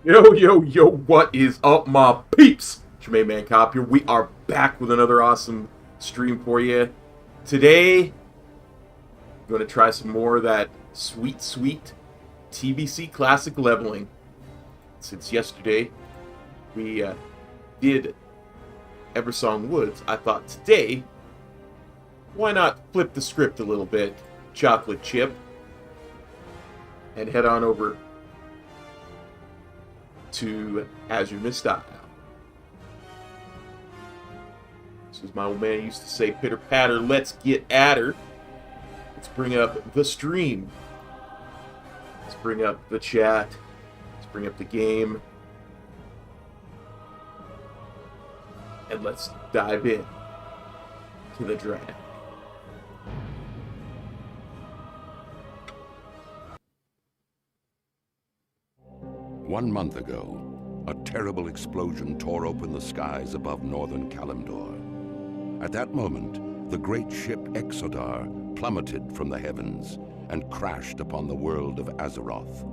Yo, yo, yo, what is up, my peeps? Shaman Man Cop here. We are back with another awesome stream for you. Today, I'm going to try some more of that sweet, sweet TBC classic leveling. Since yesterday, we did Eversong Woods, I thought today, why not flip the script a little bit, chocolate chip, and head on over to Azuremyst. This is my old man used to say, pitter patter, let's get at her. Let's bring up the stream. Let's bring up the chat. Let's bring up the game. And let's dive in to the draft. One month ago, a terrible explosion tore open the skies above northern Kalimdor. At that moment, the great ship Exodar plummeted from the heavens and crashed upon the world of Azeroth.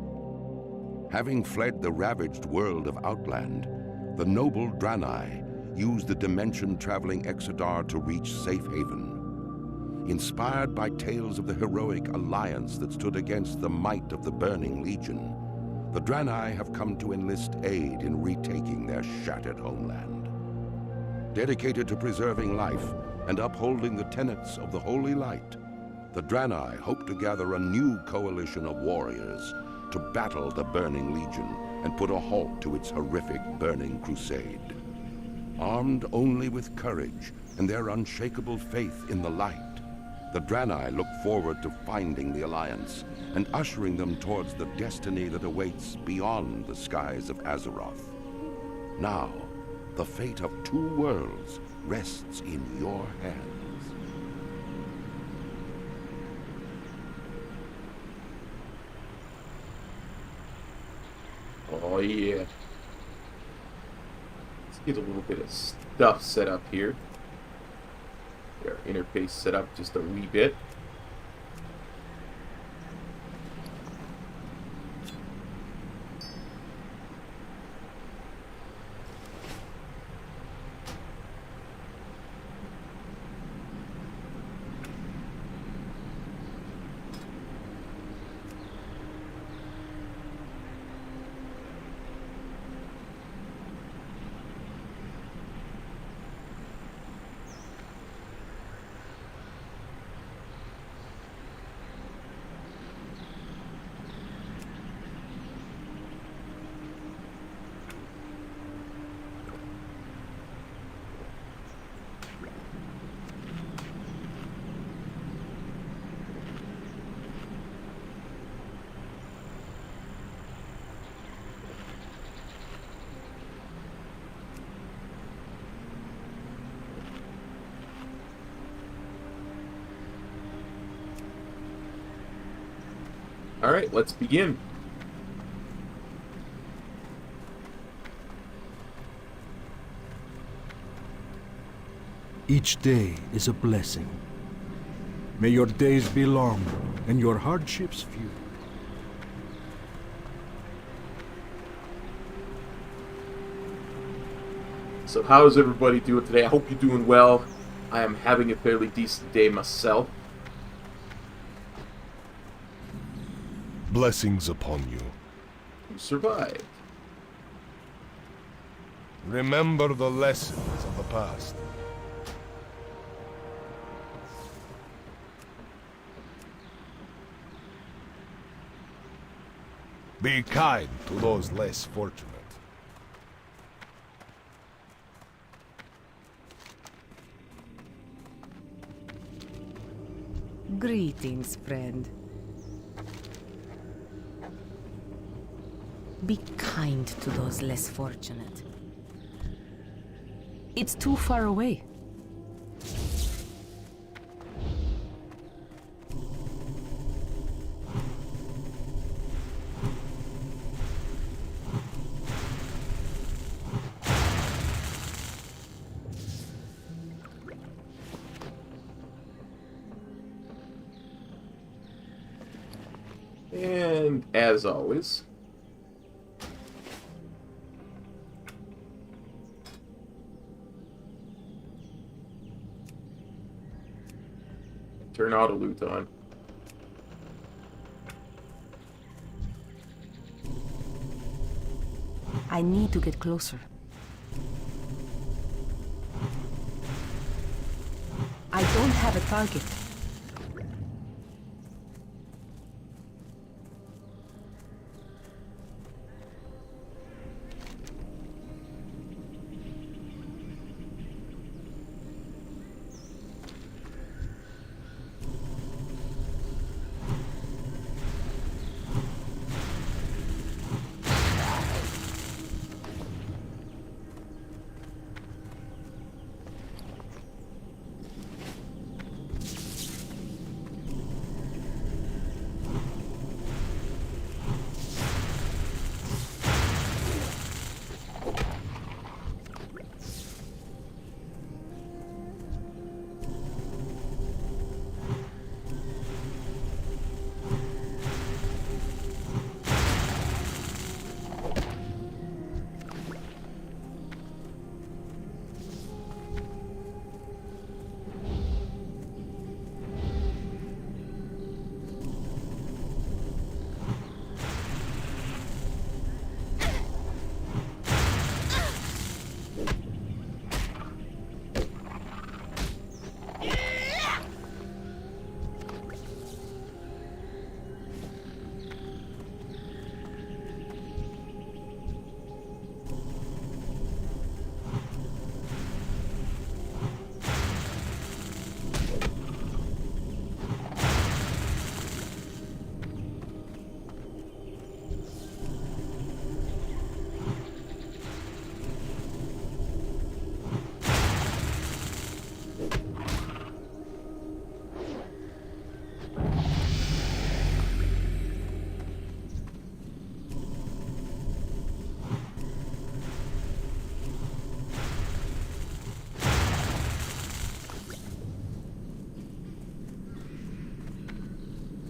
Having fled the ravaged world of Outland, the noble Draenei used the dimension-traveling Exodar to reach safe haven. Inspired by tales of the heroic alliance that stood against the might of the Burning Legion, the Draenei have come to enlist aid in retaking their shattered homeland. Dedicated to preserving life and upholding the tenets of the Holy Light, the Draenei hope to gather a new coalition of warriors to battle the Burning Legion and put a halt to its horrific burning crusade. Armed only with courage and their unshakable faith in the light, the Draenei look forward to finding the Alliance and ushering them towards the destiny that awaits beyond the skies of Azeroth. Now, the fate of two worlds rests in your hands. Oh yeah. Let's get a little bit of stuff set up here. Get our interface set up just a wee bit. Alright, let's begin. Each day is a blessing. May your days be long and your hardships few. So how is everybody doing today? I hope you're doing well. I am having a fairly decent day myself. Blessings upon you. You survived. Remember the lessons of the past. Be kind to those less fortunate. Greetings, friend. Be kind to those less fortunate. It's too far away. And as always, turn auto loot on. I need to get closer. I don't have a target.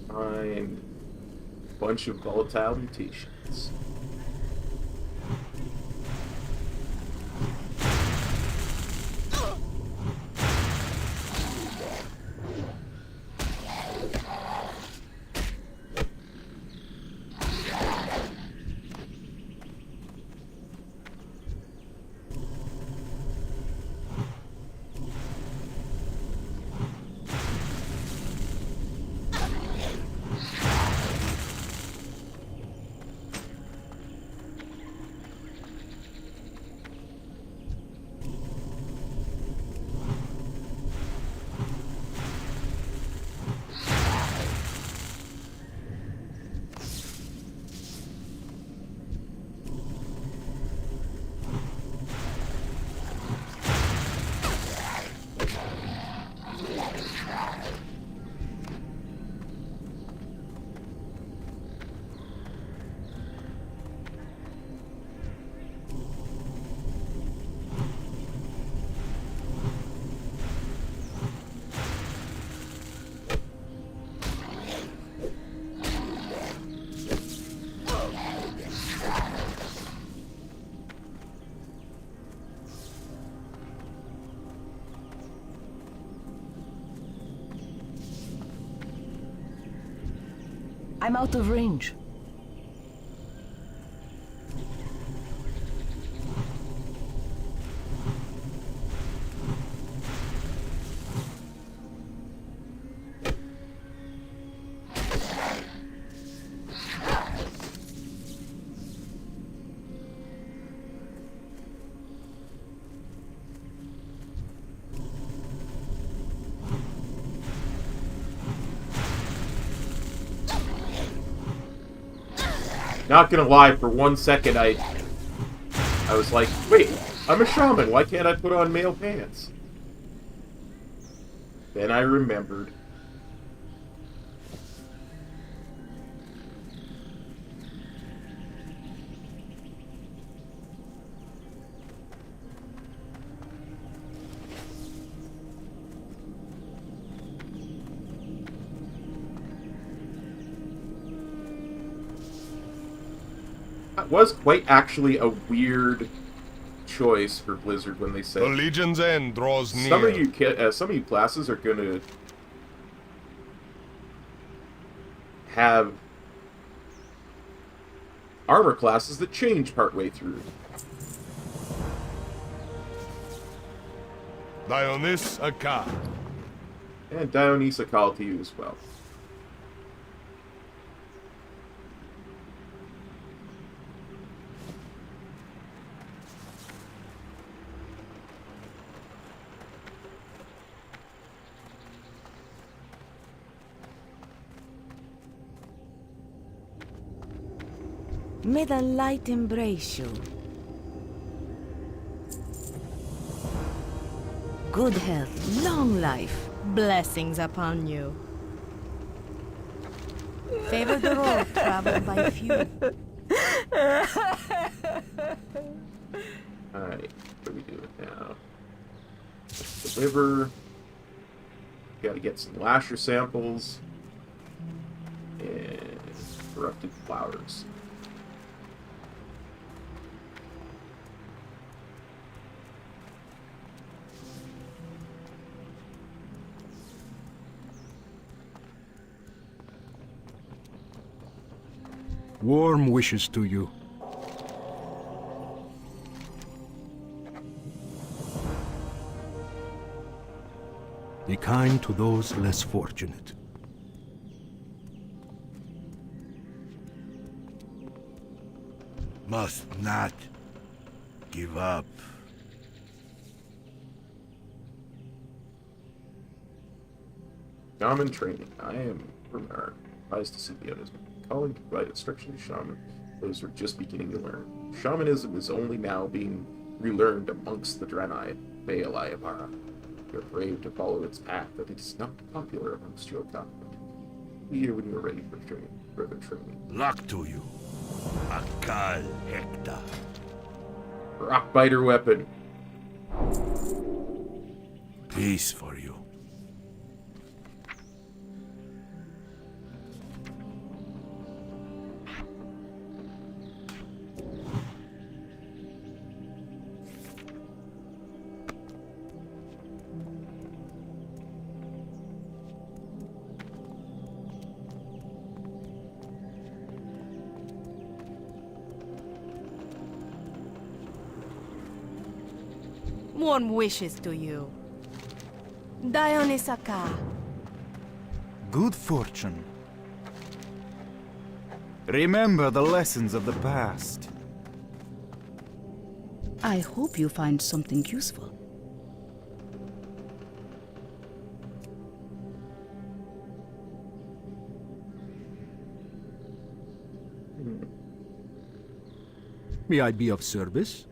Find a bunch of volatile mutations. I'm out of range. Not gonna lie, for 1 second I was like, wait, I'm a shaman, why can't I put on male pants? Then I remembered. That was quite actually a weird choice for Blizzard when they The said Legion's end draws near. some of you classes are gonna have armor classes that change partway through. Dionys Aka. And Dionysa call to you as well. May the light embrace you. Good health, long life, blessings upon you. Favor the road traveled by few. Alright, what are we doing now? Deliver. Gotta get some lasher samples. And corrupted flowers. Warm wishes to you. Be kind to those less fortunate. Must not give up. Shaman training. I am Bernard. Advised to seek the others. Calling to provide instruction to shaman. Those who are just beginning to learn. Shamanism is only now being relearned amongst the Draenei. Baal Ayavara. You're brave to follow its path, but it is not popular amongst your government. Be here when you are ready for further training. Luck to you. Akal Hekta. Rockbiter weapon. Peace for you. Warm wishes to you. Dionys Aka. Good fortune. Remember the lessons of the past. I hope you find something useful. May I be of service?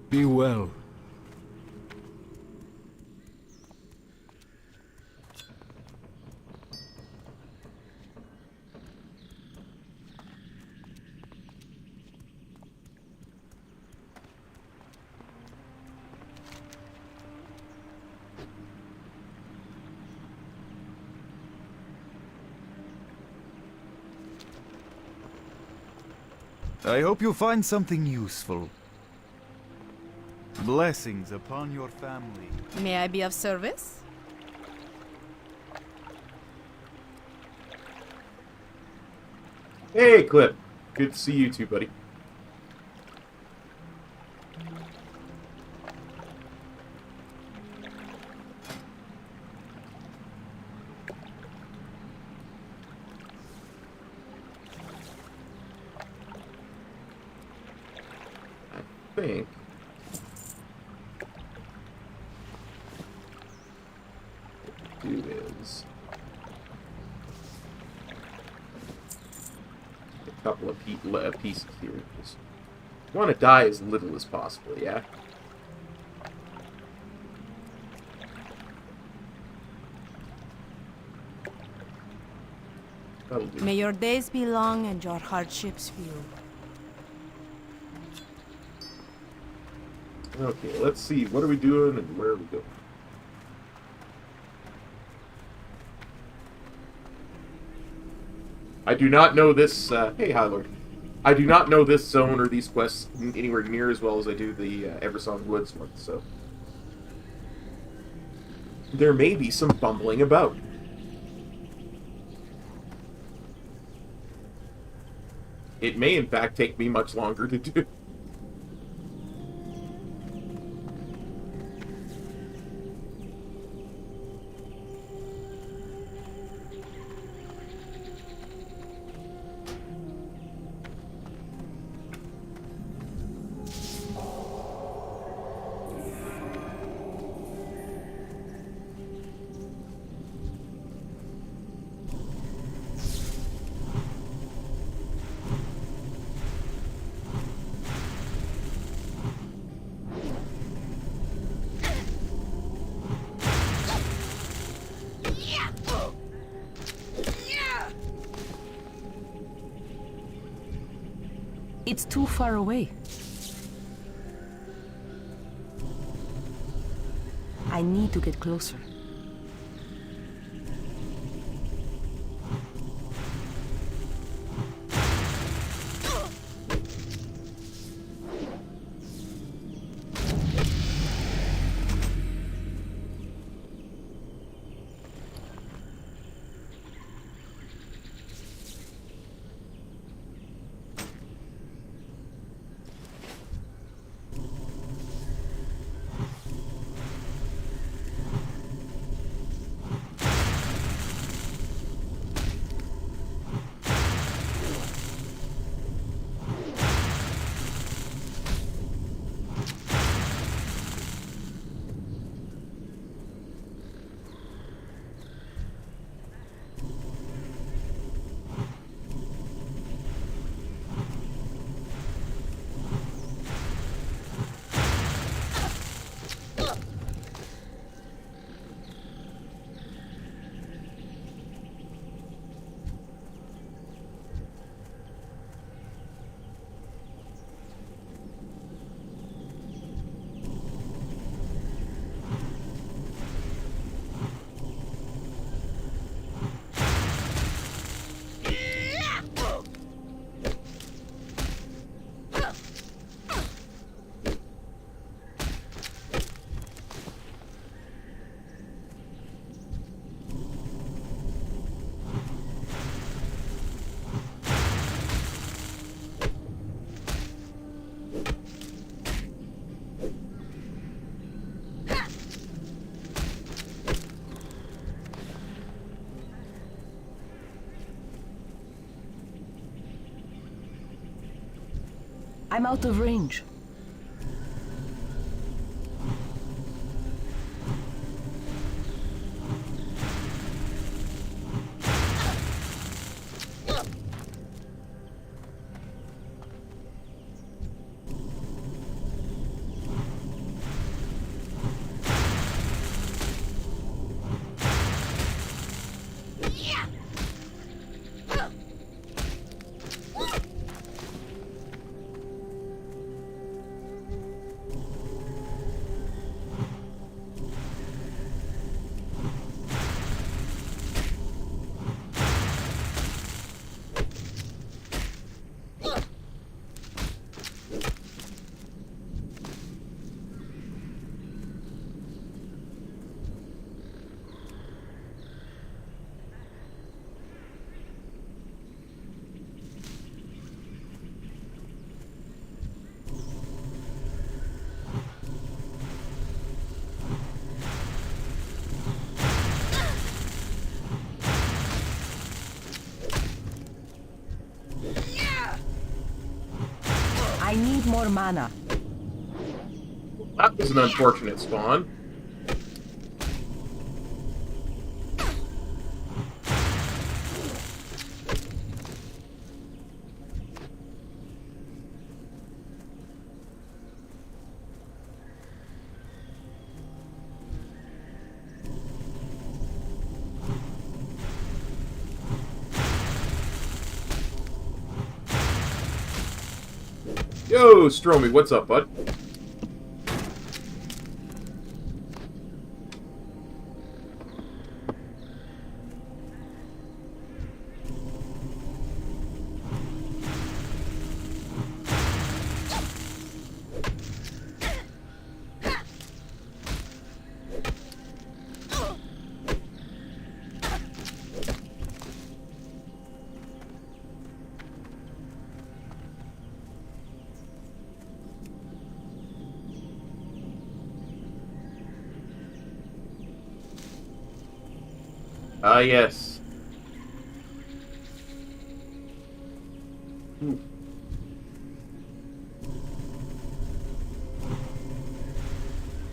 Be well. I hope you find something useful. Blessings upon your family. May I be of service? Hey, Clip. Good to see you too, buddy. I think what to do is a couple of pieces here. Just want to die as little as possible, yeah? That'll do. May your days be long and your hardships few. Okay, let's see. What are we doing and where are we going? I do not know this. Hey, hi, Lord. I do not know this zone or these quests anywhere near as well as I do the Eversong Woods one, so there may be some bumbling about. It may, in fact, take me much longer to do. It's too far away. I need to get closer. I'm out of range. more mana. That was an unfortunate spawn. Yo, Stromy, what's up, bud? Ah, yes.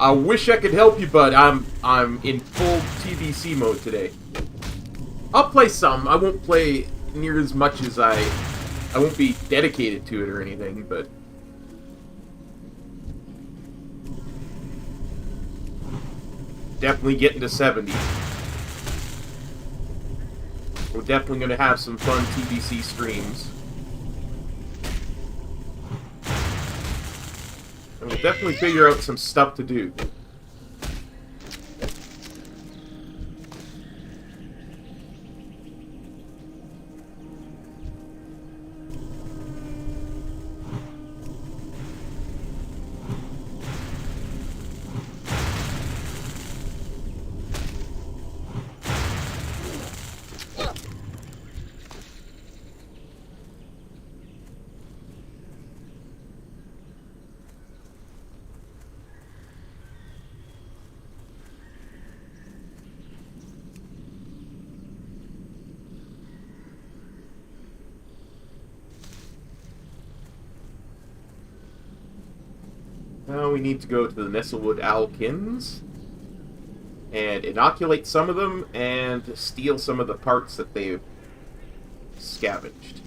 I wish I could help you, but I'm in full TBC mode today. I'll play some. I won't play near as much as I won't be dedicated to it or anything, but definitely getting to 70. We're definitely going to have some fun TBC streams. And we'll definitely figure out some stuff to do. Now we need to go to the Nestlewood Alkins and inoculate some of them and steal some of the parts that they've scavenged.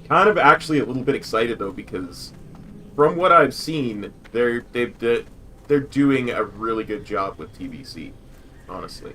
Kind of actually a little bit excited though, because from what I've seen, they're doing a really good job with TBC, honestly.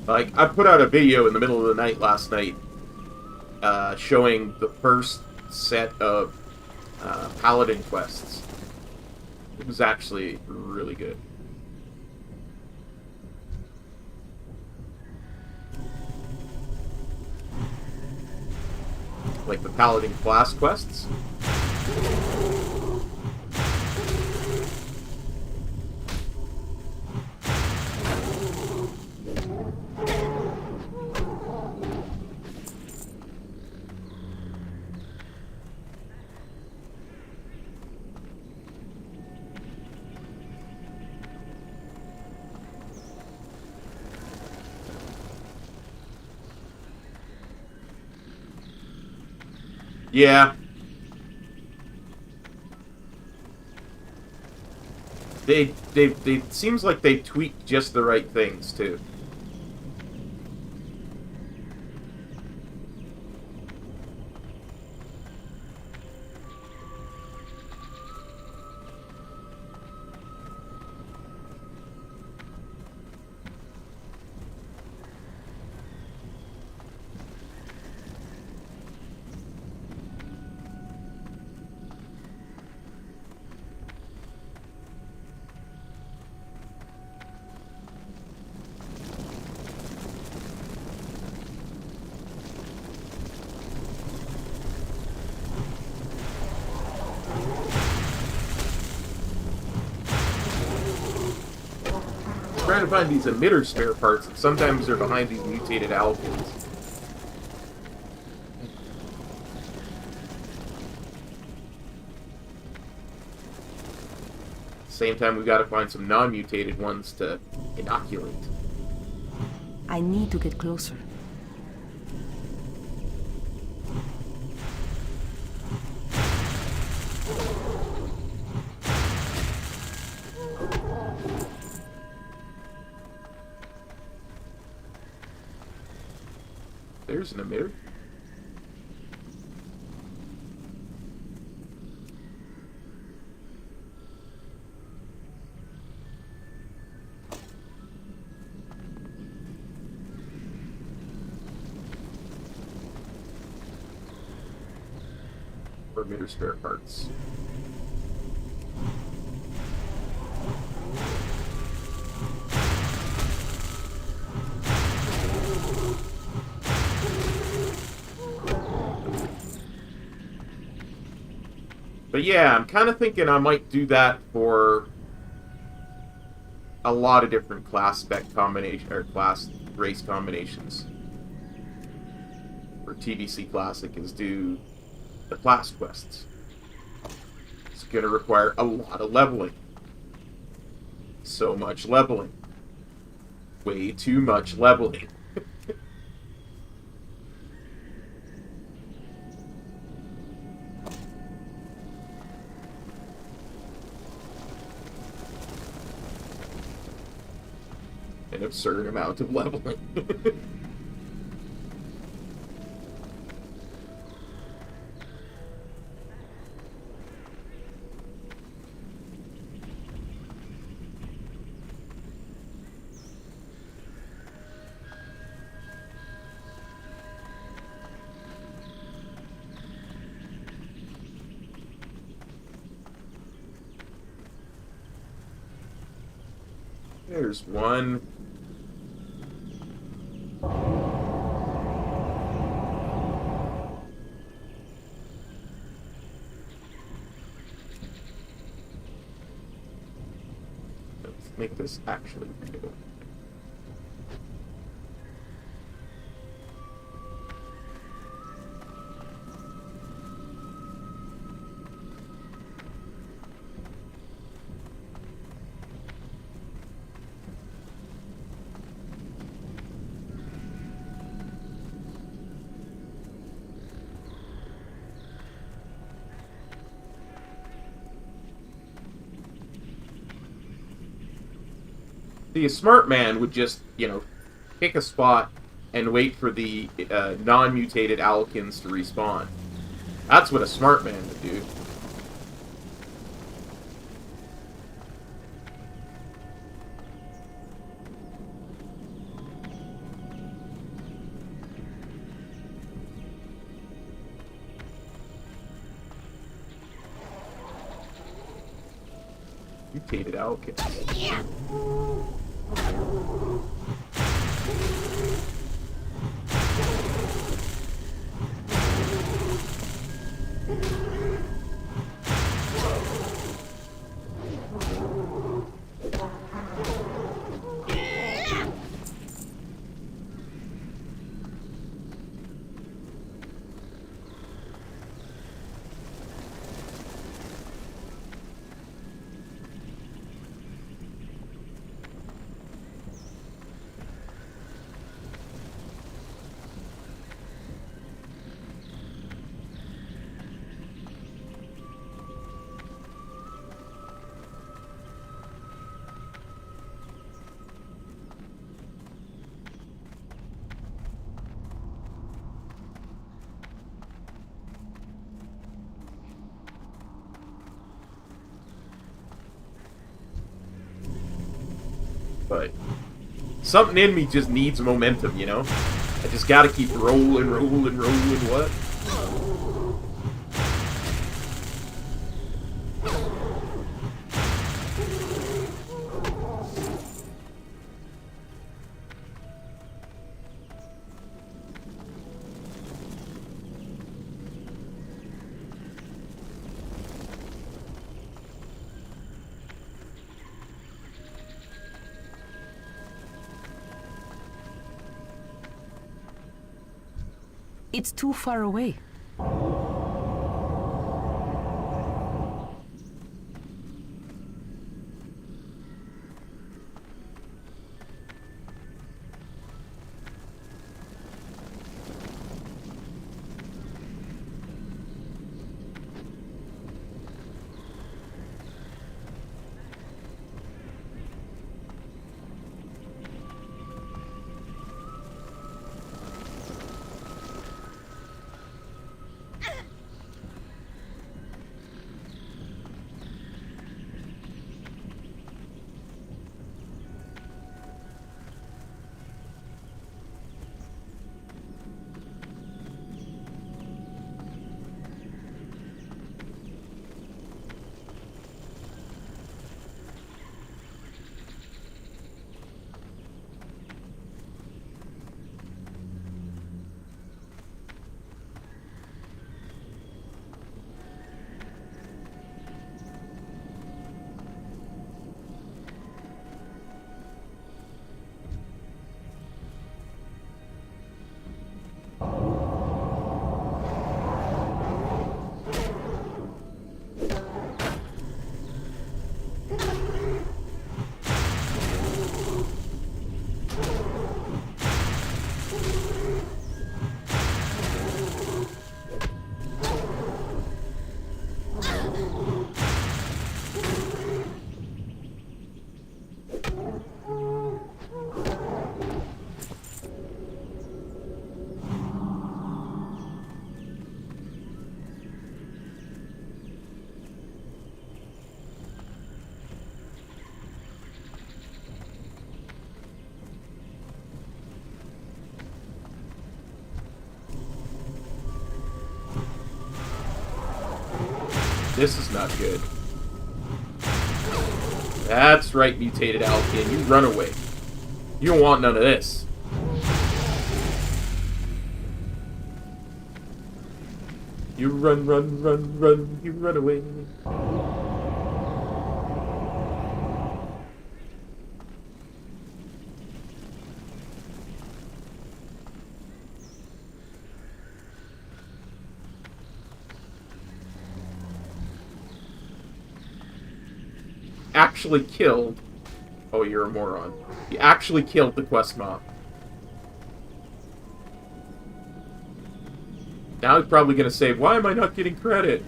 Like, I put out a video in the middle of the night last night showing the first set of Paladin quests. It was actually really good. Like the Paladin class quests. Yeah. They seems like they tweaked just the right things too. Trying to find these emitter spare parts, and sometimes they're behind these mutated alkins. Same time, we gotta find some non-mutated ones to inoculate. I need to get closer. There's an emitter. Or emitter spare parts. But yeah, I'm kind of thinking I might do that for a lot of different class spec combination or class race combinations. For TBC Classic is do the class quests. It's going to require a lot of leveling. So much leveling. Way too much leveling. An absurd amount of leveling. There's one. Let's make this actually real. See, a smart man would just, pick a spot and wait for the non-mutated alkins to respawn. That's what a smart man would do. Mutated alkins. but something in me just needs momentum, you know? I just gotta keep rolling, what? It's too far away. This is not good. That's right, mutated Alkian. You run away. You don't want none of this. You run, you run away. Actually killed... Oh, you're a moron. You actually killed the quest mob. Now he's probably gonna say, why am I not getting credit?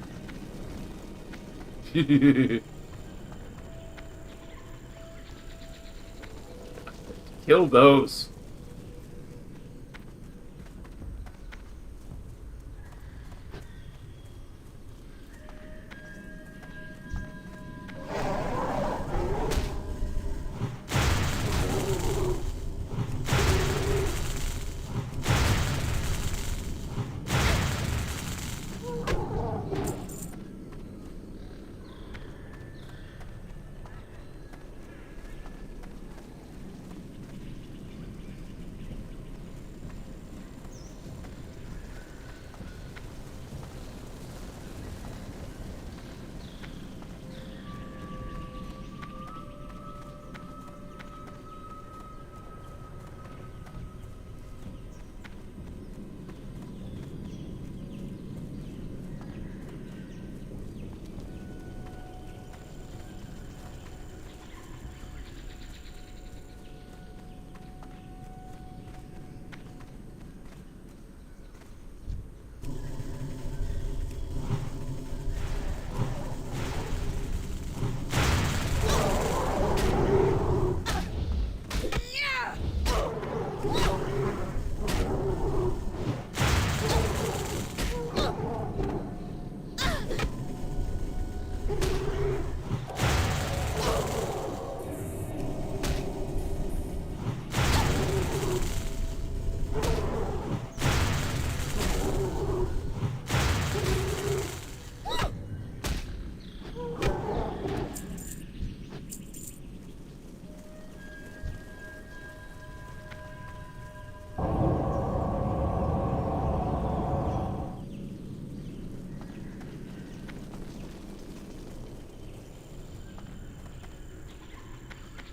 Kill those.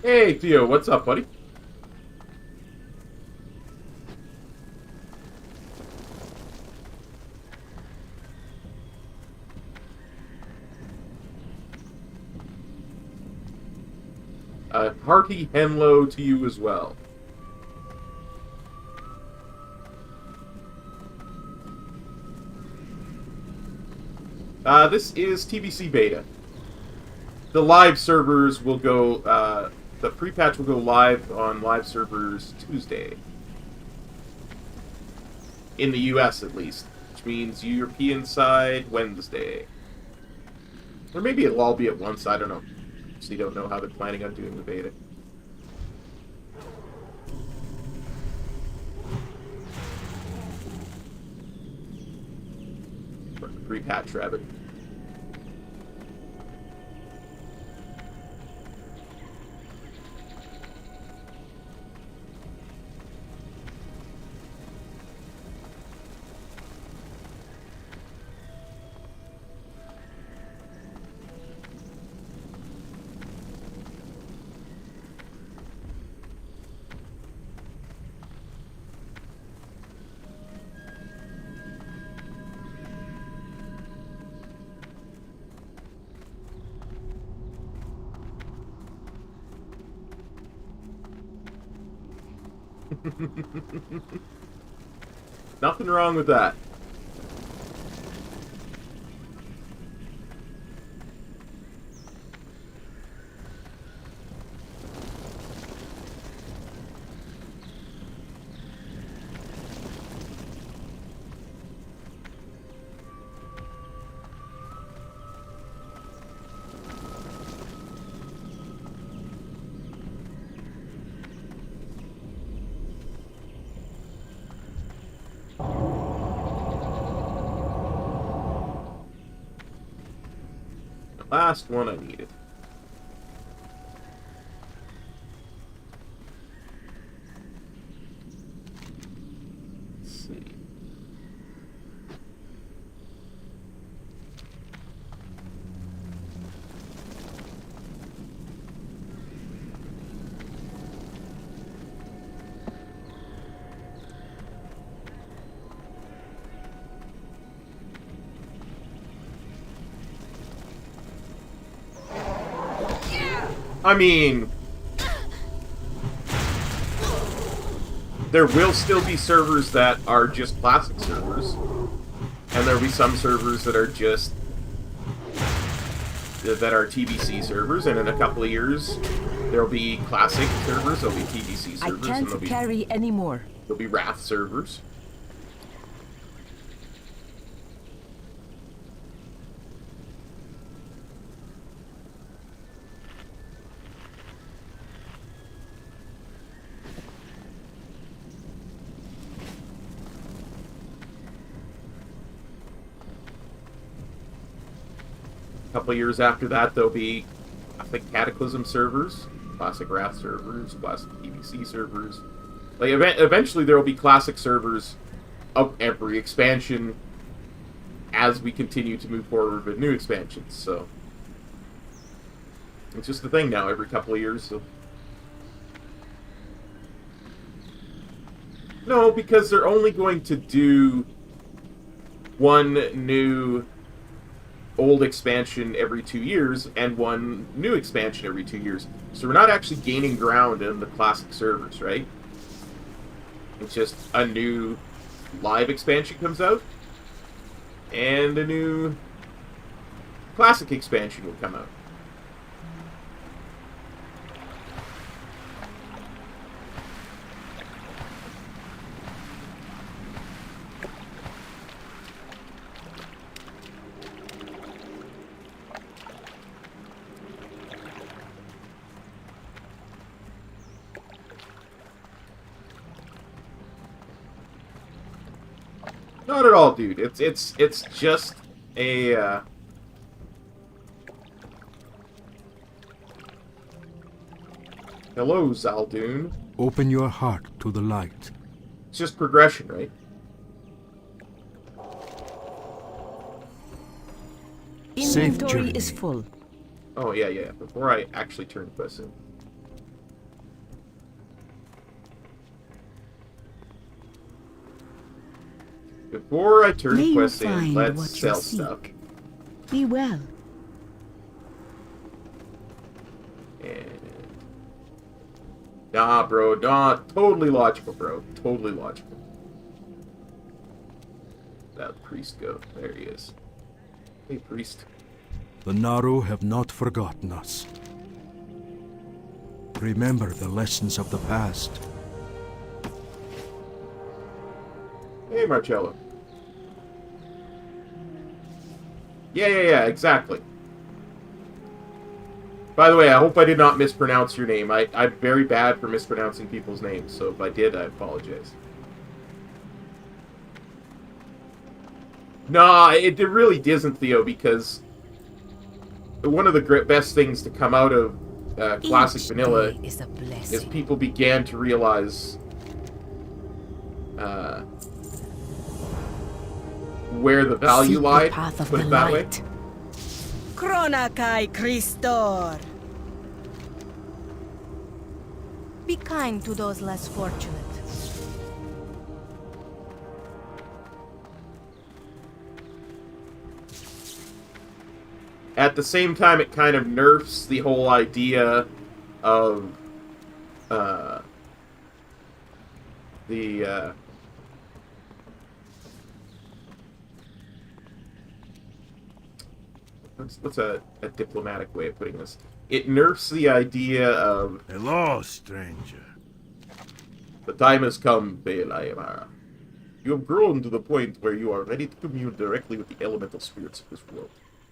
Hey, Theo, what's up, buddy? Hearty hello to you as well. This is TBC beta. The live servers will go, the pre-patch will go live on live servers Tuesday. In the US, at least. Which means European side, Wednesday. Or maybe it'll all be at once, I don't know. So you don't know how they're planning on doing the beta. Pre-patch, rabbit. Nothing wrong with that. Last one I needed. Let's see. I mean, there will still be servers that are just classic servers, and there'll be some servers that are just TBC servers, and in a couple of years there'll be classic servers, there'll be TBC servers, I and can't carry anymore. there'll be Wrath servers. A couple of years after that, there'll be, I think, Cataclysm servers, classic Wrath servers, classic PvC servers. Like, eventually there will be classic servers of every expansion as we continue to move forward with new expansions, so... It's just the thing now, every couple of years, so... No, because they're only going to do one new old expansion every 2 years and one new expansion every 2 years. So we're not actually gaining ground in the classic servers, right? It's just a new live expansion comes out and a new classic expansion will come out. Not at all, dude. It's just a Hello, Zaldun. Open your heart to the light. It's just progression, right? Safe Inventory journey. is full. Oh, yeah. Before I actually turn this in. before I turn May you quests in, find let's what you sell stuff. seek. Be well. And... Nah, bro. Nah, totally logical, bro. Totally logical. That priest go. There he is. Hey, priest. The Naru have not forgotten us. Remember the lessons of the past. Hey, Marcello. Yeah, exactly. By the way, I hope I did not mispronounce your name. I'm very bad for mispronouncing people's names, so if I did, I apologize. Nah, it really isn't, Theo, because one of the best things to come out of Classic Each Vanilla day is a is blessing. people began to realize where the value Seek the lied, path of put the it that way. light. Chronakai Christor. Be kind to those less fortunate. At the same time, it kind of nerfs the whole idea of what's a diplomatic way of putting this? It nerfs the idea of Hello, stranger. the time has come, Baal Ayamara. You have grown to the point where you are ready to commune directly with the elemental spirits of this world.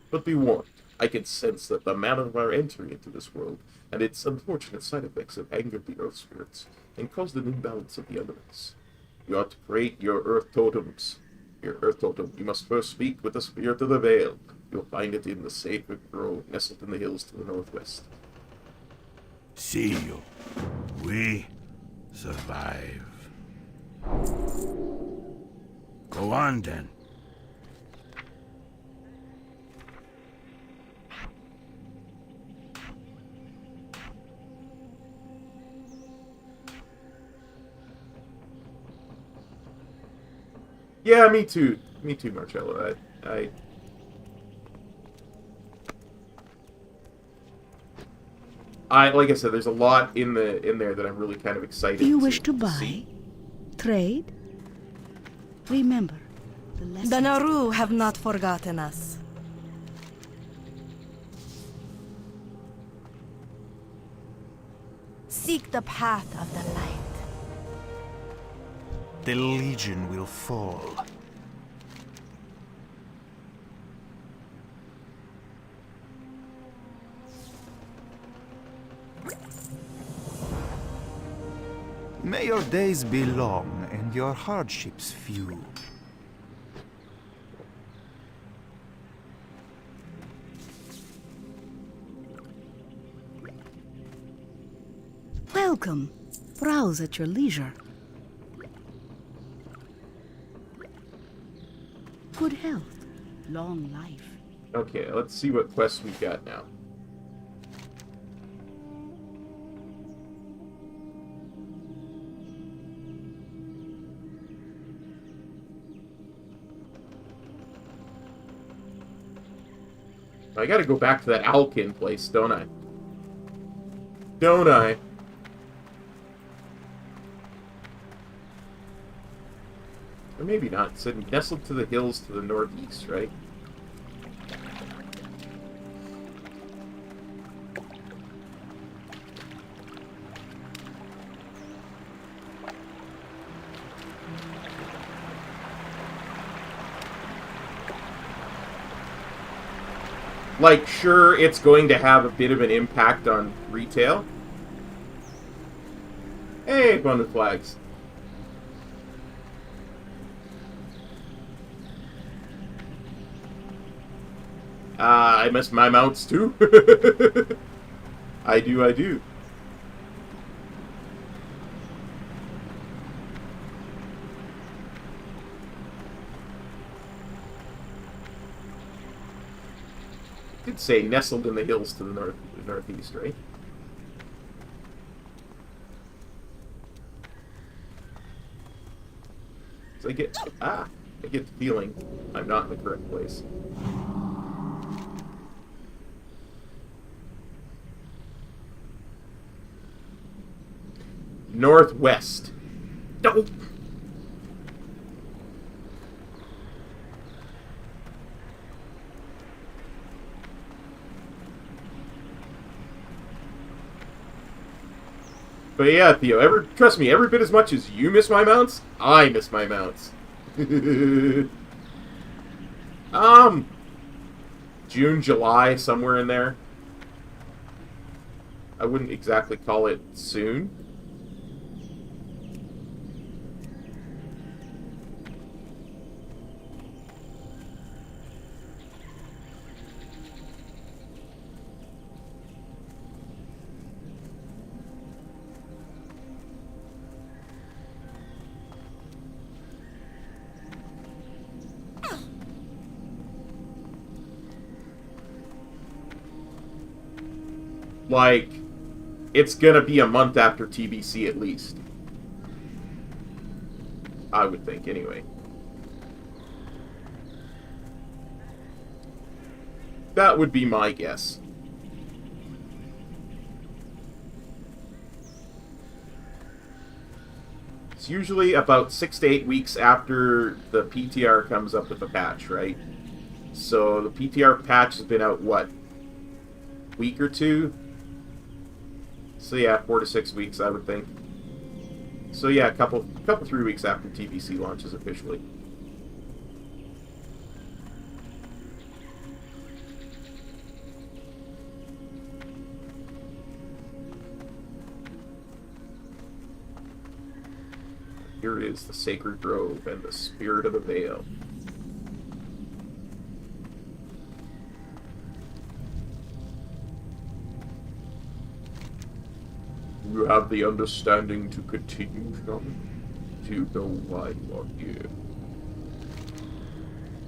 But be warned, I can sense that the manner of our entry into this world and its unfortunate side effects have angered the earth spirits and caused an imbalance of the elements. You ought to create your earth totems. Your earth totem, you must first speak with the spirit of the Vale. You'll find it in the sacred grove nestled in the hills to the northwest. See you. We survive. Go on, then. Yeah, me too. Me too, Marcello. Like I said, there's a lot in there that I'm really kind of excited. Do you wish to see. buy? Trade? Remember, the Naru have not forgotten us. Seek the path of the light. The Legion will fall. May your days be long and your hardships few. Welcome. Browse at your leisure. Good health, long life. Okay, let's see what quests we've got now. I gotta go back to that Alkin place, don't I? Don't I? Or maybe not. It said nestled to the hills to the northeast, right? Like, sure, it's going to have a bit of an impact on retail. Hey, abundant flags. I miss my mounts too. I do. Did say nestled in the hills to the northeast, right? So I get I get the feeling I'm not in the correct place. Northwest. No. But yeah, Theo, trust me, every bit as much as you miss my mounts, I miss my mounts. June, July, somewhere in there. I wouldn't exactly call it soon. Like, it's gonna be a month after TBC at least. I would think, anyway. That would be my guess. It's usually about 6 to 8 weeks after the PTR comes up with the patch, right? So the PTR patch has been out, what? Week or two? So yeah, 4 to 6 weeks, I would think. So yeah, a couple 3 weeks after TBC launches officially. Here is the Sacred Grove and the Spirit of the Vale. You have the understanding to continue, Shaman? Do you know why you are here?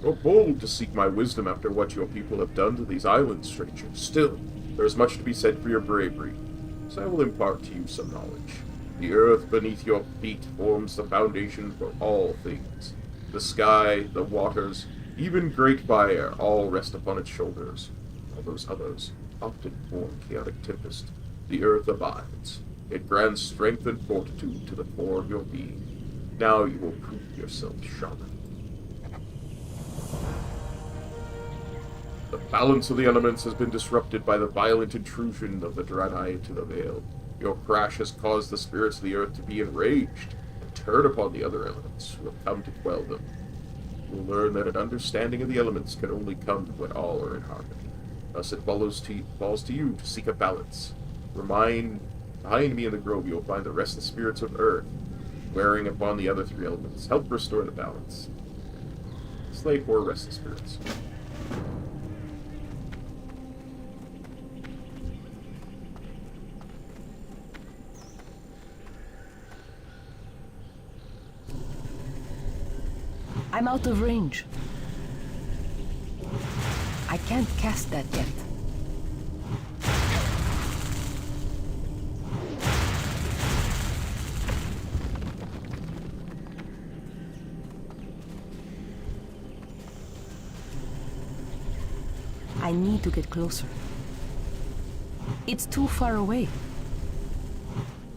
You're bold to seek my wisdom after what your people have done to these islands, stranger. Still, there is much to be said for your bravery, so I will impart to you some knowledge. The earth beneath your feet forms the foundation for all things. The sky, the waters, even great fire, all rest upon its shoulders. All those others often form chaotic tempest. The earth abides. It grants strength and fortitude to the core of your being. Now you will prove yourself, Shaman. The balance of the elements has been disrupted by the violent intrusion of the Draenei into the Vale. Your crash has caused the spirits of the earth to be enraged and turn upon the other elements who have come to quell them. You will learn that an understanding of the elements can only come when all are in harmony. Thus it falls to you to seek a balance. Behind me in the grove you will find the restless spirits of earth, wearing upon the other 3 elements. Help restore the balance. Slay 4 restless spirits. I'm out of range. I can't cast that yet. I need to get closer. It's too far away.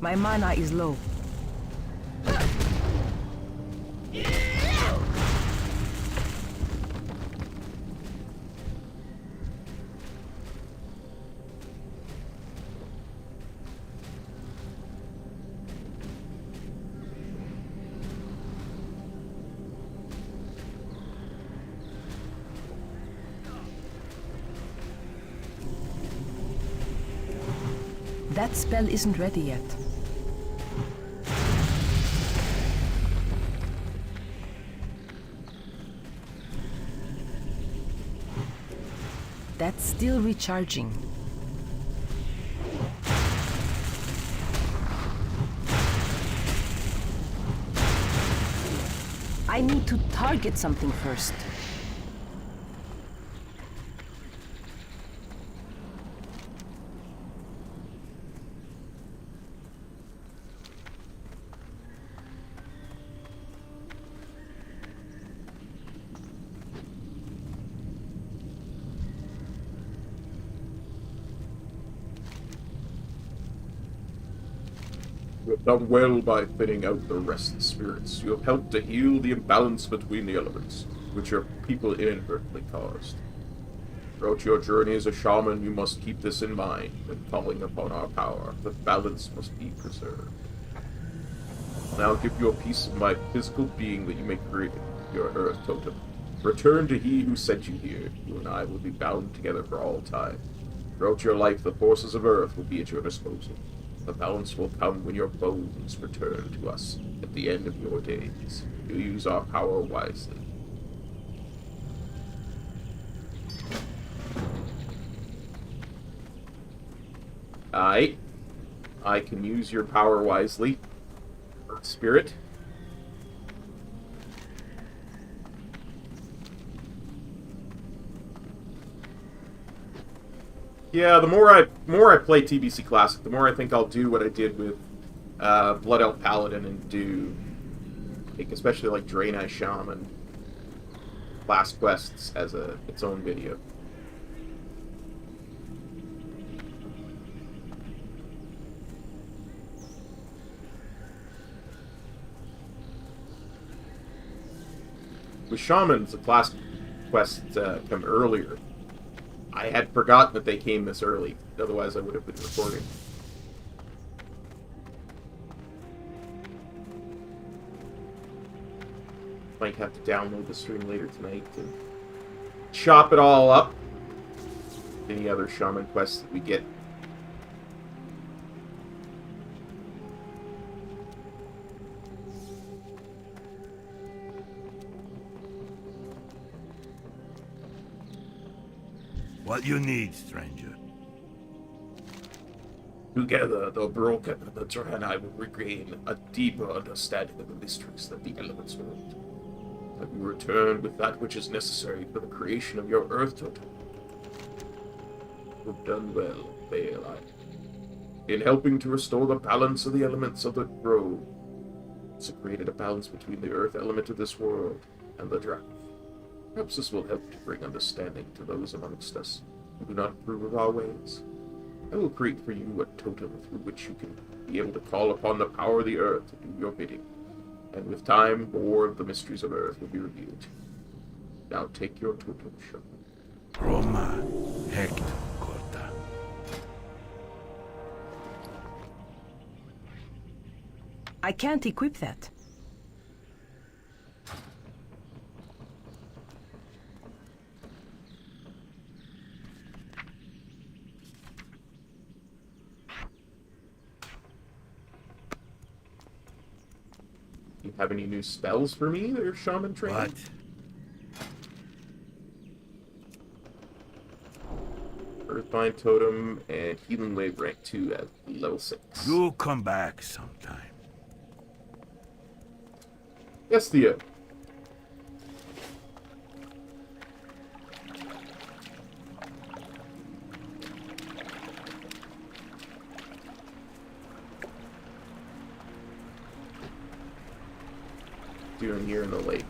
My mana is low. That spell isn't ready yet. That's still recharging. I need to target something first. done well by thinning out the restless spirits. You have helped to heal the imbalance between the elements, which your people inadvertently caused. Throughout your journey as a shaman, you must keep this in mind when calling upon our power. The balance must be preserved. Now I'll give you a piece of my physical being that you may create your earth totem. Return to he who sent you here. You and I will be bound together for all time. Throughout your life, the forces of earth will be at your disposal. The balance will come when your bones return to us at the end of your days. You use our power wisely. I can use your power wisely. Earth Spirit. Yeah, the more I play TBC Classic, the more I think I'll do what I did with Blood Elf Paladin and do, like, especially like Draenei Shaman class quests as its own video. With Shamans, the class quests come earlier. I had forgotten that they came this early. Otherwise, I would have been recording. Might have to download the stream later tonight to chop it all up. Any other Shaman quests that we get. What you need, stranger? Together, the broken and the Draenei will regain a deeper understanding of the mysteries that the elements hold. And we return with that which is necessary for the creation of your Earth Totem. You've done well, Baelai, in helping to restore the balance of the elements of the grove. It's created a balance between the Earth element of this world and the Drac. Perhaps this will help to bring understanding to those amongst us who do not approve of our ways. I will create for you a totem through which you can be able to call upon the power of the earth to do your bidding. And with time, more of the mysteries of earth will be revealed to you. Now take your totem, Shaman. Roma, Hector, Corta. I can't equip that. Do you have any new spells for me that are Shaman trained? What? Earthbind Totem and Healing Wave rank 2 at level 6. You come back sometime. Yes, Theo. Doing here in the lake.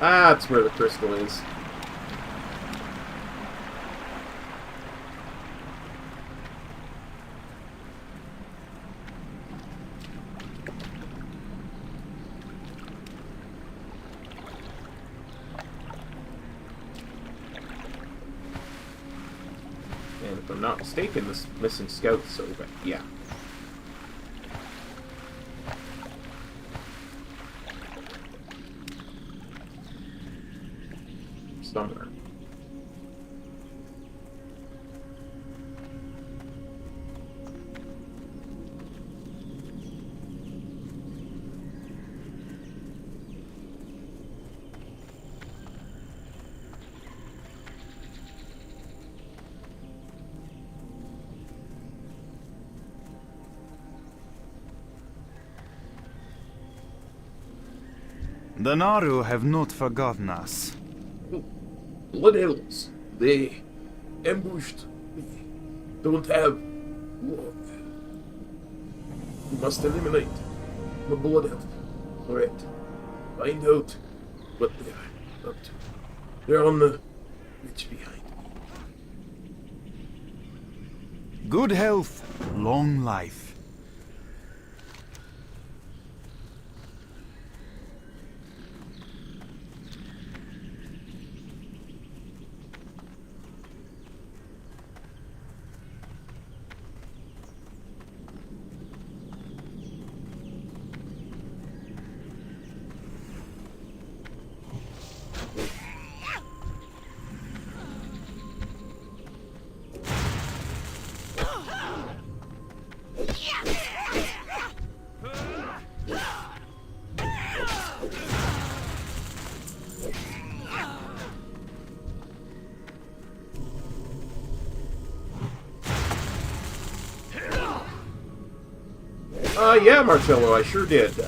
That's where the crystal is. And if I'm not mistaken, this missing scout's over. Yeah. Somewhere. The Naru have not forgotten us. Blood elves. They ambushed. They don't have long. We must eliminate the blood elf. Alright. Find out what they are up to. They're on the ridge behind. Good health, long life. Yeah, Marcello, I sure did.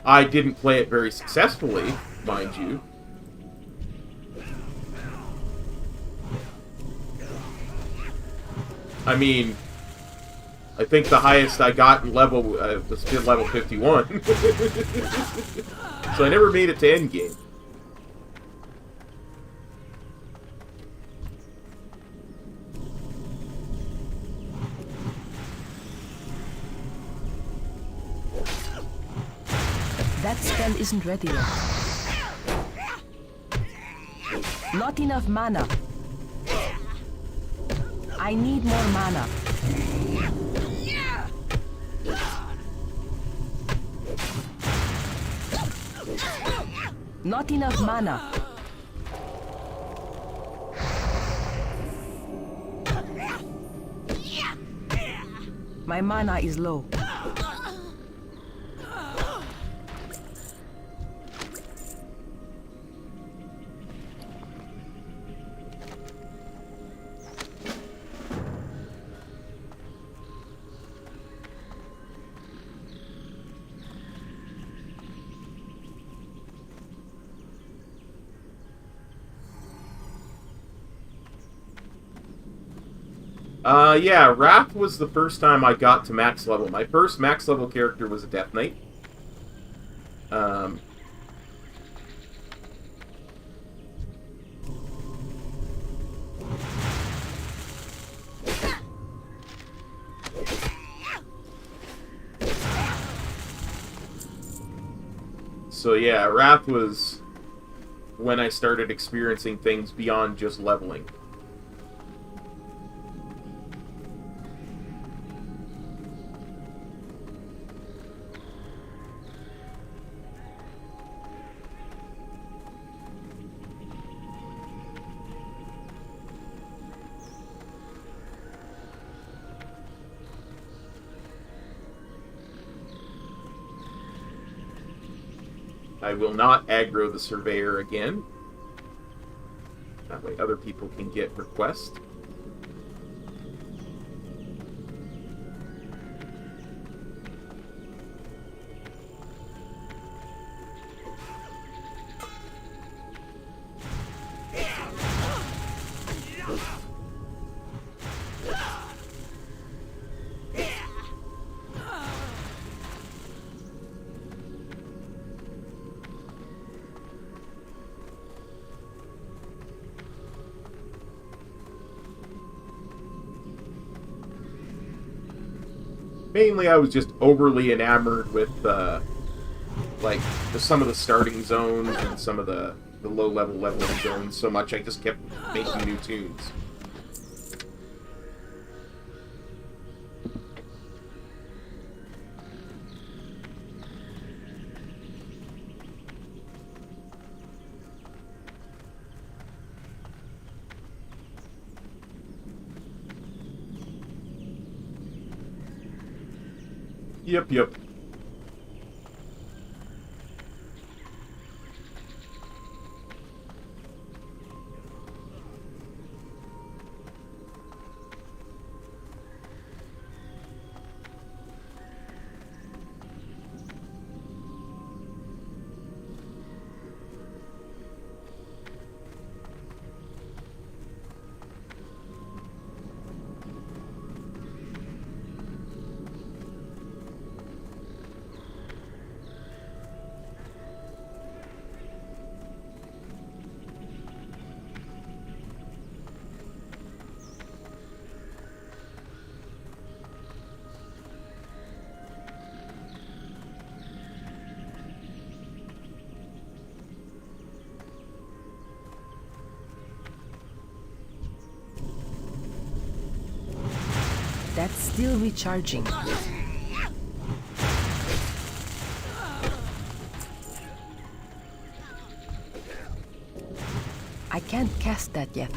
I didn't play it very successfully, mind you. I mean, I think the highest I got in level was level 51. So I never made it to endgame. That spell isn't ready yet. Not enough mana. I need more mana. Not enough mana. My mana is low. Yeah, Wrath was the first time I got to max level. My first max level character was a Death Knight. So yeah, Wrath was when I started experiencing things beyond just leveling. I will not aggro the Surveyor again. That way other people can get requests. Mainly, I was just overly enamored with, like, some of the starting zones and some of the low-level leveling zones so much I just kept making new tunes. Yep. That's still recharging. I can't cast that yet.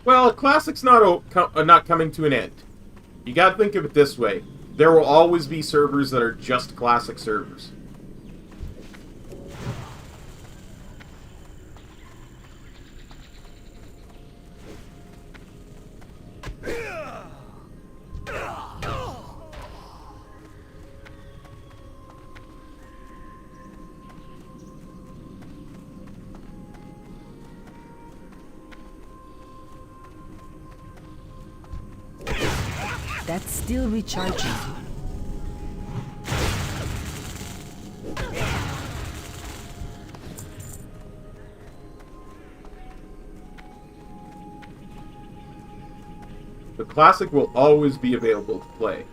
Well, Classic's not coming to an end. You gotta think of it this way. There will always be servers that are just Classic servers. That's still recharging. The Classic will always be available to play.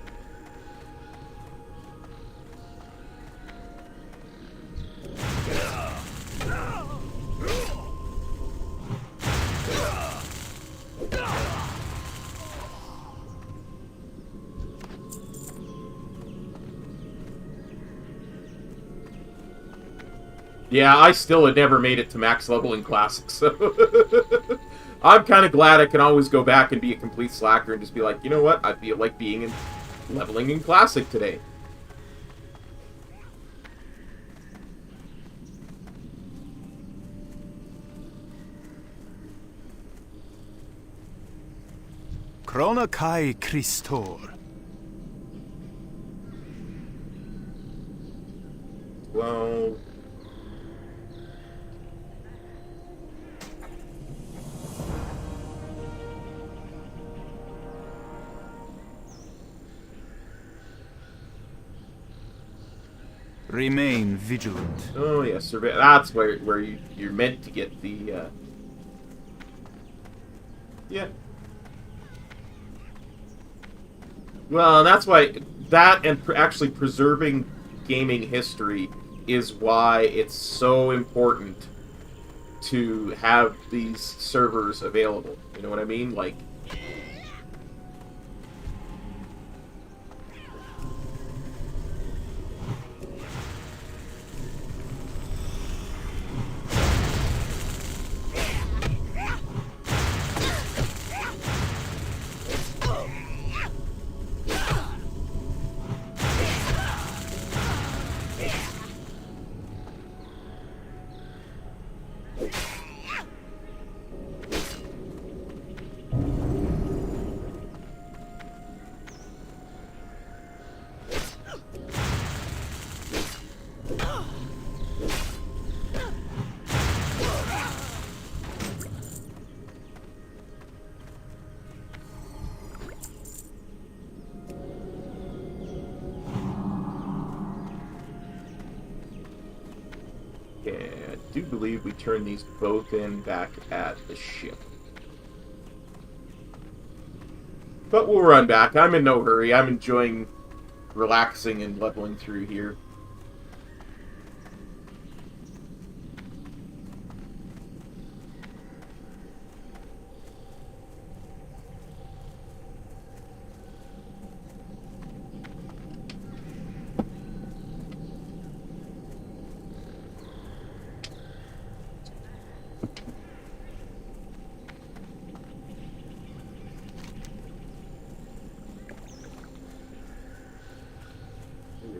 Yeah, I still had never made it to max level in Classic, so I'm kind of glad I can always go back and be a complete slacker and just be like, you know what, I feel like leveling in Classic today. Chronokai Christor. Well... Remain vigilant. Oh, yeah, that's where you're meant to get the, Yeah. Well, that's why... That and actually preserving gaming history is why it's so important to have these servers available. You know what I mean? Like... I do believe we turn these both in back at the ship. But we'll run back. I'm in no hurry. I'm enjoying relaxing and leveling through here.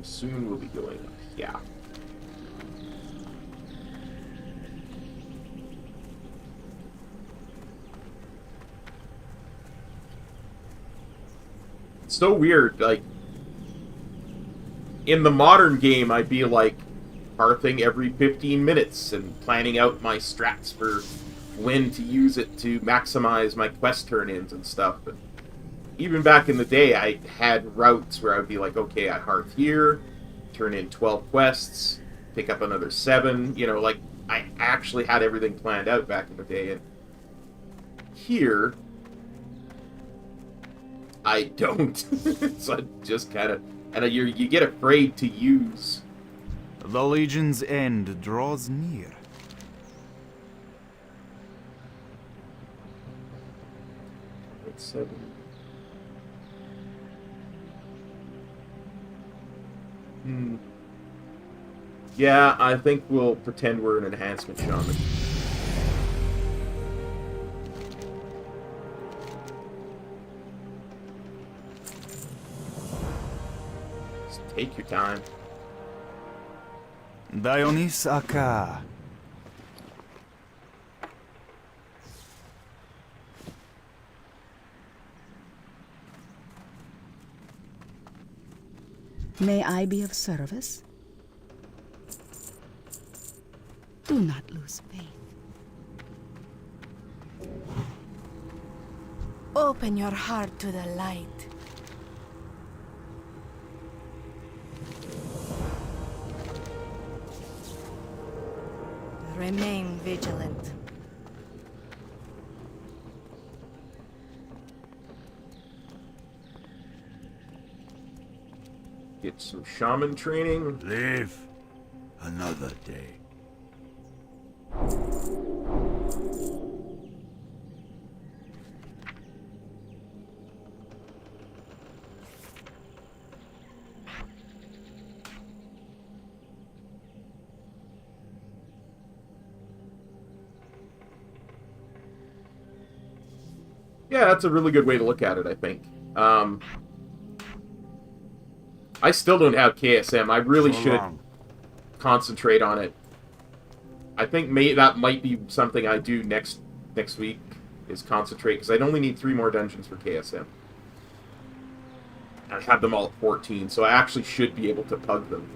Soon we'll be going up. Yeah. It's so weird, like, in the modern game, I'd be like hearthing every 15 minutes and planning out my strats for when to use it to maximize my quest turn-ins and stuff. But even back in the day, I had routes where I'd be like, okay, I hearth here, turn in 12 quests, pick up another 7, you know, like, I actually had everything planned out back in the day, and here, I don't. So I just kind of, and you get afraid to use. The Legion's end draws near. It's 7. Yeah, I think we'll pretend we're an enhancement shaman. Just take your time. Dionys Aka. May I be of service? Do not lose faith. Open your heart to the light. Remain vigilant. Get some shaman training. Live another day. Yeah, that's a really good way to look at it, I think. I still don't have KSM. I really should concentrate on it. I think that might be something I do next week, is concentrate, because I'd only need 3 more dungeons for KSM. I have them all at 14, so I actually should be able to pug them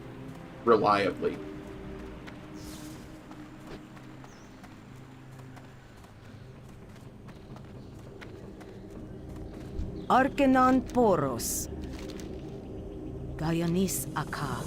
reliably. Arkenon Poros. Dionys Aka.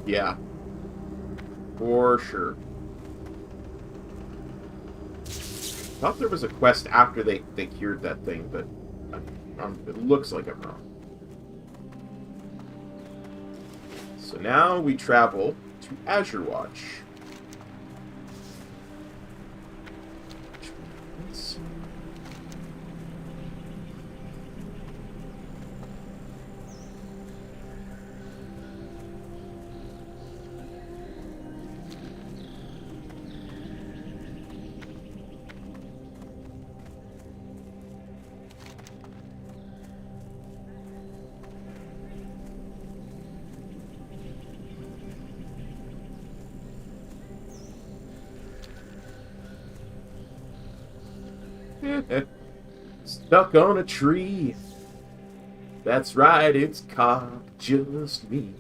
Yeah. For sure. Thought there was a quest after they cured that thing, but it looks like I'm wrong. So now we travel to Azure Watch. Stuck on a tree. That's right, it's cocked just me.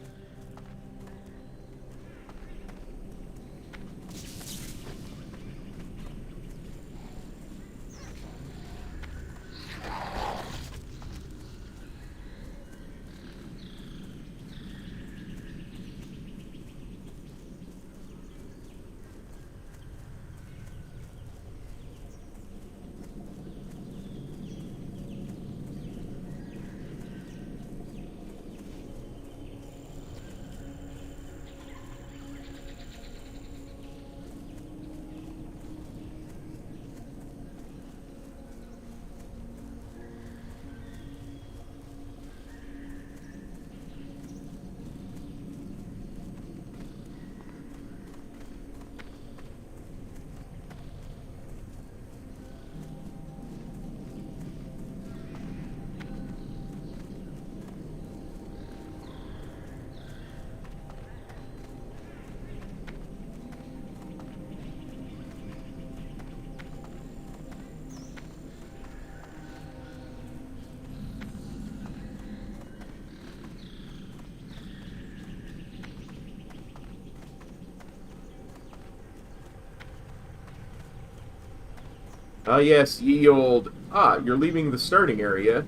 Ah, yes, ye old... Ah, you're leaving the starting area.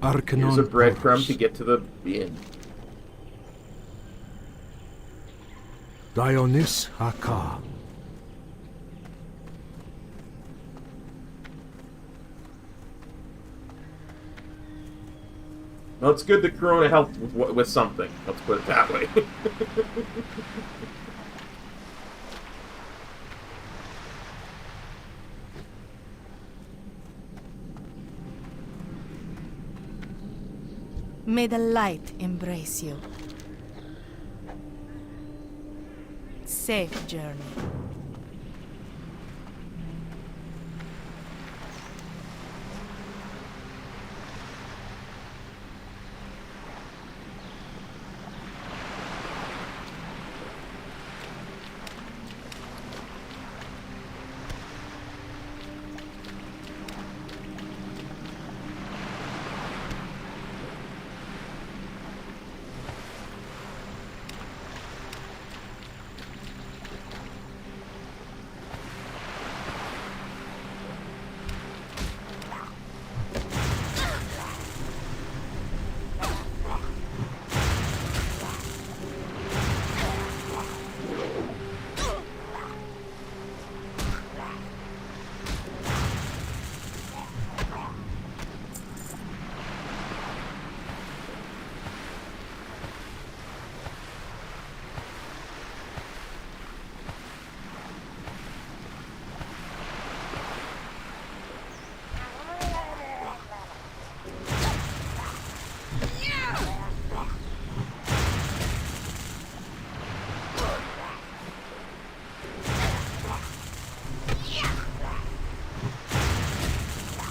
Here's a Arcanon breadcrumb Porus. to get to the inn. Dionis Haka. Well, it's good that Corona helped with something. Let's put it that way. May the light embrace you. Safe journey.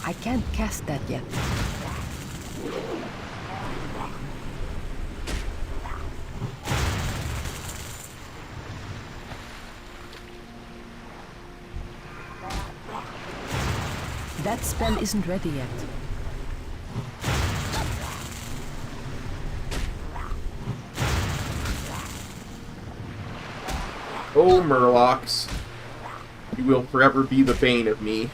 I can't cast that yet. That spell isn't ready yet. Oh, Murlocs. You will forever be the bane of me.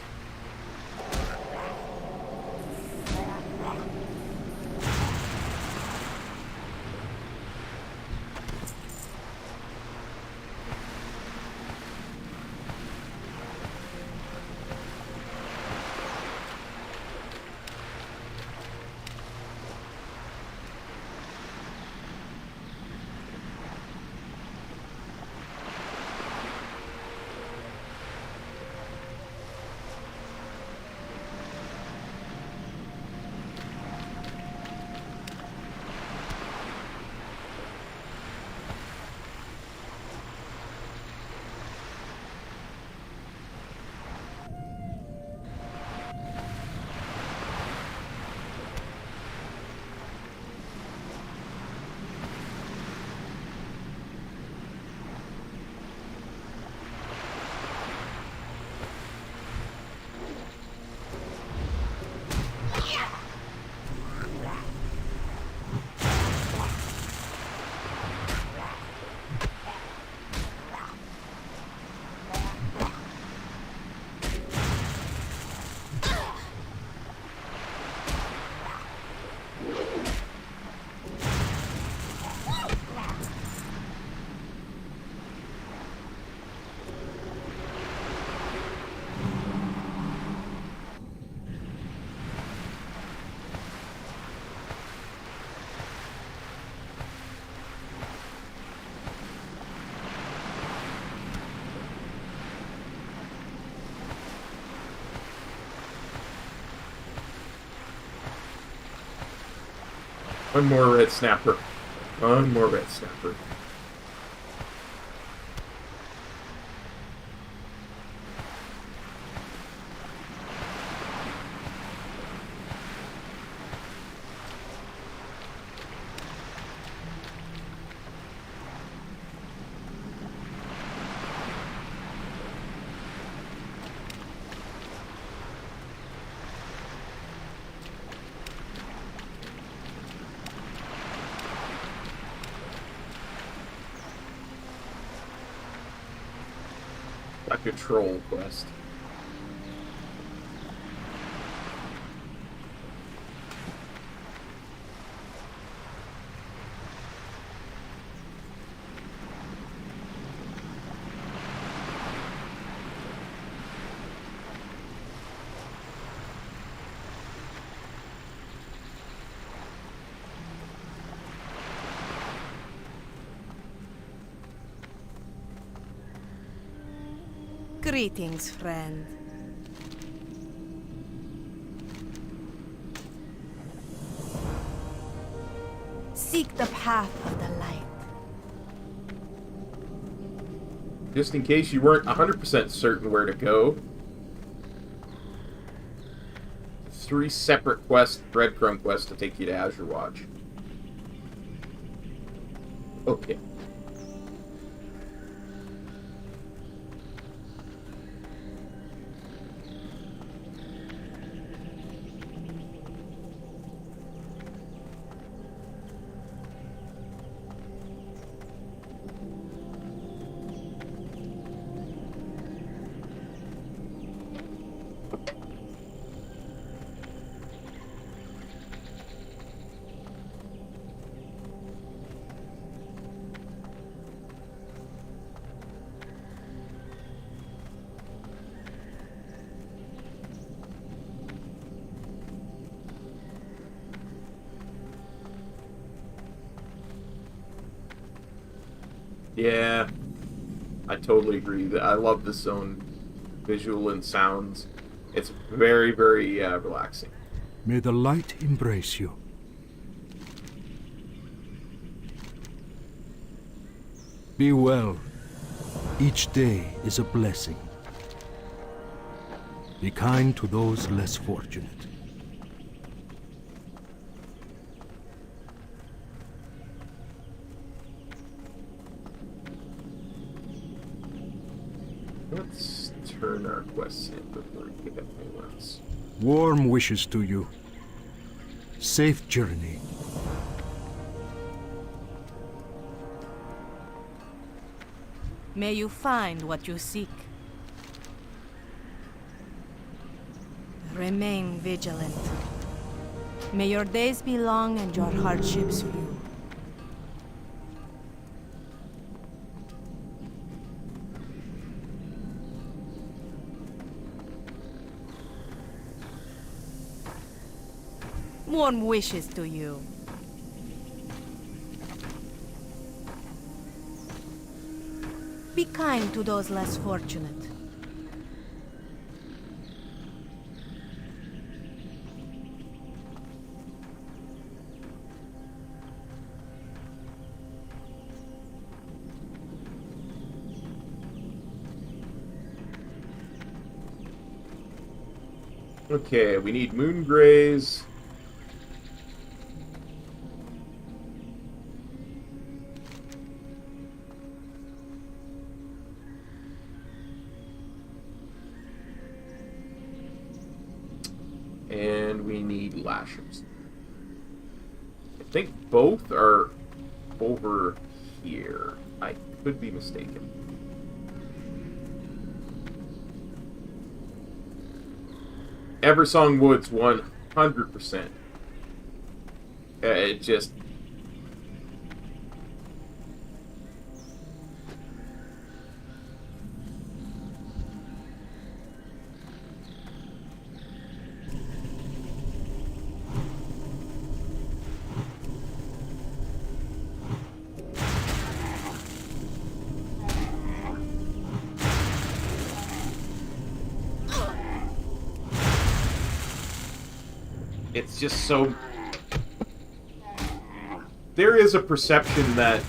One more red snapper. One more red snapper. Like a troll quest. Greetings, friend. Seek the path of the light. Just in case you weren't 100% certain where to go, 3 separate quests, breadcrumb quests, to take you to Azure Watch. Okay. Yeah, I totally agree. I love this zone, visual and sounds. It's very, very relaxing. May the light embrace you. Be well. Each day is a blessing. Be kind to those less fortunate. Let's turn our quests in before we pick up new ones. Warm wishes to you. Safe journey. May you find what you seek. Remain vigilant. May your days be long and your hardships few. Warm wishes to you. Be kind to those less fortunate. Okay, we need moon grays. And we need lashers. I think both are over here. I could be mistaken. Eversong Woods, 100%. It just... It's just so... There is a perception that...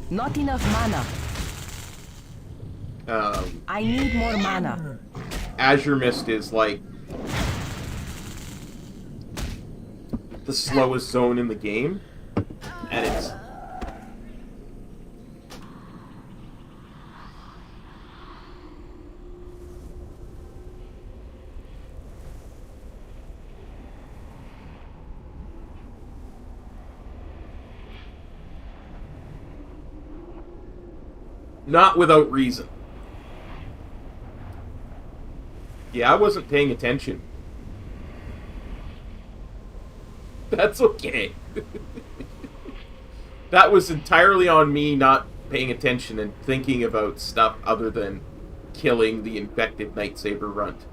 Not enough mana. I need more mana. Azuremyst is like... the slowest zone in the game. And it's... not without reason. Yeah, I wasn't paying attention. That's okay. That was entirely on me not paying attention and thinking about stuff other than killing the infected Night Saber runt.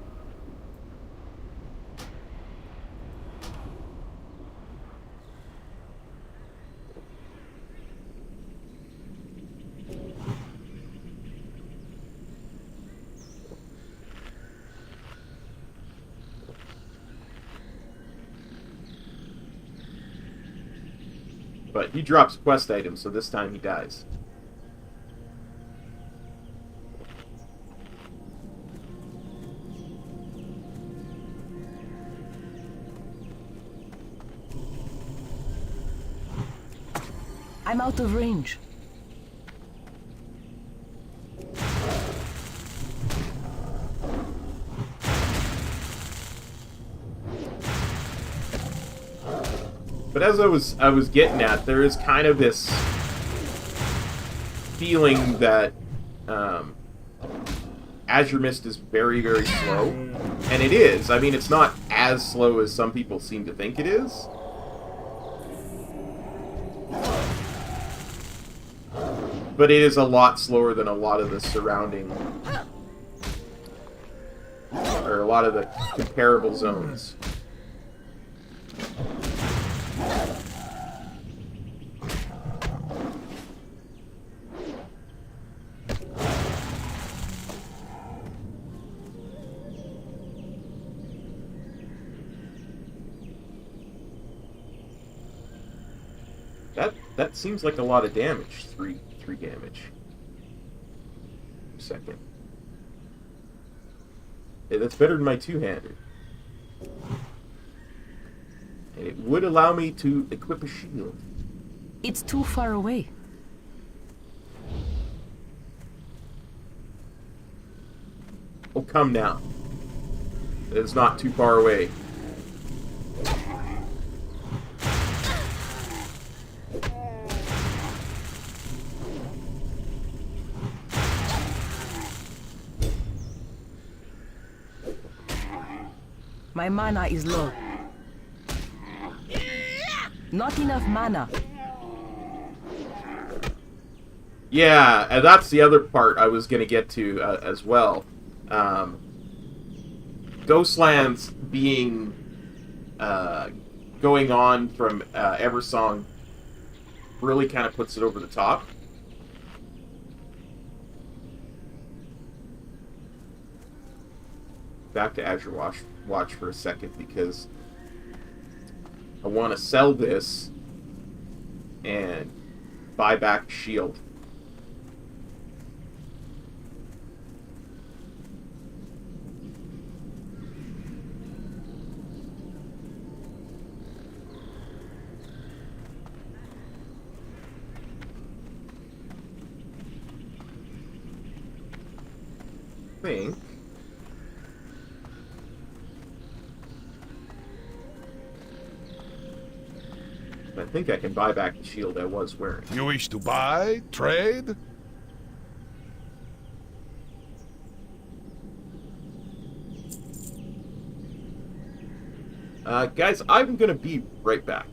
But he drops quest items, so this time he dies. I'm out of range. But as I was getting at, there is kind of this feeling that Azuremyst is very, very slow. And it is. I mean, it's not as slow as some people seem to think it is. But it is a lot slower than a lot of the surrounding... or a lot of the comparable zones. That seems like a lot of damage. Three damage. Second. Hey, that's better than my two-hander. And it would allow me to equip a shield. It's too far away. Oh, come now. It's not too far away. My mana is low. Not enough mana. Yeah, and that's the other part I was going to get to as well. Ghostlands being going on from Eversong really kind of puts it over the top. Back to Azure Watch for a second, because I want to sell this and buy back a shield. I think I can buy back the shield I was wearing. You wish to buy? Trade? Guys, I'm gonna be right back.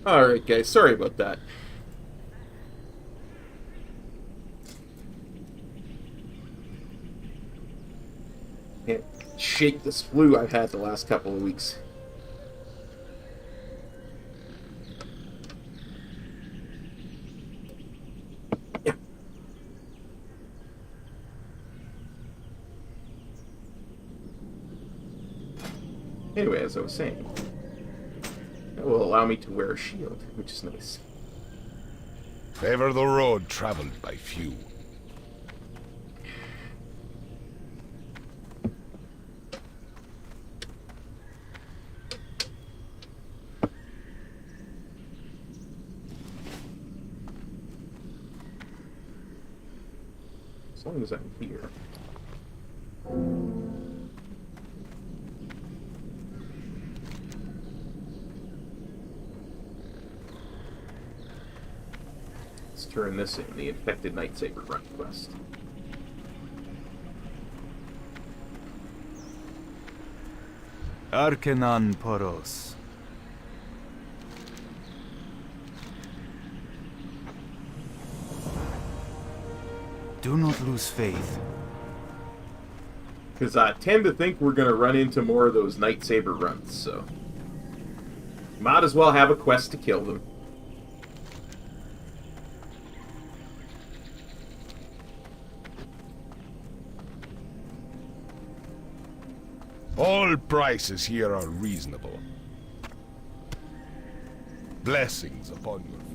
Alright, guys, sorry about that. Can't shake this flu I've had the last couple of weeks. Yeah. Anyway, as I was saying, that will allow me to wear a shield, which is nice. Favor the road traveled by few. As long as I'm here. Let's turn this in, the Infected Nightsaber Run quest. Arkenan Poros. Do not lose faith. Because I tend to think we're going to run into more of those Nightsaber runs, so... might as well have a quest to kill them. All prices here are reasonable. Blessings upon your family.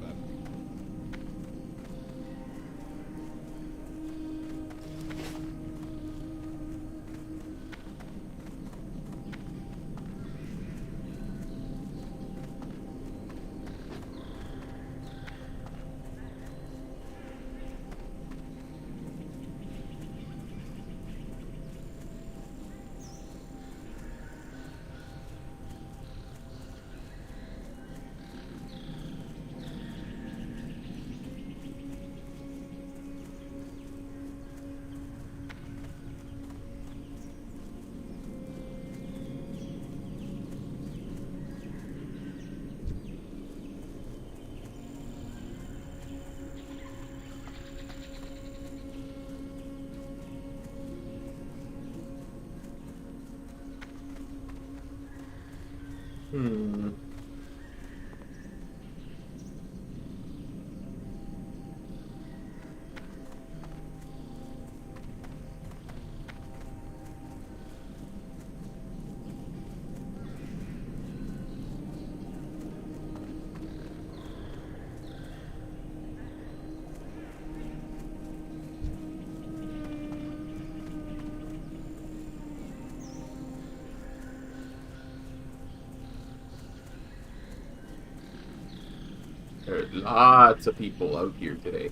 There are lots of people out here today.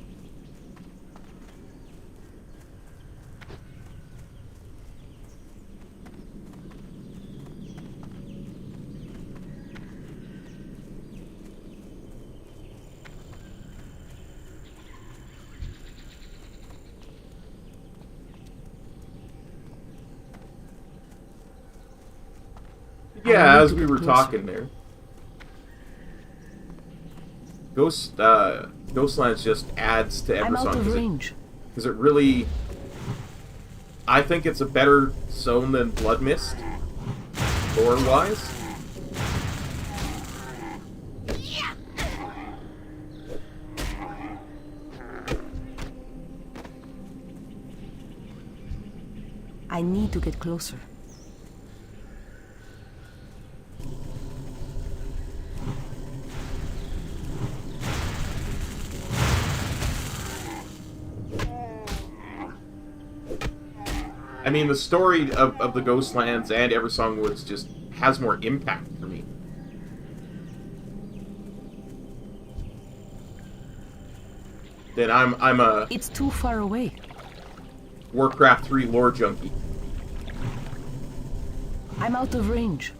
Yeah, as we were talking there. Ghostlands just adds to I'm out of Eversong range. because it really, I think it's a better zone than Bloodmist, lore-wise. I need to get closer. I mean, the story of the Ghostlands and Eversong Woods just has more impact for me. Then I'm a It's too far away. Warcraft 3 lore junkie. I'm out of range.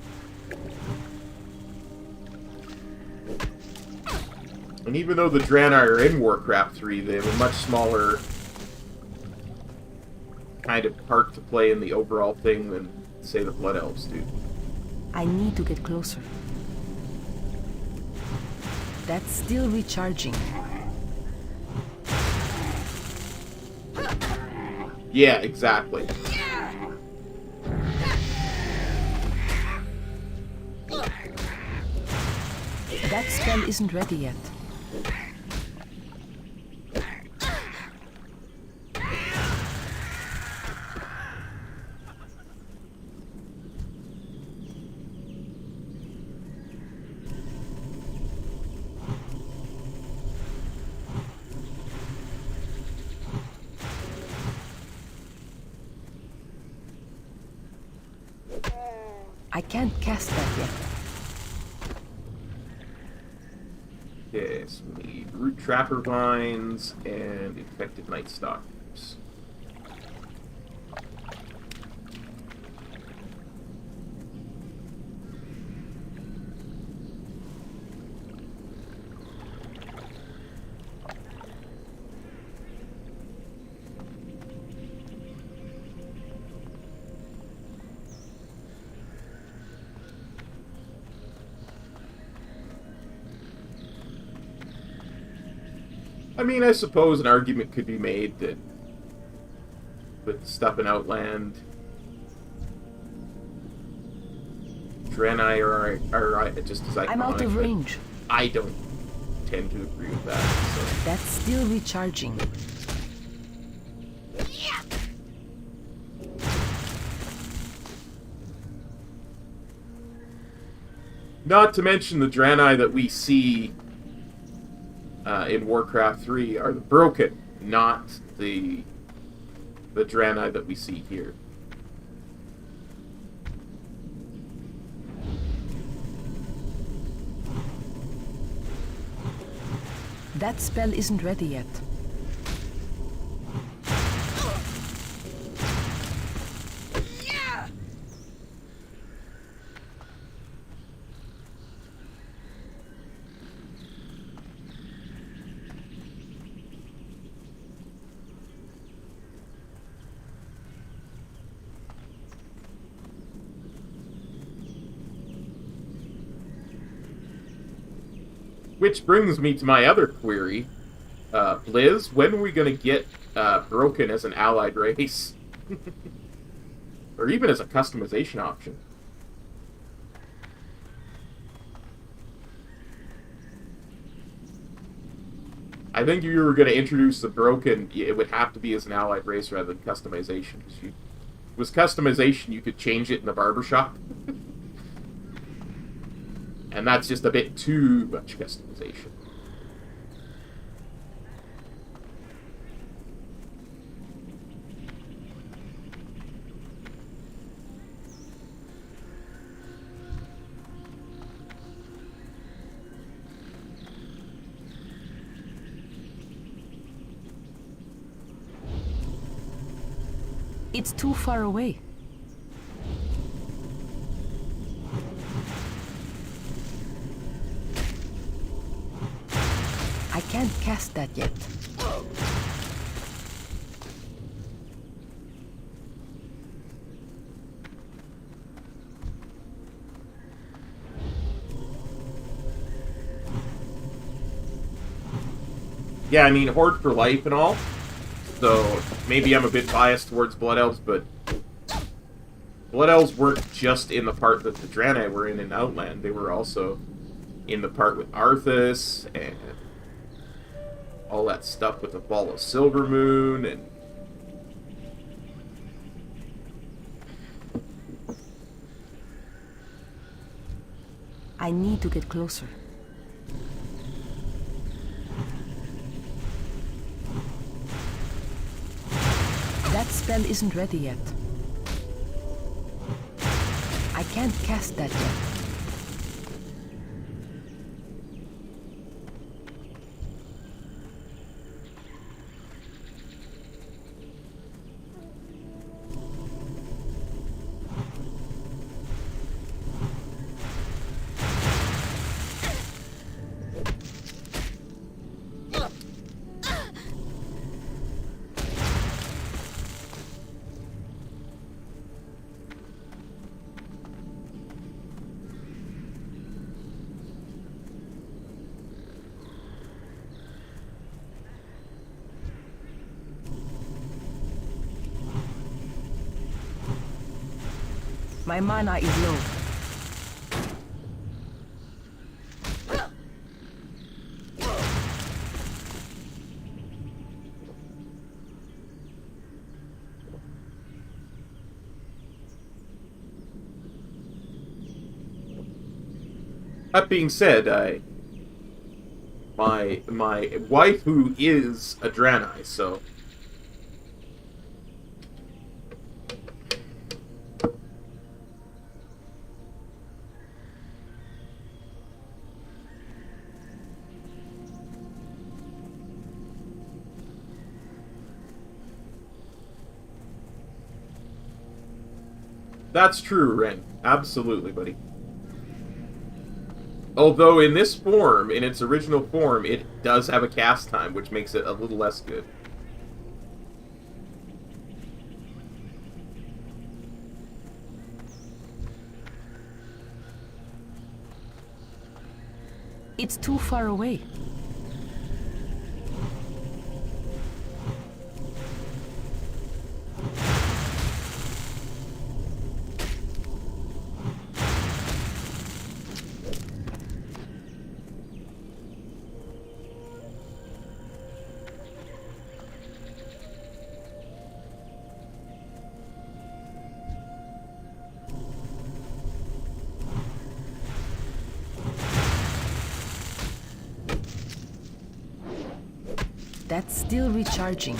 And even though the Draenei are in Warcraft 3, they have a much smaller kind of part to play in the overall thing than, say, the Blood Elves do. I need to get closer. That's still recharging. Yeah, exactly. That spell isn't ready yet. I can't cast that yet. Okay, so we need root trapper vines and infected night stalkers. I mean, I suppose an argument could be made that with stuff in Outland, Draenei are just as iconic. I'm out of but range. I don't tend to agree with that. So. That's still recharging. Not to mention the Draenei that we see in Warcraft 3 are the broken, not the Draenei that we see here. That spell isn't ready yet. Which brings me to my other query. Blizz, when are we going to get Broken as an allied race? Or even as a customization option? I think if you were going to introduce the Broken, it would have to be as an allied race rather than customization. With customization, you could change it in the barbershop. And that's just a bit too much customization. It's too far away. I can't cast that yet. Yeah, I mean, Horde for life and all. So maybe I'm a bit biased towards Blood Elves, but Blood Elves weren't just in the part that the Draenei were in Outland. They were also in the part with Arthas and all that stuff with the Ball of Silvermoon and I need to get closer. That spell isn't ready yet. I can't cast that yet. My mana is low. That being said, my wife who is a Draenei, so that's true, Ren. Absolutely, buddy. Although in this form, in its original form, it does have a cast time, which makes it a little less good. It's too far away. That's still recharging.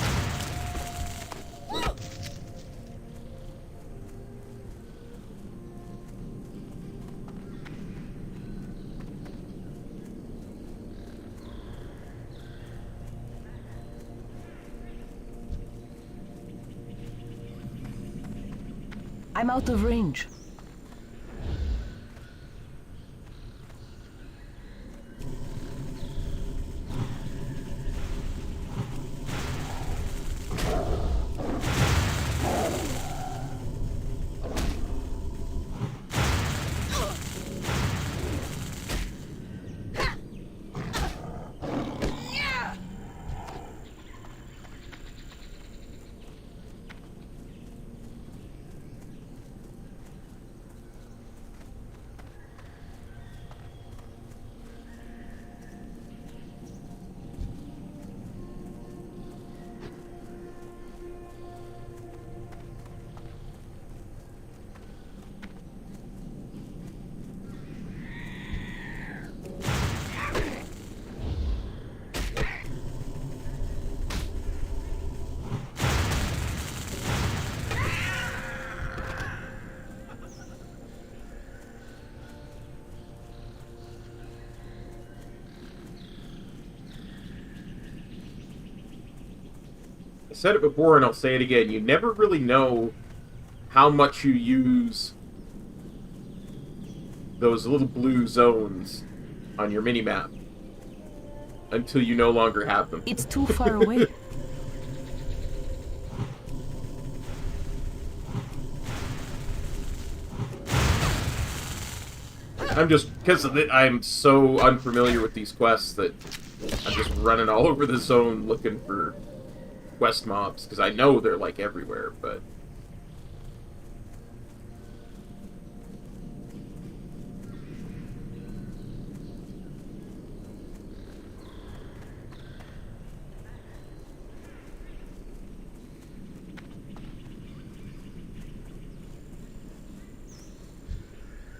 I'm out of range. I said it before and I'll say it again. You never really know how much you use those little blue zones on your minimap until you no longer have them. It's too far away. I'm just, because I'm so unfamiliar with these quests that I'm just running all over the zone looking for quest mobs, because I know they're like everywhere, but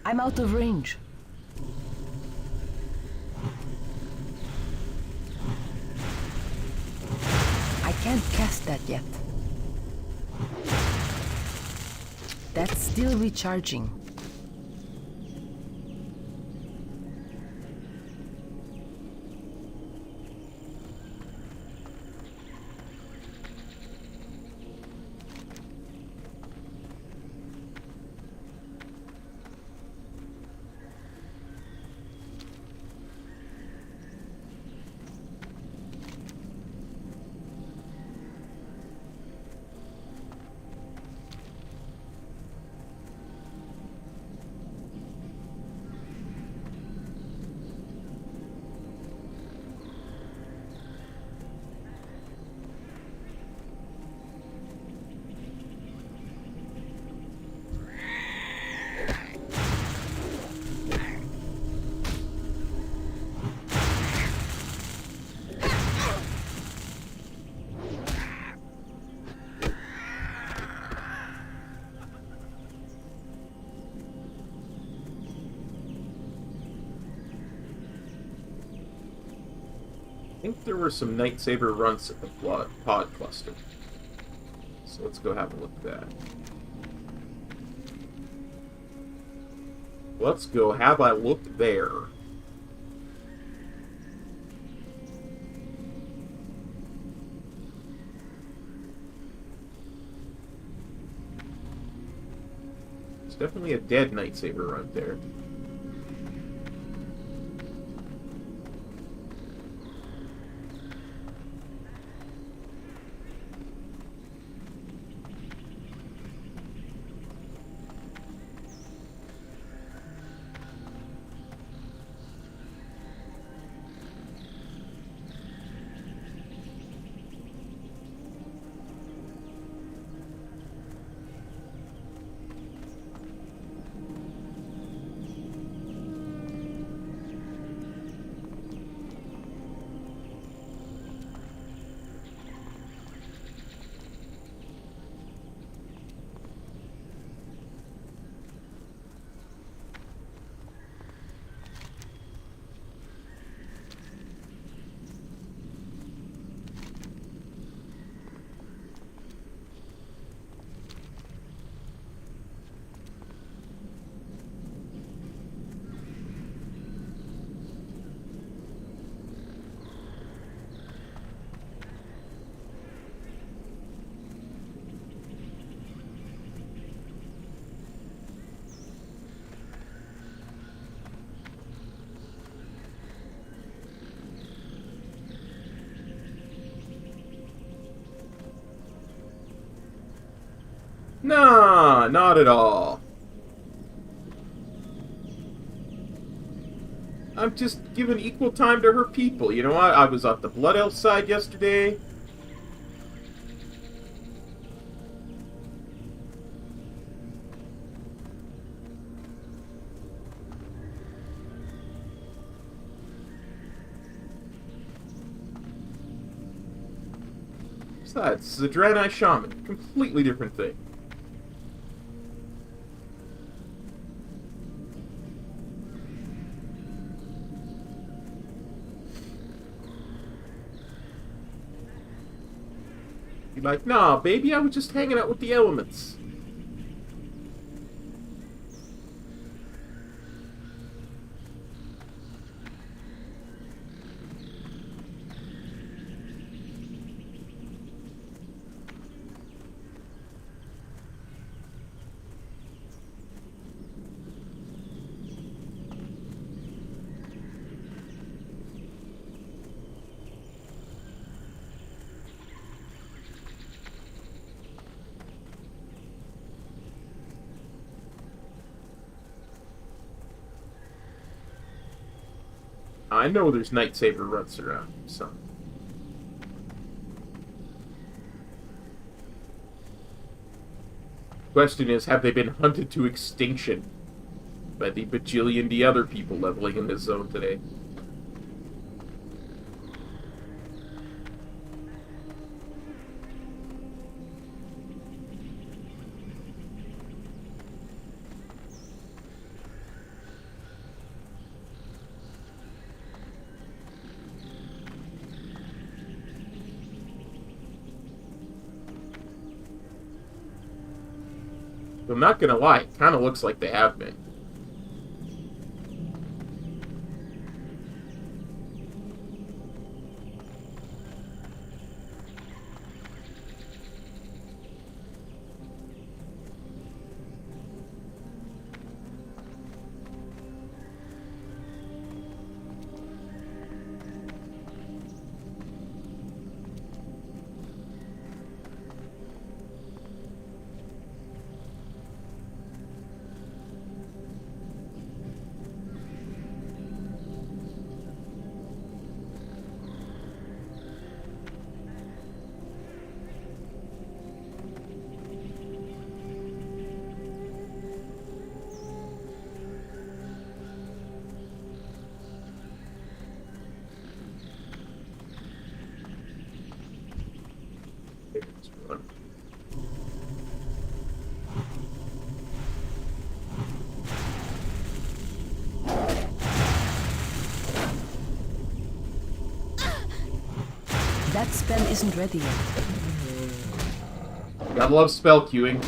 I'm out of range. I can't cast that yet. That's still recharging. think there were some Night Saber runs at the pod cluster. So let's go have a look at that. Let's go have a look there. It's definitely a dead Night Saber run there. Nah, not at all. I'm just giving equal time to her people. You know what? I was at the Blood Elf side yesterday. Besides, this is a Draenei Shaman. Completely different thing. You're like, nah, baby, I was just hanging out with the elements. I know there's Night Saber runs around, so. Question is, have they been hunted to extinction by the bajillion other people leveling in this zone today? I'm not gonna lie, it kind of looks like they have been. That spell isn't ready yet. Gotta love spell queuing.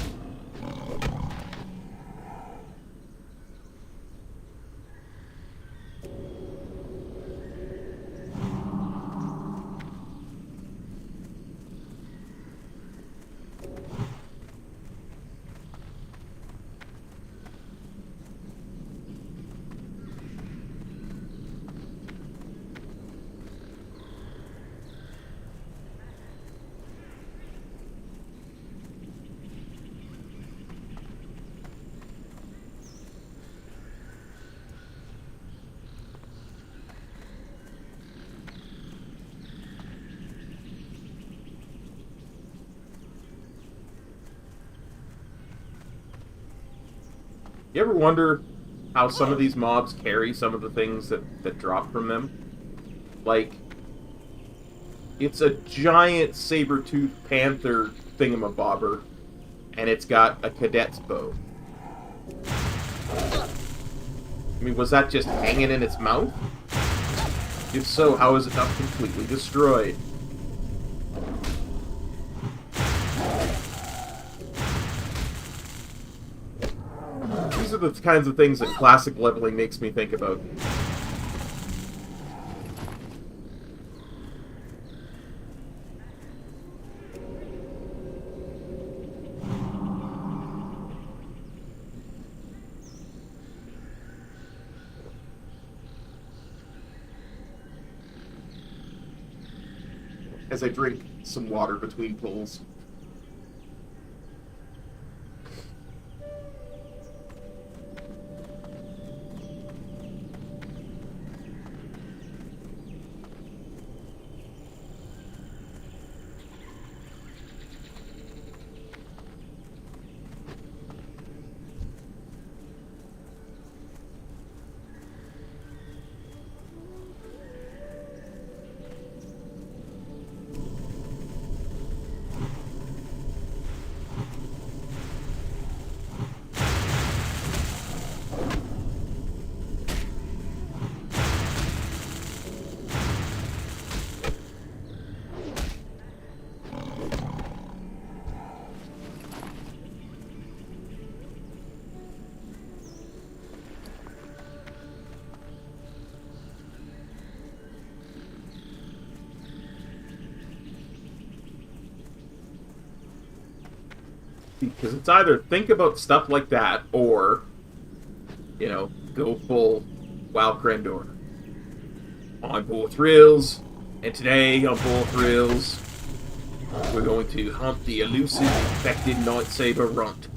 You ever wonder how some of these mobs carry some of the things that drop from them? Like, it's a giant saber-toothed panther thingamabobber, and it's got a cadet's bow. I mean, was that just hanging in its mouth? If so, how is it not completely destroyed? These are the kinds of things that classic leveling makes me think about. As I drink some water between pulls. Because it's either think about stuff like that, or, you know, go full WoW Crendor. On both rails, and today on both rails, we're going to hunt the elusive infected Nightsaber runt.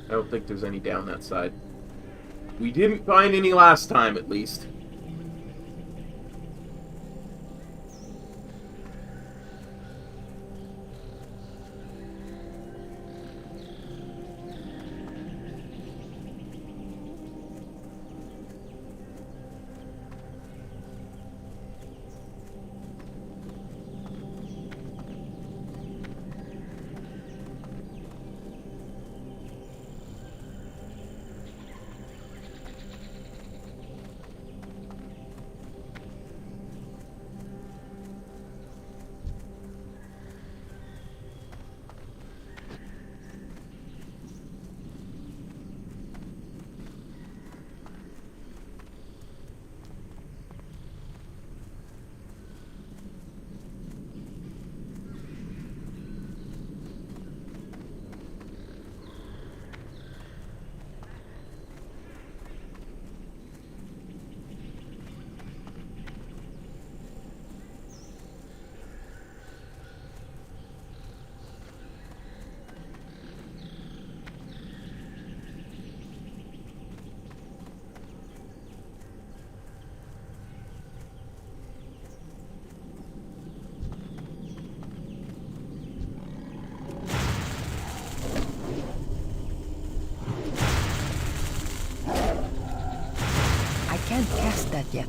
I don't think there's any down that side. We didn't find any last time, at least. Can't cast that yet.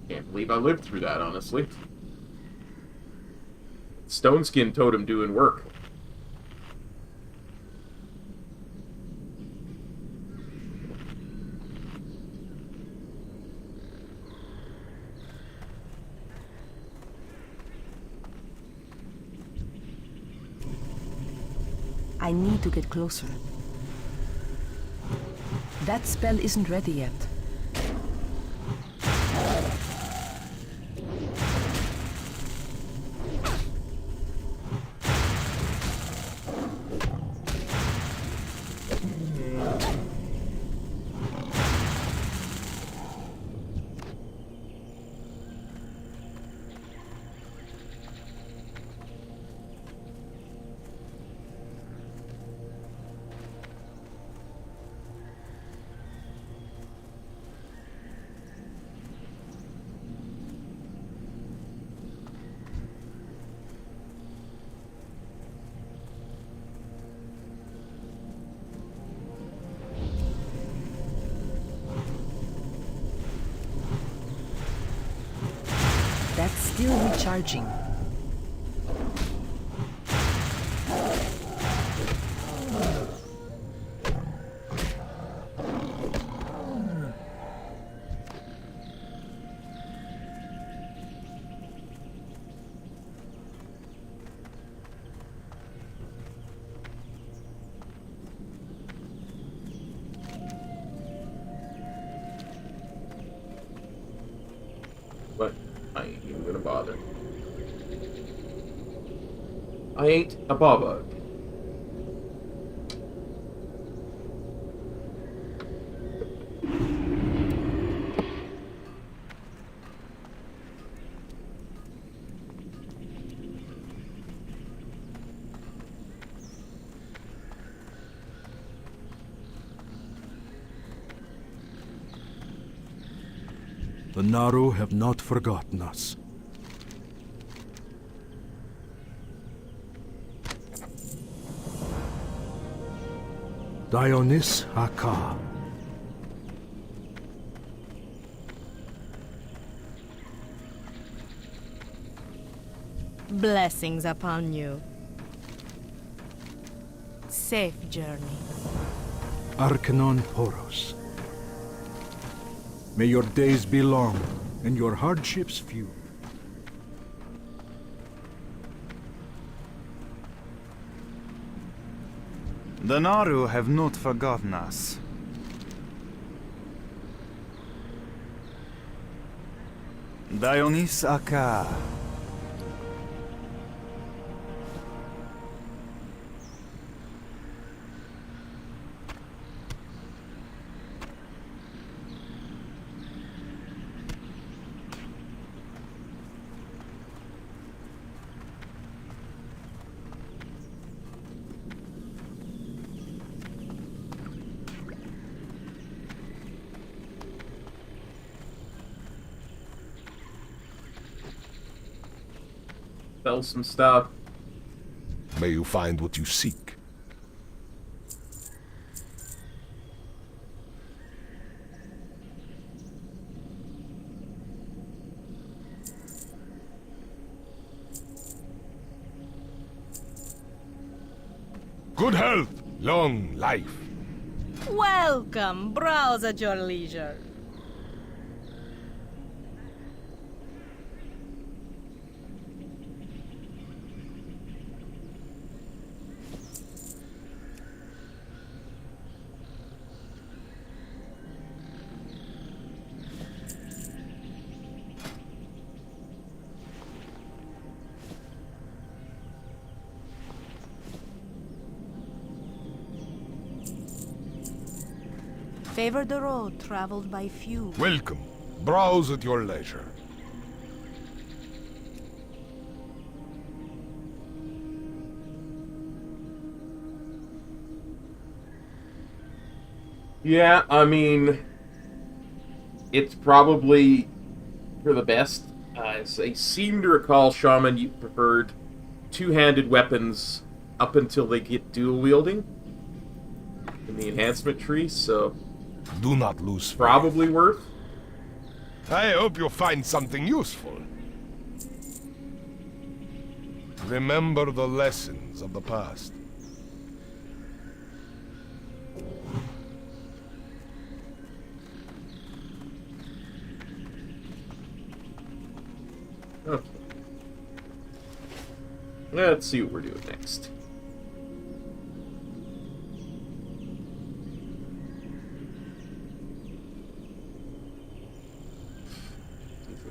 Can't believe I lived through that, honestly. Stone Skin Totem doing work. I need to get closer. That spell isn't ready yet. That's still recharging. But I ain't even gonna bother. I ain't a baba. The Naru have not forgotten us. Dionis Haka. Blessings upon you. Safe journey. Arcanon Poros. May your days be long and your hardships few. The Naru have not forgotten us. Dionis Aka. Sell some stuff. May you find what you seek. Good health, long life. Welcome. Browse at your leisure. Favor the road traveled by few. Welcome. Browse at your leisure. Yeah, I mean, it's probably for the best. I seem to recall, Shaman, you preferred two-handed weapons up until they get dual-wielding in the enhancement tree, so Do not lose faith. probably worth. I hope you'll find something useful. Remember the lessons of the past. Okay. Let's see what we're doing next.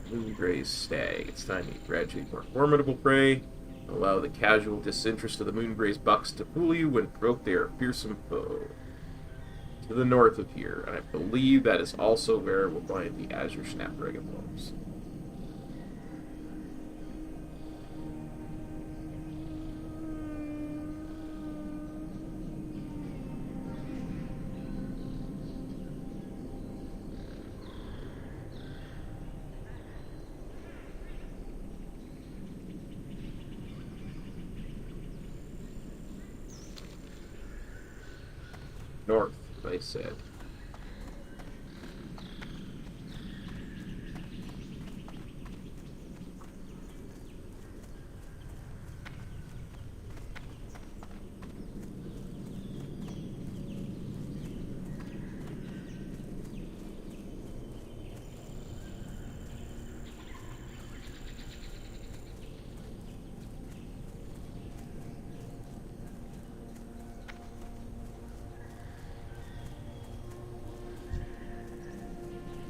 Moongray's stag. It's time to gradually more formidable prey. Allow the casual disinterest of the Moongray's bucks to fool you when provoked they are a fearsome foe. To the north of here, and I believe that is also where we'll find the Azure Snapdragon Wolves. North, I said.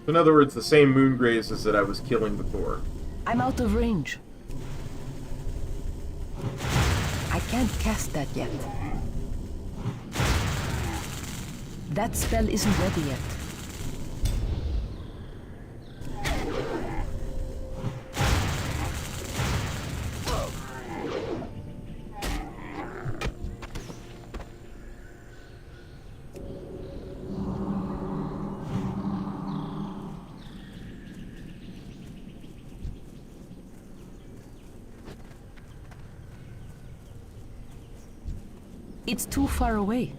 In other words, the same Moongrays as that I was killing before. I'm out of range. I can't cast that yet. That spell isn't ready yet. It's too far away.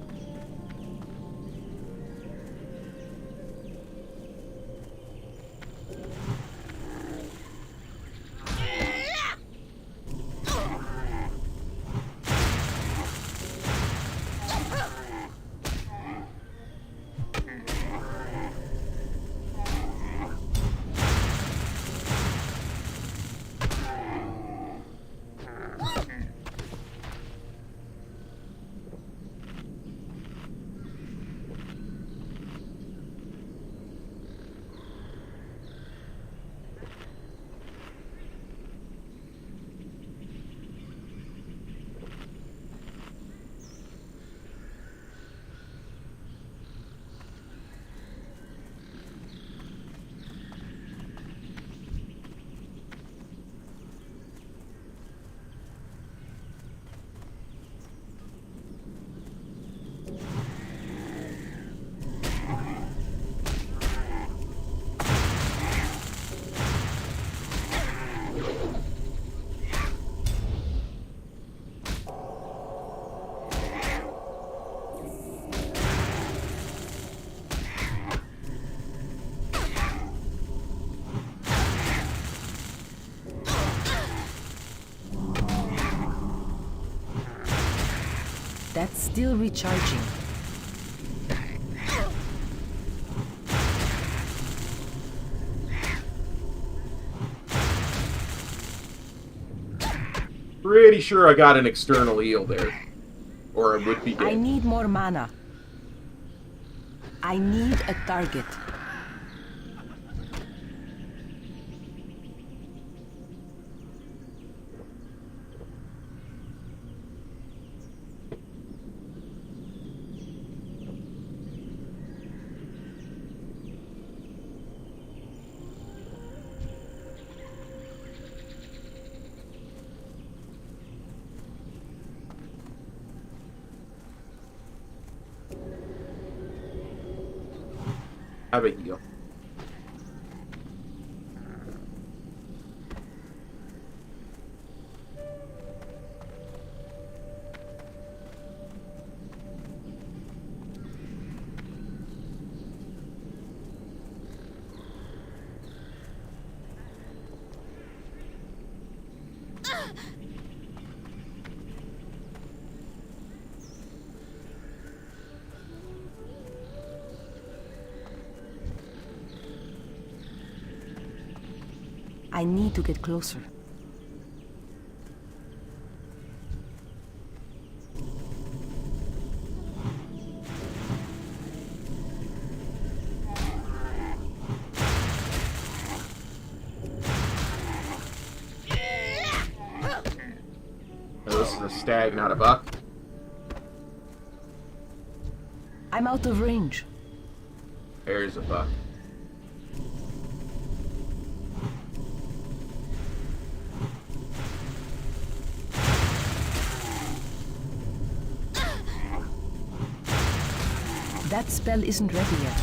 That's still recharging. Pretty sure I got an external heal there. Or I would be dead. I need more mana. I need a target. Have a heal. I need to get closer. Now, this is a stag, not a buck. I'm out of range. There's a buck. That spell isn't ready yet.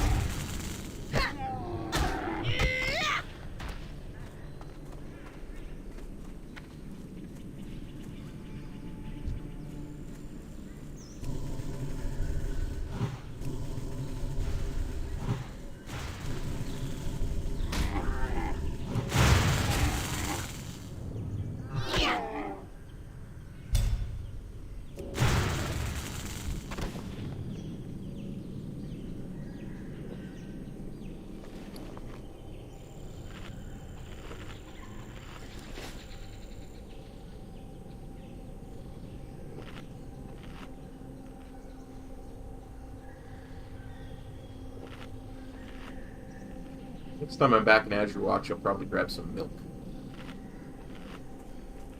Next time I'm back in Azure Watch, I'll probably grab some milk.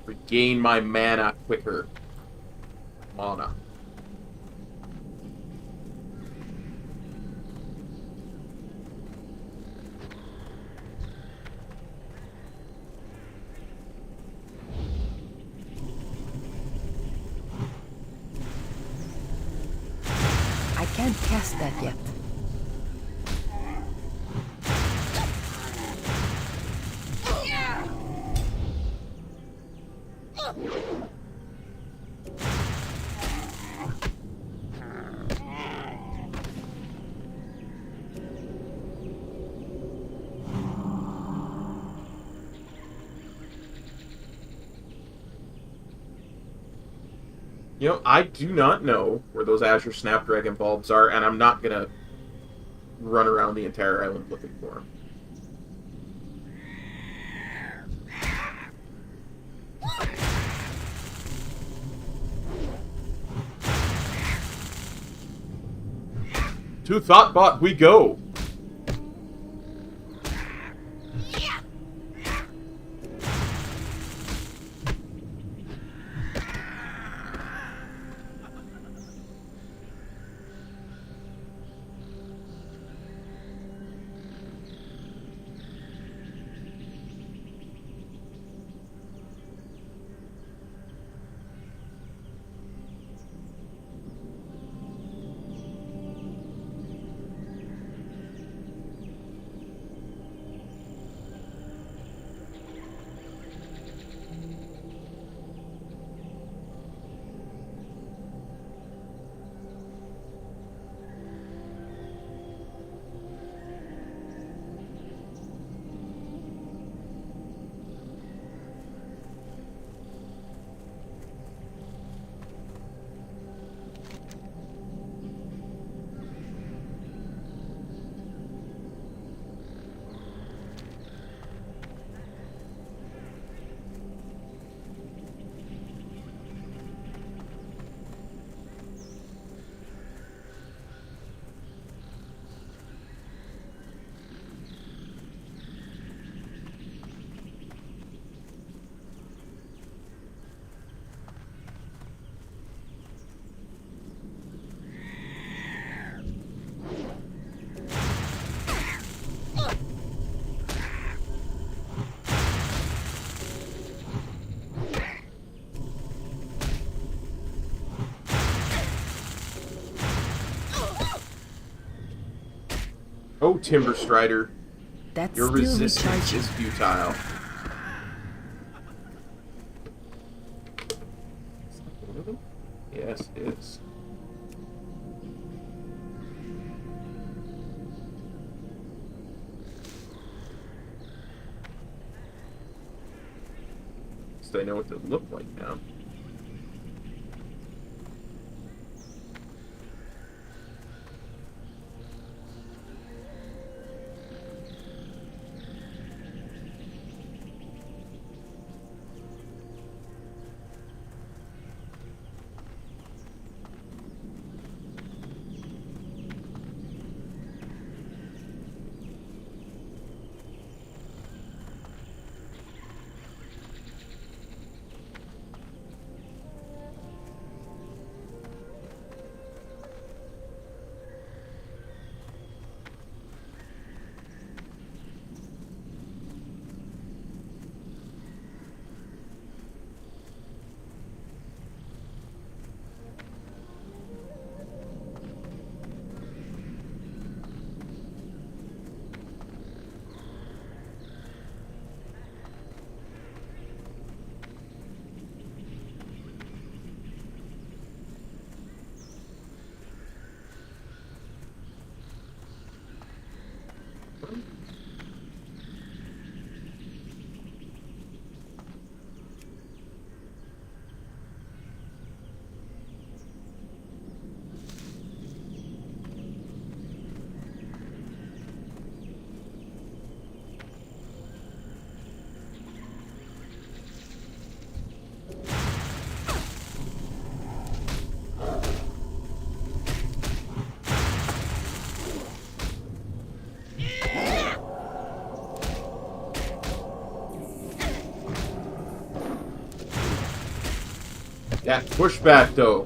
Regain my mana quicker. Mana. I can't cast that yet. You know, I do not know where those Azure Snapdragon bulbs are, and I'm not gonna run around the entire island looking for them. To Thoughtbot we go! Oh, Timber Strider, That's your still resistance recharging. is futile. Is that one of them? Yes, it is. So I know what they look like now. That pushback, though.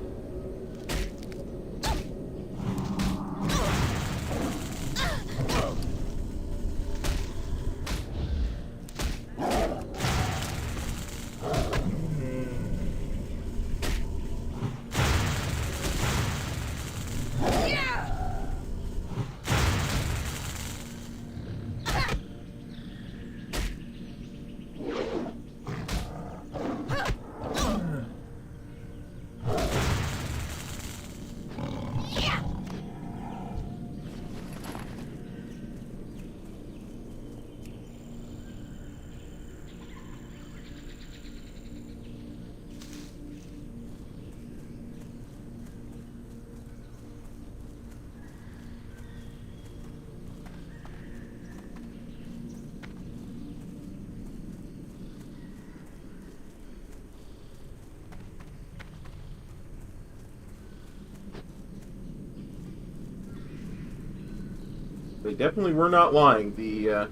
They definitely were not lying. The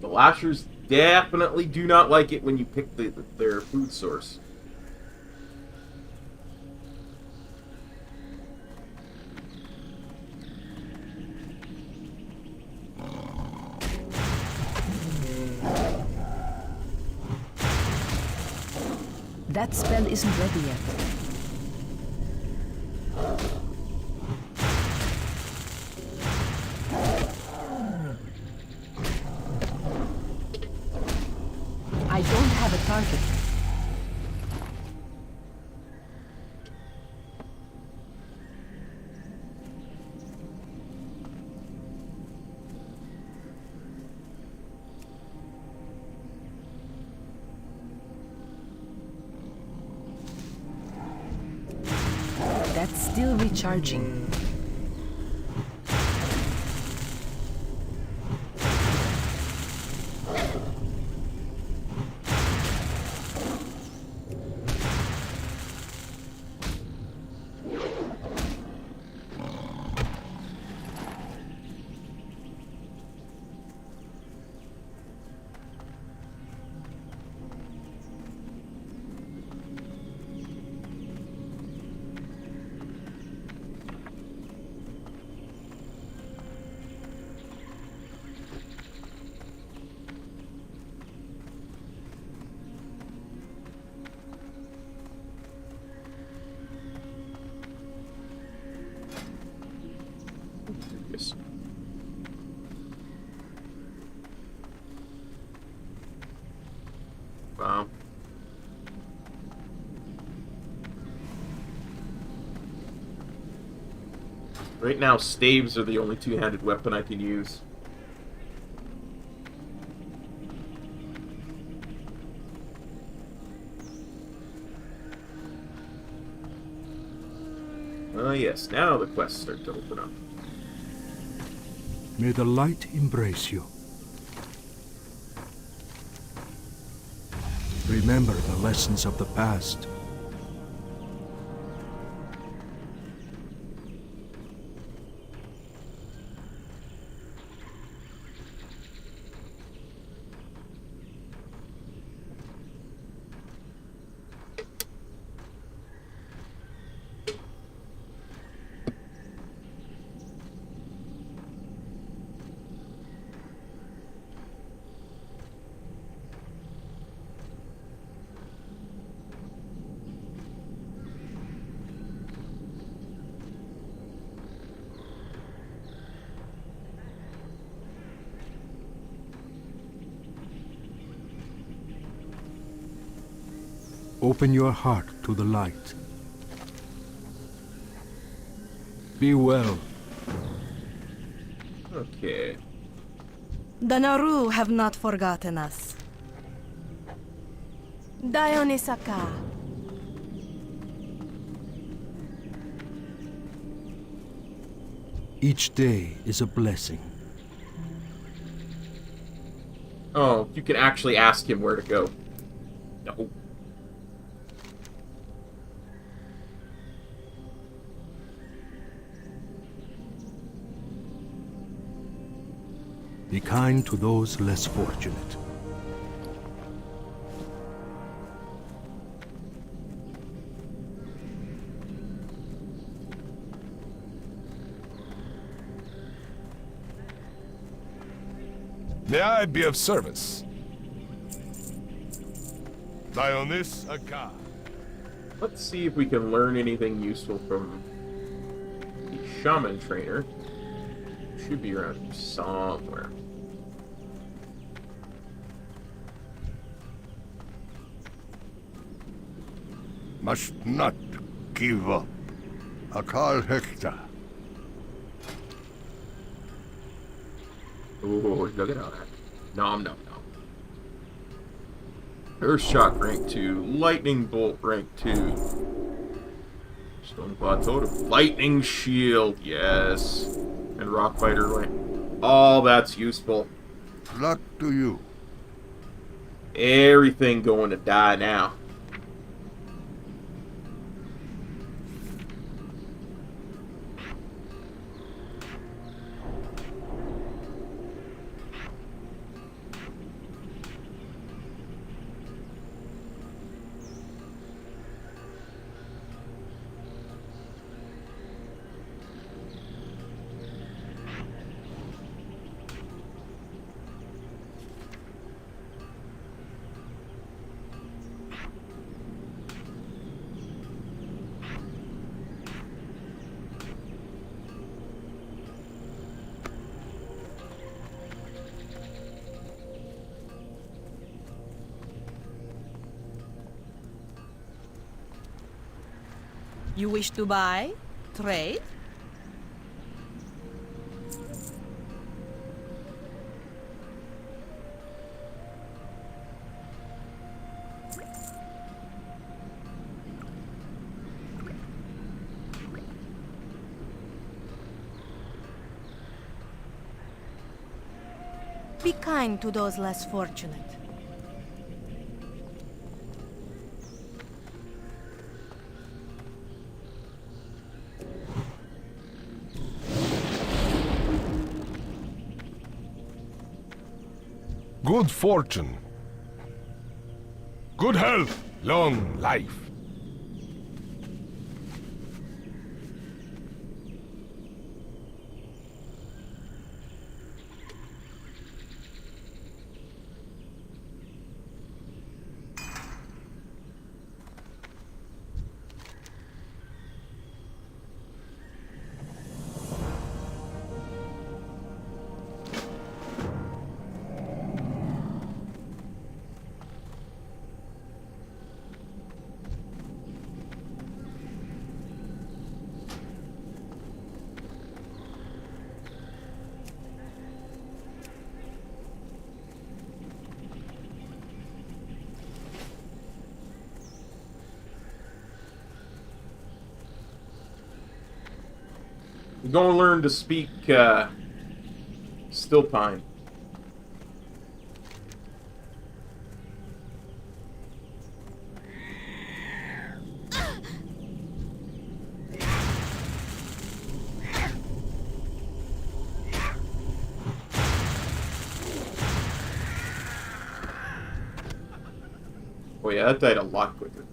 Lashers definitely do not like it when you pick their food source. That spell isn't ready yet. I don't have a target. That's still recharging. Yes. Wow. Right now, staves are the only two-handed weapon I can use. Yes, now the quests start to open up. May the light embrace you. Remember the lessons of the past. Open your heart to the light. Be well. Okay. The Naru have not forgotten us. Dionysaka. Each day is a blessing. Oh, you can actually ask him where to go. No. Be kind to those less fortunate. May I be of service? Dionysaka. Let's see if we can learn anything useful from the Shaman trainer. Should be around here somewhere. Must not give up. Akal Hekta. Oh, look at all that. Nom nom nom. Earth Shock rank 2. Lightning Bolt rank 2. Stone Claw Totem. Lightning Shield, yes. And Rock Fighter rank. All that's useful. Luck to you. Everything going to die now. You wish to buy? Trade? Be kind to those less fortunate. Good fortune. Good health. Long life. We're gonna learn to speak, Still Pine. Oh yeah, that died a lot quicker.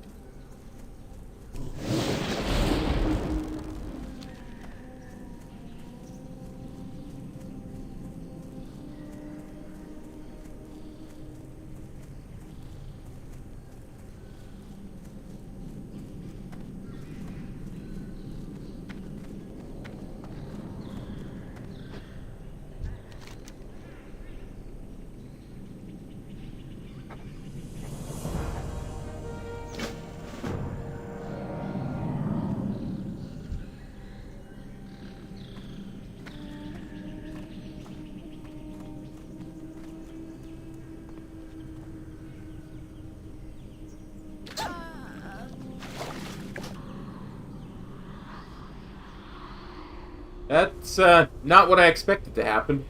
That's, not what I expected to happen.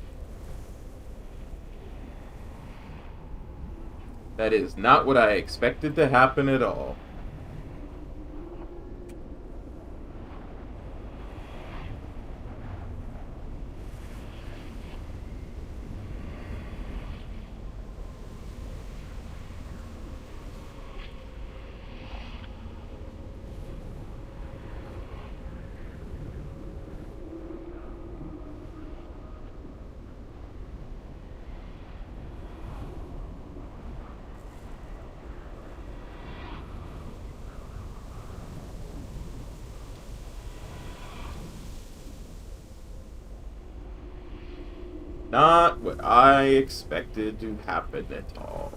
That is not what I expected to happen at all. Not what I expected to happen at all.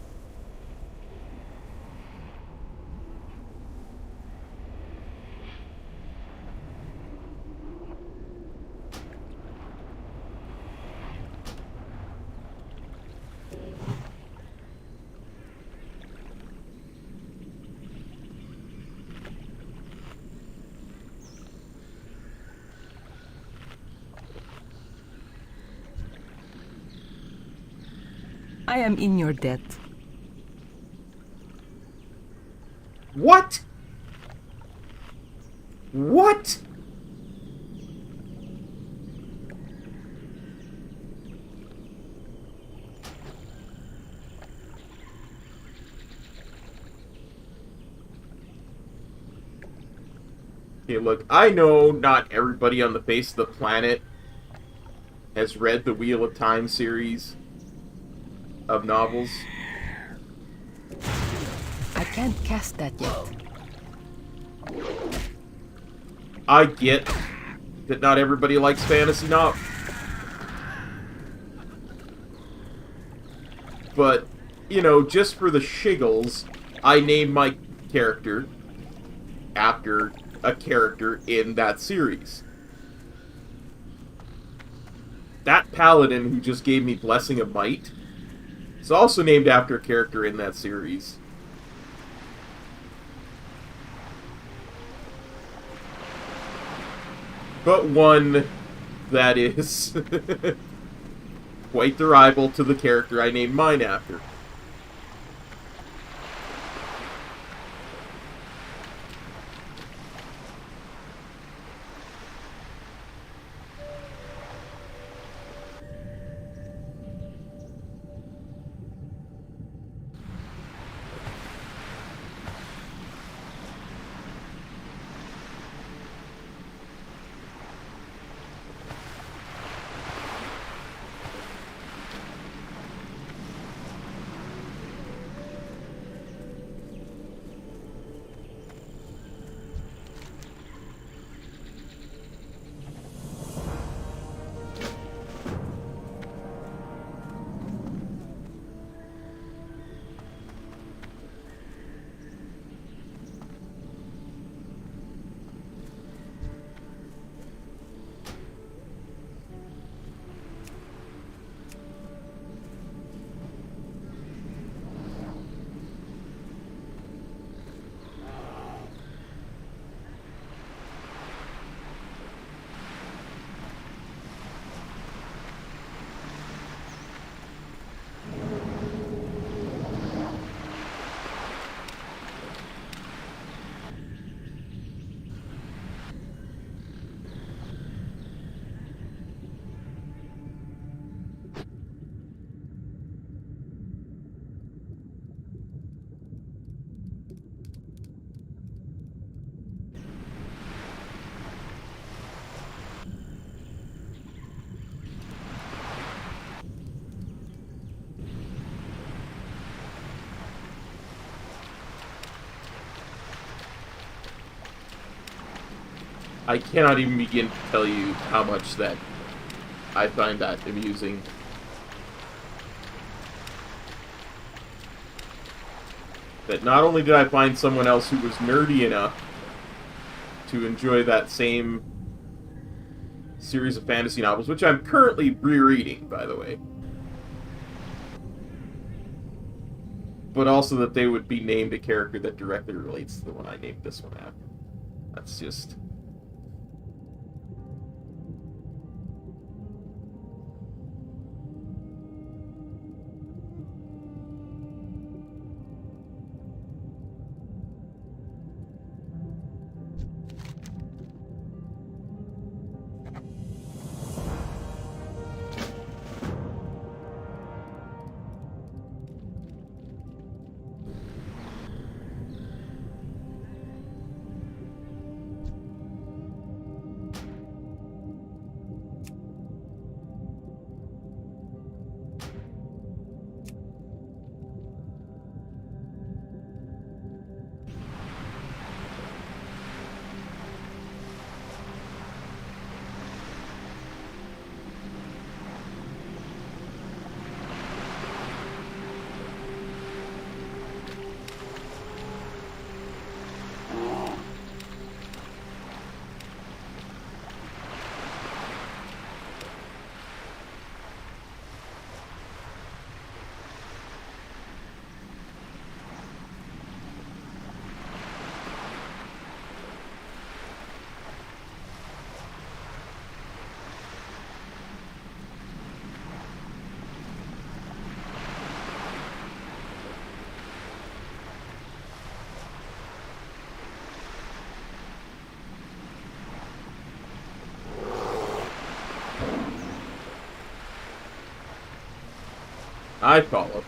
I am in your debt. What? What? Okay, look, I know not everybody on the face of the planet has read the Wheel of Time series of novels. I can't cast that yet. I get that not everybody likes fantasy novels. But, you know, just for the shiggles, I named my character after a character in that series. That paladin who just gave me Blessing of Might is also named after a character in that series. But one that is quite the rival to the character I named mine after. I cannot even begin to tell you how much that I find that amusing. That not only did I find someone else who was nerdy enough to enjoy that same series of fantasy novels, which I'm currently rereading, by the way, but also that they would be named a character that directly relates to the one I named this one after. That's just... I follow.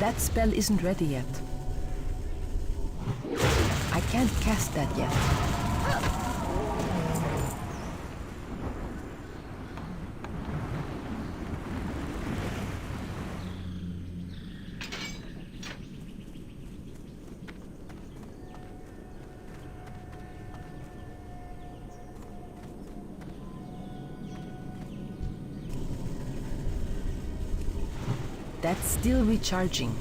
That spell isn't ready yet. I can't cast that yet. That's still recharging.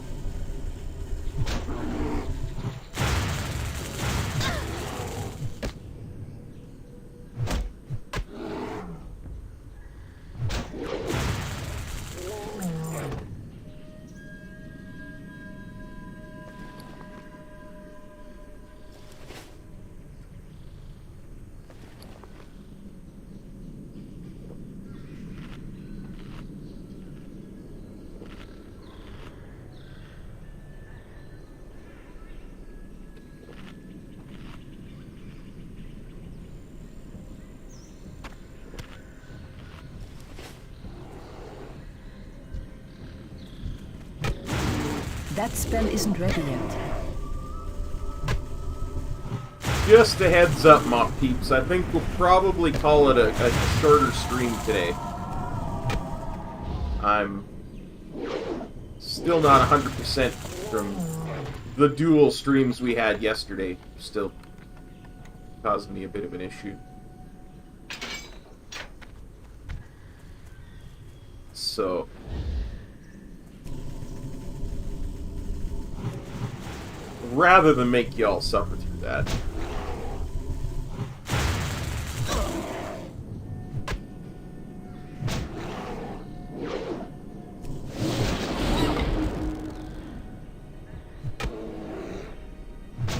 That spell isn't ready yet. Just a heads up, my peeps. I think we'll probably call it a shorter stream today. I'm still not 100% from the dual streams we had yesterday. Still causing me a bit of an issue. So... rather than make y'all suffer through that.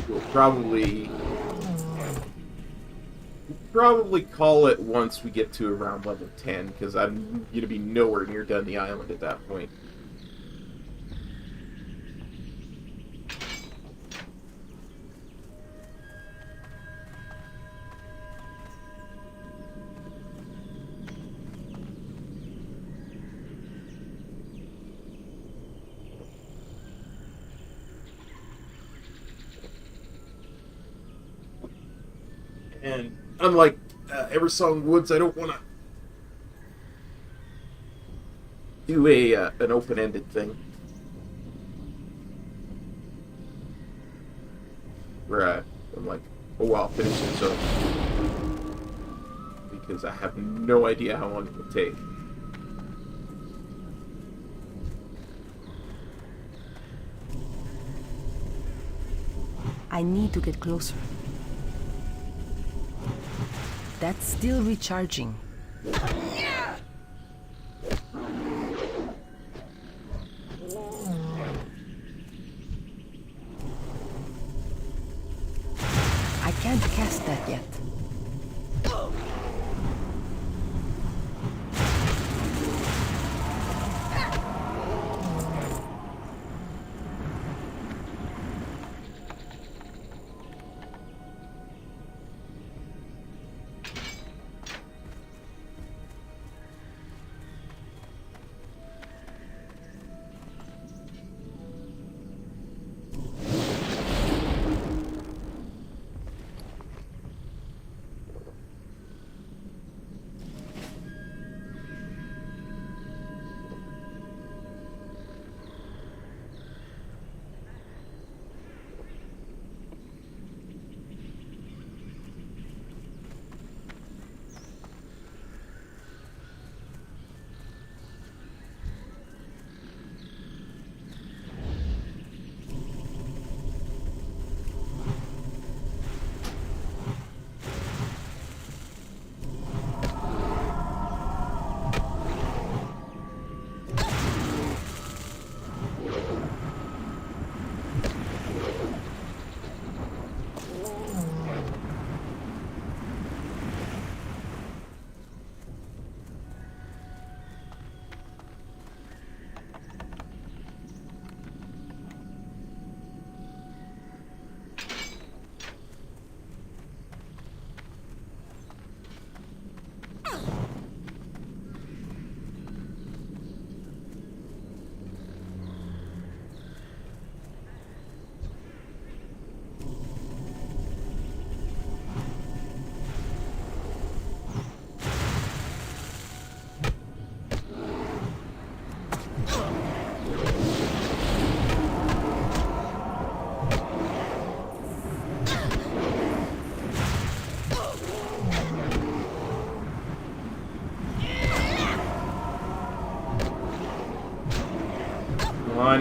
We'll probably call it once we get to around level 10, because I'm going to be nowhere near done the island at that point. And unlike Eversong Woods, I don't want to do an open-ended thing where I'm like, oh wow, finish this up, because I have no idea how long it will take. I need to get closer. That's still recharging. I can't cast that yet.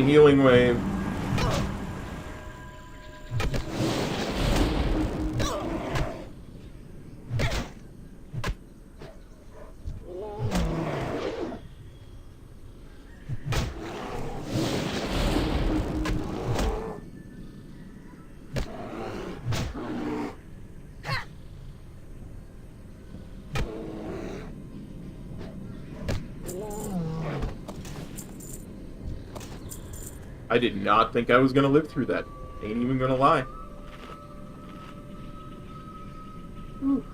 on, healing wave. I did not think I was going to live through that. Ain't even going to lie. Whew.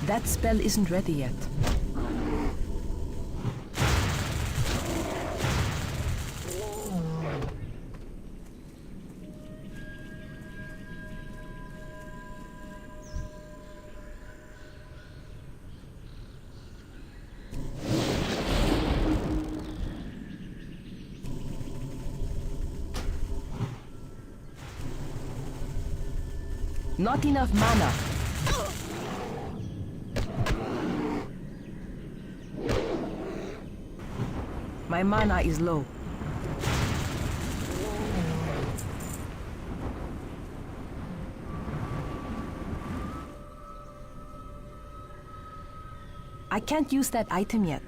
That spell isn't ready yet. Not enough mana. My mana is low. I can't use that item yet.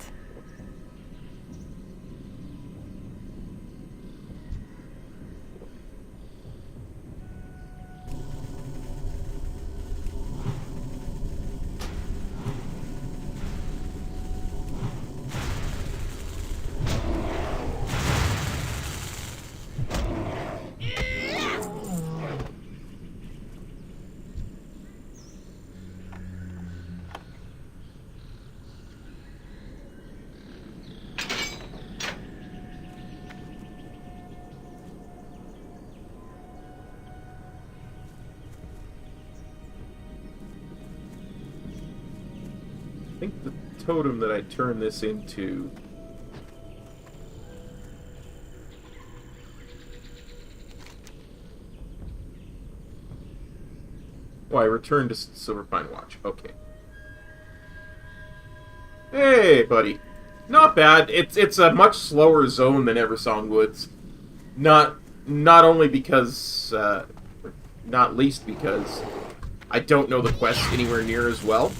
I think the totem that I turn this into... Oh, I returned to Silverpine Watch. Okay. Hey, buddy. Not bad. It's a much slower zone than Eversong Woods. Not only because... not least because I don't know the quest anywhere near as well.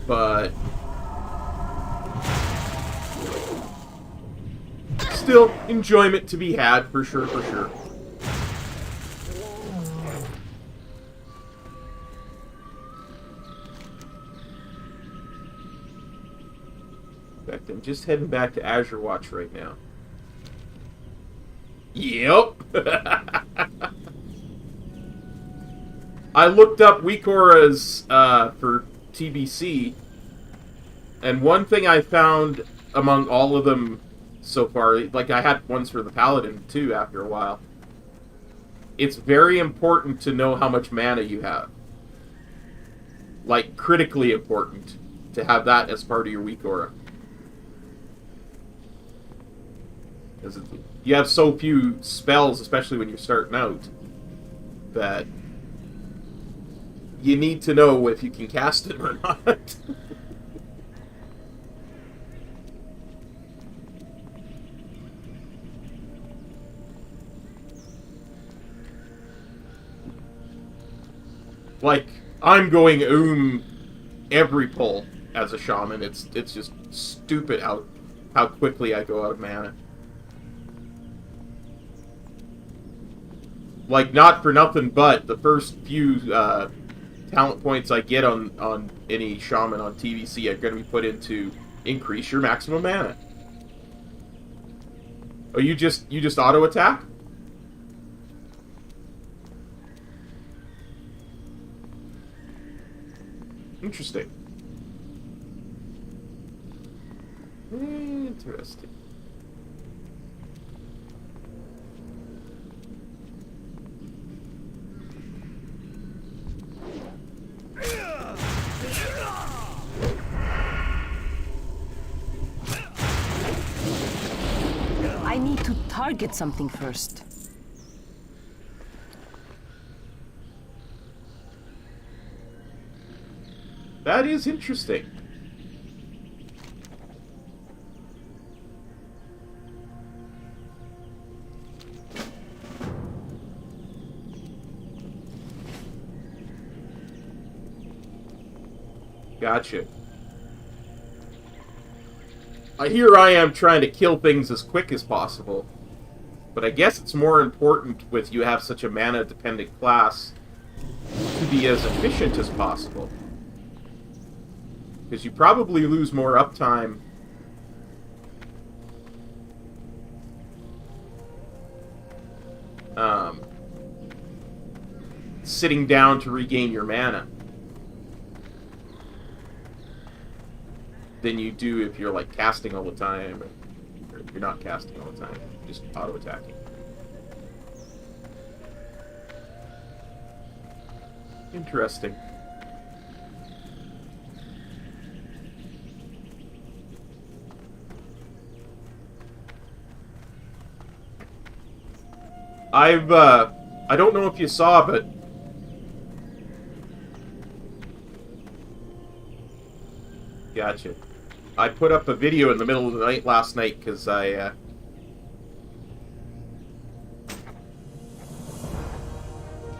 But still, enjoyment to be had, for sure, for sure. In fact, I'm just heading back to Azure Watch right now. Yep! I looked up Weekora's for TBC, and one thing I found among all of them so far, like I had ones for the Paladin too after a while, it's very important to know how much mana you have. Like, critically important to have that as part of your Weekora. Because you have so few spells, especially when you're starting out, that you need to know if you can cast it or not. Like, I'm going every pull as a shaman. It's just stupid how quickly I go out of mana. Like, not for nothing, but the first few talent points I get on any Shaman on TBC are going to be put into increase your maximum mana. Oh, you just auto attack? Interesting. Interesting. I need to target something first. That is interesting. Gotcha. Here I am trying to kill things as quick as possible. But I guess it's more important with you have such a mana-dependent class to be as efficient as possible. Because you probably lose more uptime sitting down to regain your mana than you do if you're like casting all the time, or if you're not casting all the time, just auto-attacking. Interesting. I don't know if you saw, but gotcha. I put up a video in the middle of the night last night because I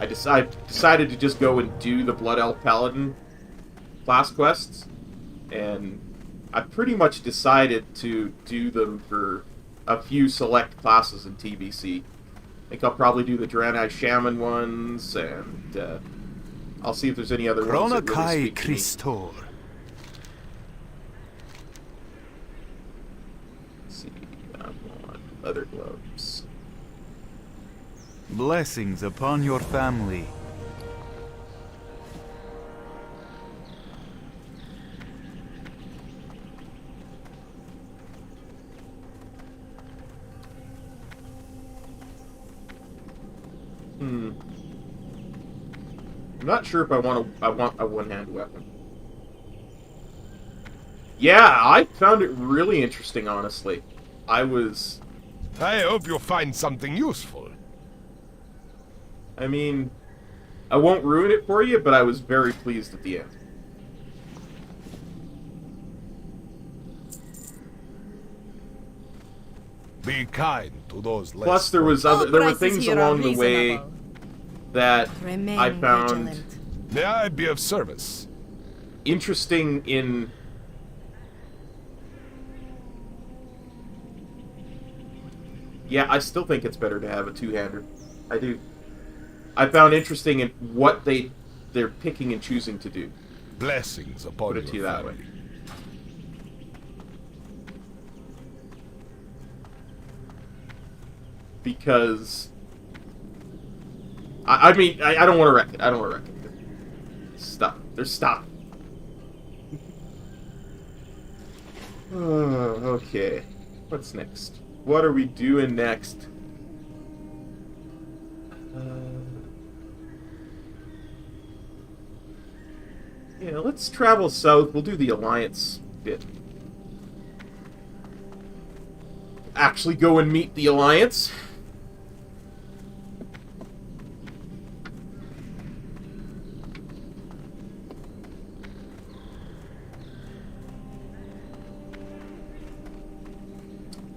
decided to just go and do the Blood Elf Paladin class quests, and I pretty much decided to do them for a few select classes in TBC. I think I'll probably do the Draenei Shaman ones, and I'll see if there's any other ones that really speak to me. Christor. Let's see, I'm on leather gloves. Blessings upon your family. I'm not sure if I want a one-hand weapon. Yeah, I found it really interesting, honestly. I hope you find something useful. I mean, I won't ruin it for you, but I was very pleased at the end. Be kind to those less. Plus, there were things along the way that Remain I found vigilant. May I be of service? interesting in... Yeah, I still think it's better to have a two-hander. I do. I found interesting in what they're picking and choosing to do. Blessings upon Put it to you your that way. family. Because I mean, I don't want to wreck it. I don't want to wreck it. Stop. There's stop. Okay. What's next? What are we doing next? Yeah, let's travel south. We'll do the Alliance bit. Actually go and meet the Alliance.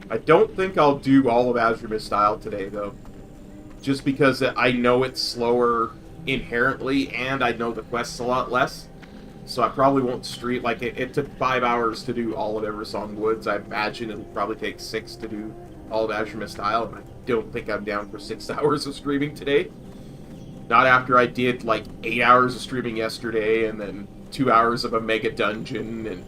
I don't think I'll do all of Azuremyst style today, though. Just because I know it's slower inherently, and I know the quests a lot less. So I probably won't stream... Like, it took 5 hours to do all of Eversong Woods. I imagine it'll probably take 6 to do all of Azuremyst style, and I don't think I'm down for 6 hours of streaming today. Not after I did like 8 hours of streaming yesterday and then 2 hours of a mega dungeon and...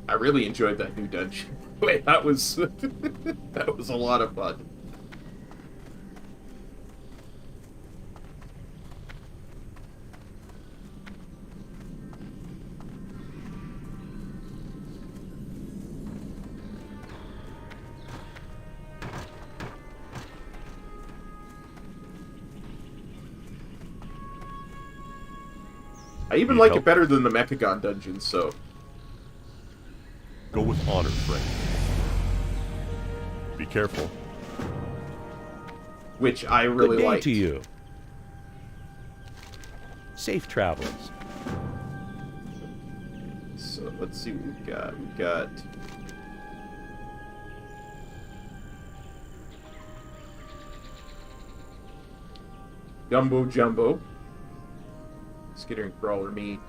I really enjoyed that new dungeon. Wait, that was... that was a lot of fun. I even like it better than the Mechagon dungeon, so... Go with honor, friend. Be careful. Which I really Good day liked. to you. Safe travels. So, let's see what we've got. We've got... Gumbo Jumbo. Skittering Crawler Meat.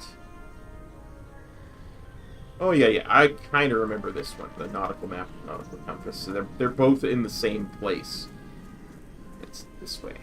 Oh, yeah. I kind of remember this one. The Nautical Map and Nautical Compass. So they're both in the same place. It's this way.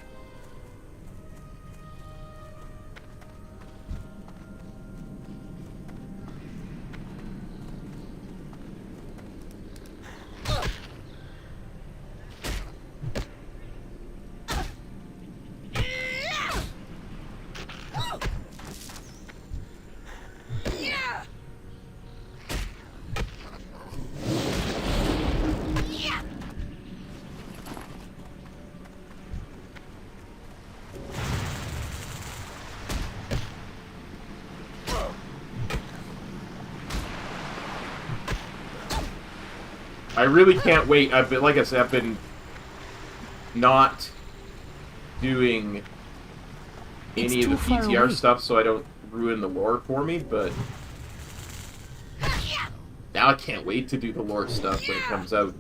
I really can't wait. I've been, like I said, I've been not doing any of the PTR stuff so I don't ruin the lore for me, but now I can't wait to do the lore stuff when it comes out.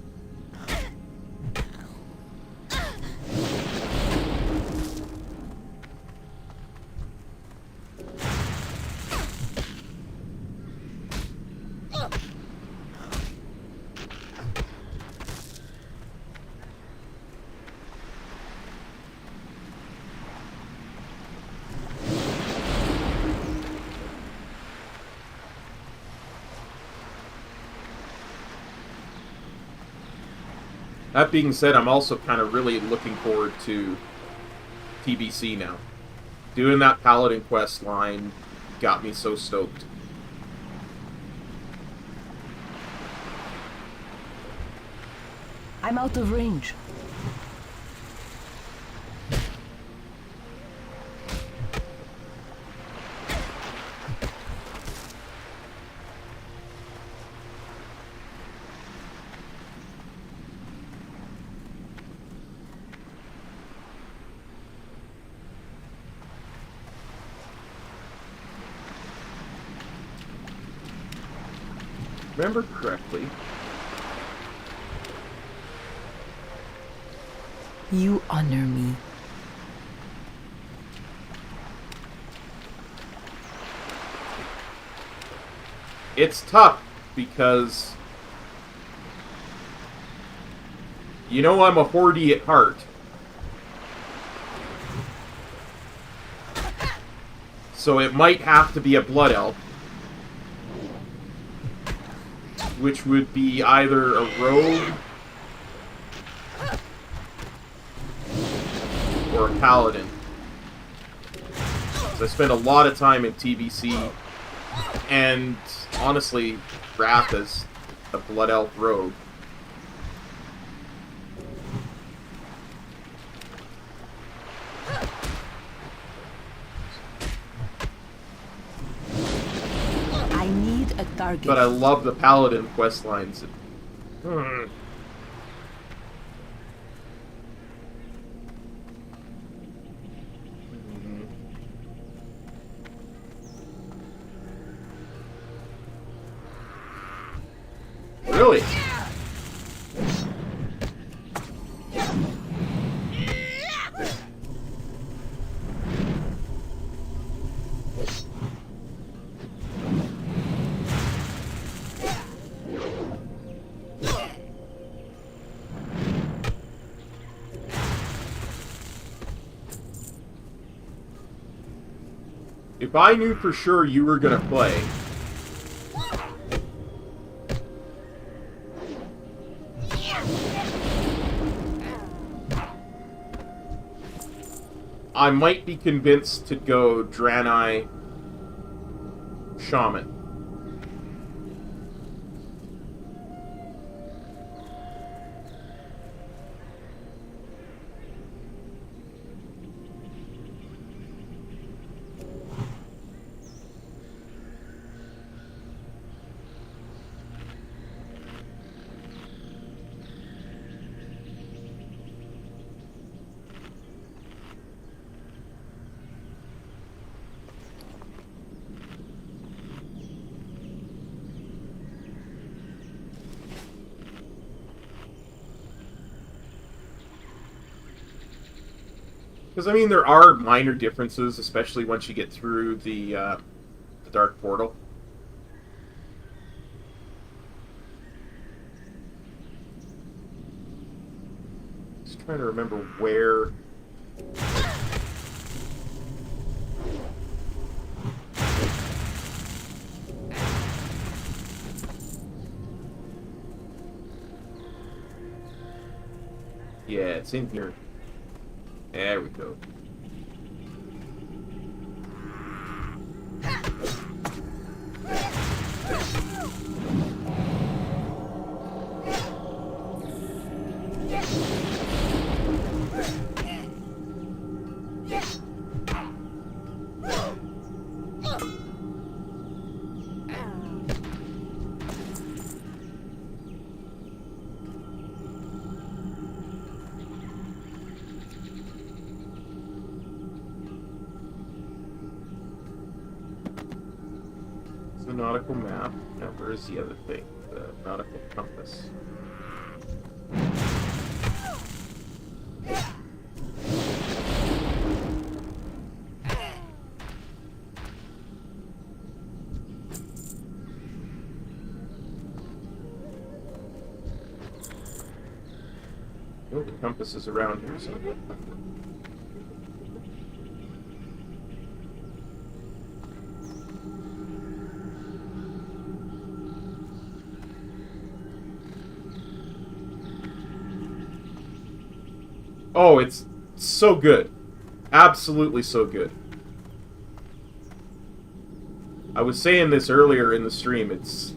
That being said, I'm also kind of really looking forward to TBC now. Doing that Paladin quest line got me so stoked. I'm out of range. Remember correctly, You honor me. it's tough because you know I'm a hoardy at heart. So it might have to be a Blood Elf. Which would be either a rogue or a paladin. So I spend a lot of time in TBC, and honestly, Wrath is a Blood Elf rogue. I need a target. But I love the paladin quest lines. Really? If I knew for sure you were gonna play... I might be convinced to go Draenei Shaman. Because, I mean, there are minor differences, especially once you get through the Dark Portal. Just trying to remember where... Yeah, it's in here. There we go. The nautical map. Now, where is the other thing? The nautical compass. Oh, the compass is around here somewhere. Oh, it's so good. Absolutely so good. I was saying this earlier in the stream, it's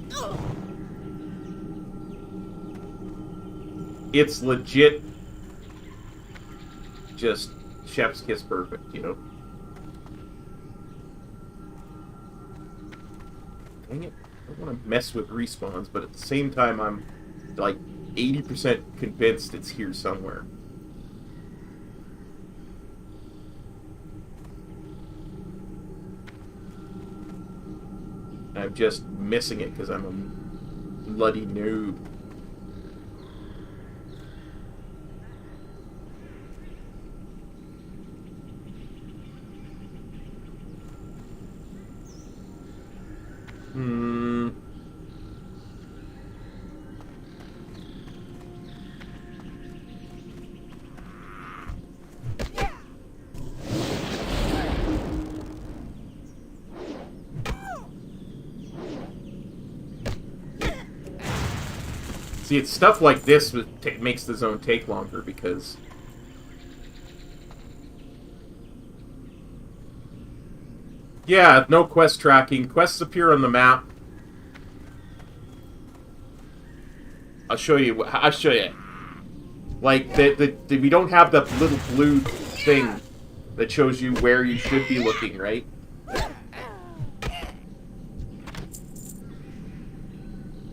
legit just chef's kiss perfect, you know? Dang it. I don't want to mess with respawns, but at the same time, I'm like 80% convinced it's here somewhere. I'm just missing it because I'm a bloody noob. See, it's stuff like this that makes the zone take longer, because... Yeah, no quest tracking. Quests appear on the map. I'll show you. Like, we don't have the little blue thing that shows you where you should be looking, right?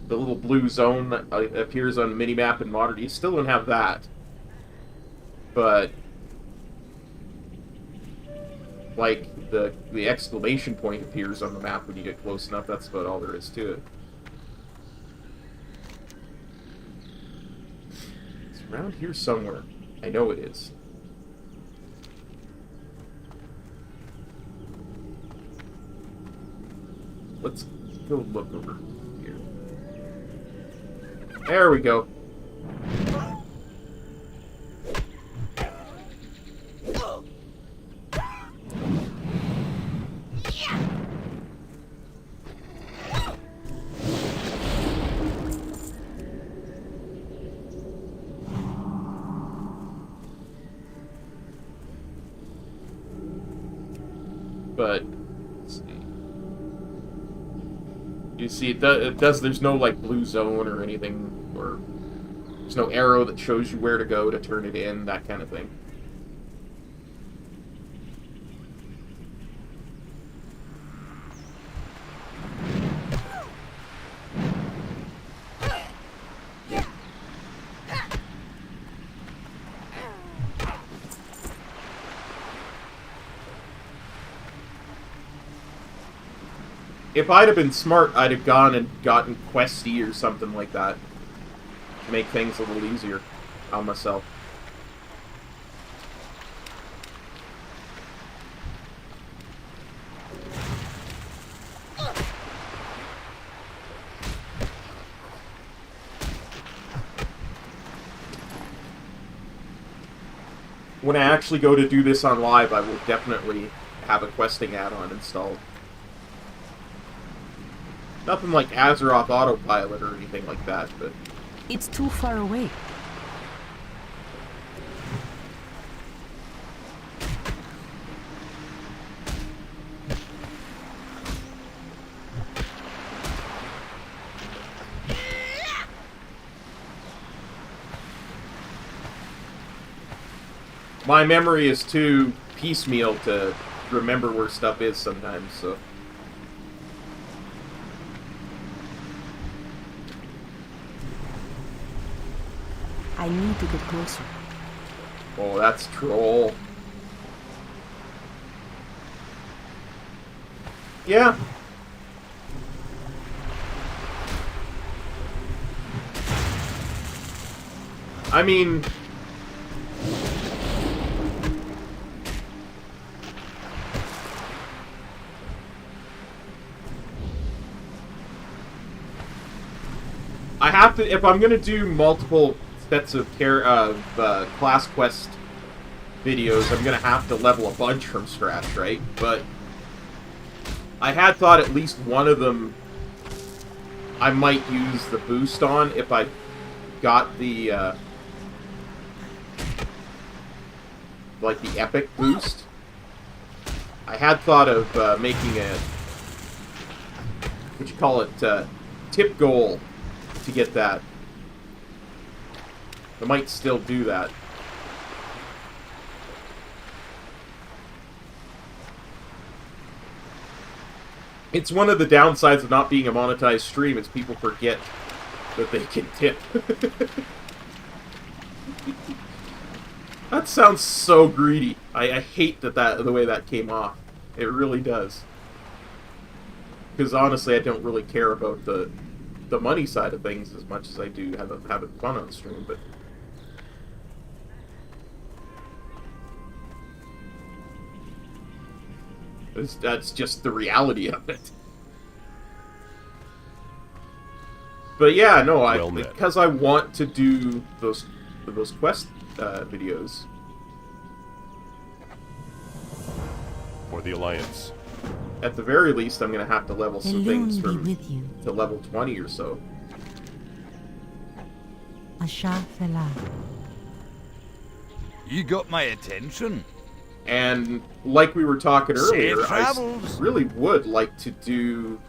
The little blue zone that appears on minimap in Modern. You still don't have that. But... like, the exclamation point appears on the map when you get close enough. That's about all there is to it. It's around here somewhere. I know it is. Let's go look over here. There we go. But let's see. You see, it does. There's no like blue zone or anything, or there's no arrow that shows you where to go to turn it in, that kind of thing. If I'd have been smart, I'd have gone and gotten Questy or something like that to make things a little easier on myself. When I actually go to do this on live, I will definitely have a questing add-on installed. Nothing like Azeroth Autopilot or anything like that, but... It's too far away. My memory is too piecemeal to remember where stuff is sometimes, so... I need to get closer. Oh, that's troll. Yeah. I mean... I have to, if I'm gonna do multiple sets of class quest videos, I'm gonna have to level a bunch from scratch, right? But I had thought at least one of them I might use the boost on if I got the like the epic boost. I had thought of making a what you call it tip goal to get that. I might still do that. It's one of the downsides of not being a monetized stream is people forget that they can tip. That sounds so greedy. I hate the way that came off. It really does. Because honestly, I don't really care about the money side of things as much as I do having fun on stream, but that's just the reality of it. But yeah, no, because I want to do those quest videos For the Alliance. At the very least, I'm going to have to level some things from to level 20 or so. You got my attention. And like we were talking earlier, Safe I travels. really would like to do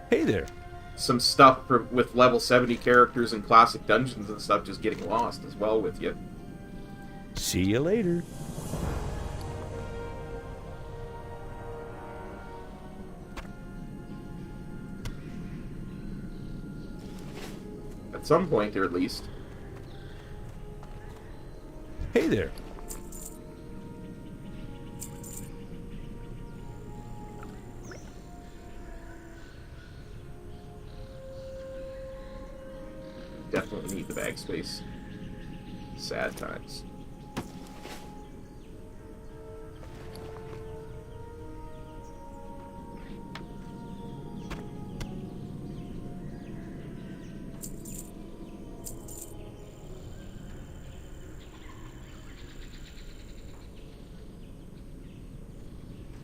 Hey there. some stuff with level 70 characters and classic dungeons and stuff, just getting lost as well with you. See you later. At some point, or at least. Hey there. Definitely need the bag space. Sad times.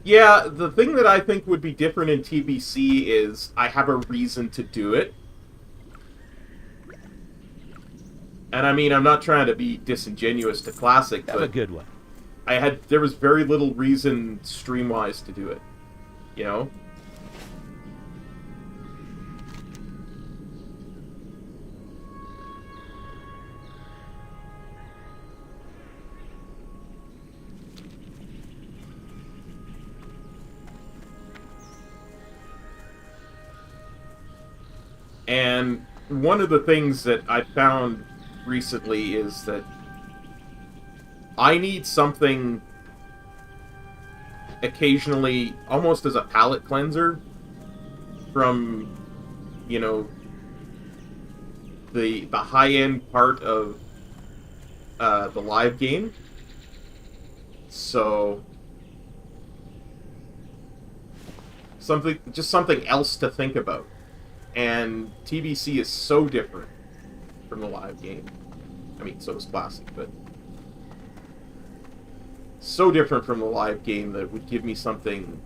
Yeah, the thing that I think would be different in TBC is I have a reason to do it. And I mean, I'm not trying to be disingenuous to Classic, Have a but good one. there was very little reason stream-wise to do it, you know? And one of the things that I found recently is that I need something occasionally, almost as a palate cleanser, from, you know, the high-end part of the live game. So, just something else to think about. And TBC is so different from the live game. I mean, so is Classic, but so different from the live game that it would give me something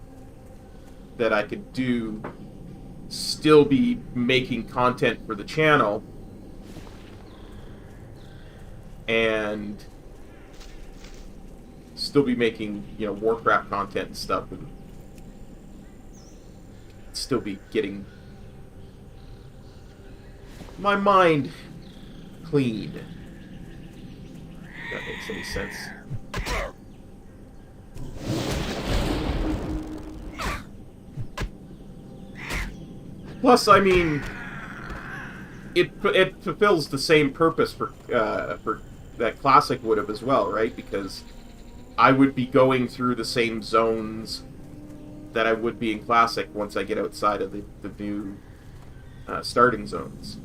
that I could do, still be making content for the channel, and still be making, you know, Warcraft content and stuff, and still be getting my mind clean. If that makes any sense. Plus, I mean, it fulfills the same purpose for that Classic would have as well, right? Because I would be going through the same zones that I would be in Classic once I get outside of the new starting zones.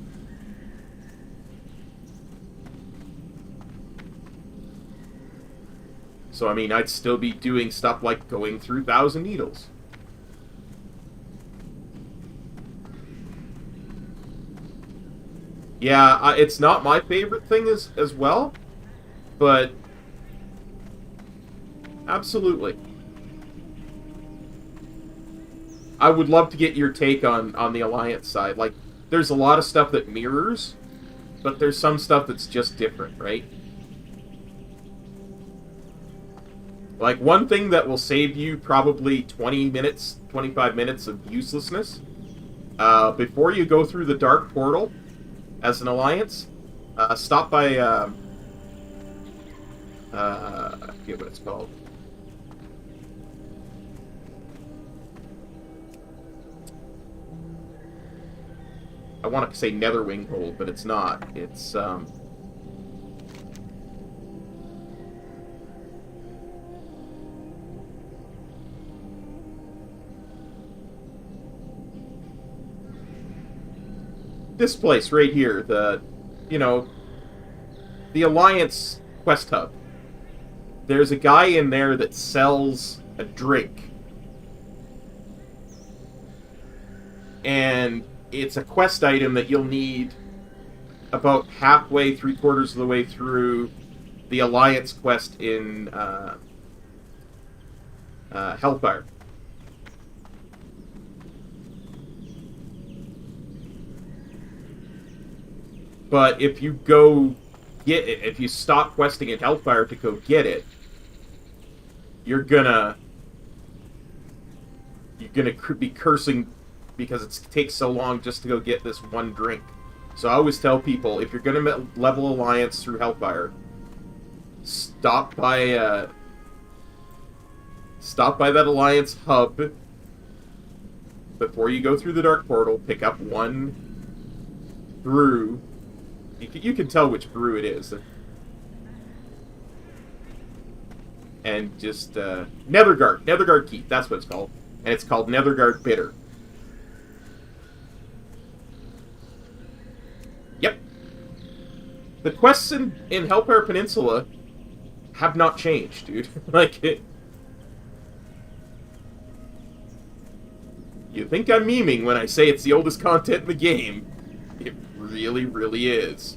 So, I mean, I'd still be doing stuff like going through Thousand Needles. Yeah, it's not my favorite thing as well, but absolutely. I would love to get your take on the Alliance side. Like, there's a lot of stuff that mirrors, but there's some stuff that's just different, right? Like, one thing that will save you probably 20 minutes, 25 minutes of uselessness, before you go through the Dark Portal as an Alliance, stop by, I forget what it's called. I want to say Netherwing Hold, but it's not. It's, this place right here, the Alliance Quest Hub. There's a guy in there that sells a drink. And it's a quest item that you'll need about halfway, 3/4 of the way through the Alliance quest in Hellfire. But if you go get it, if you stop questing in Hellfire to go get it, you're gonna be cursing because it takes so long just to go get this one drink. So I always tell people, if you're gonna level Alliance through Hellfire, stop by that Alliance hub before you go through the Dark Portal. Pick up one brew. You can tell which brew it is. And just, Netherguard Keep, that's what it's called. And it's called Netherguard Bitter. Yep. The quests in Hellfire Peninsula have not changed, dude. Like, you think I'm memeing when I say it's the oldest content in the game. It really, really is.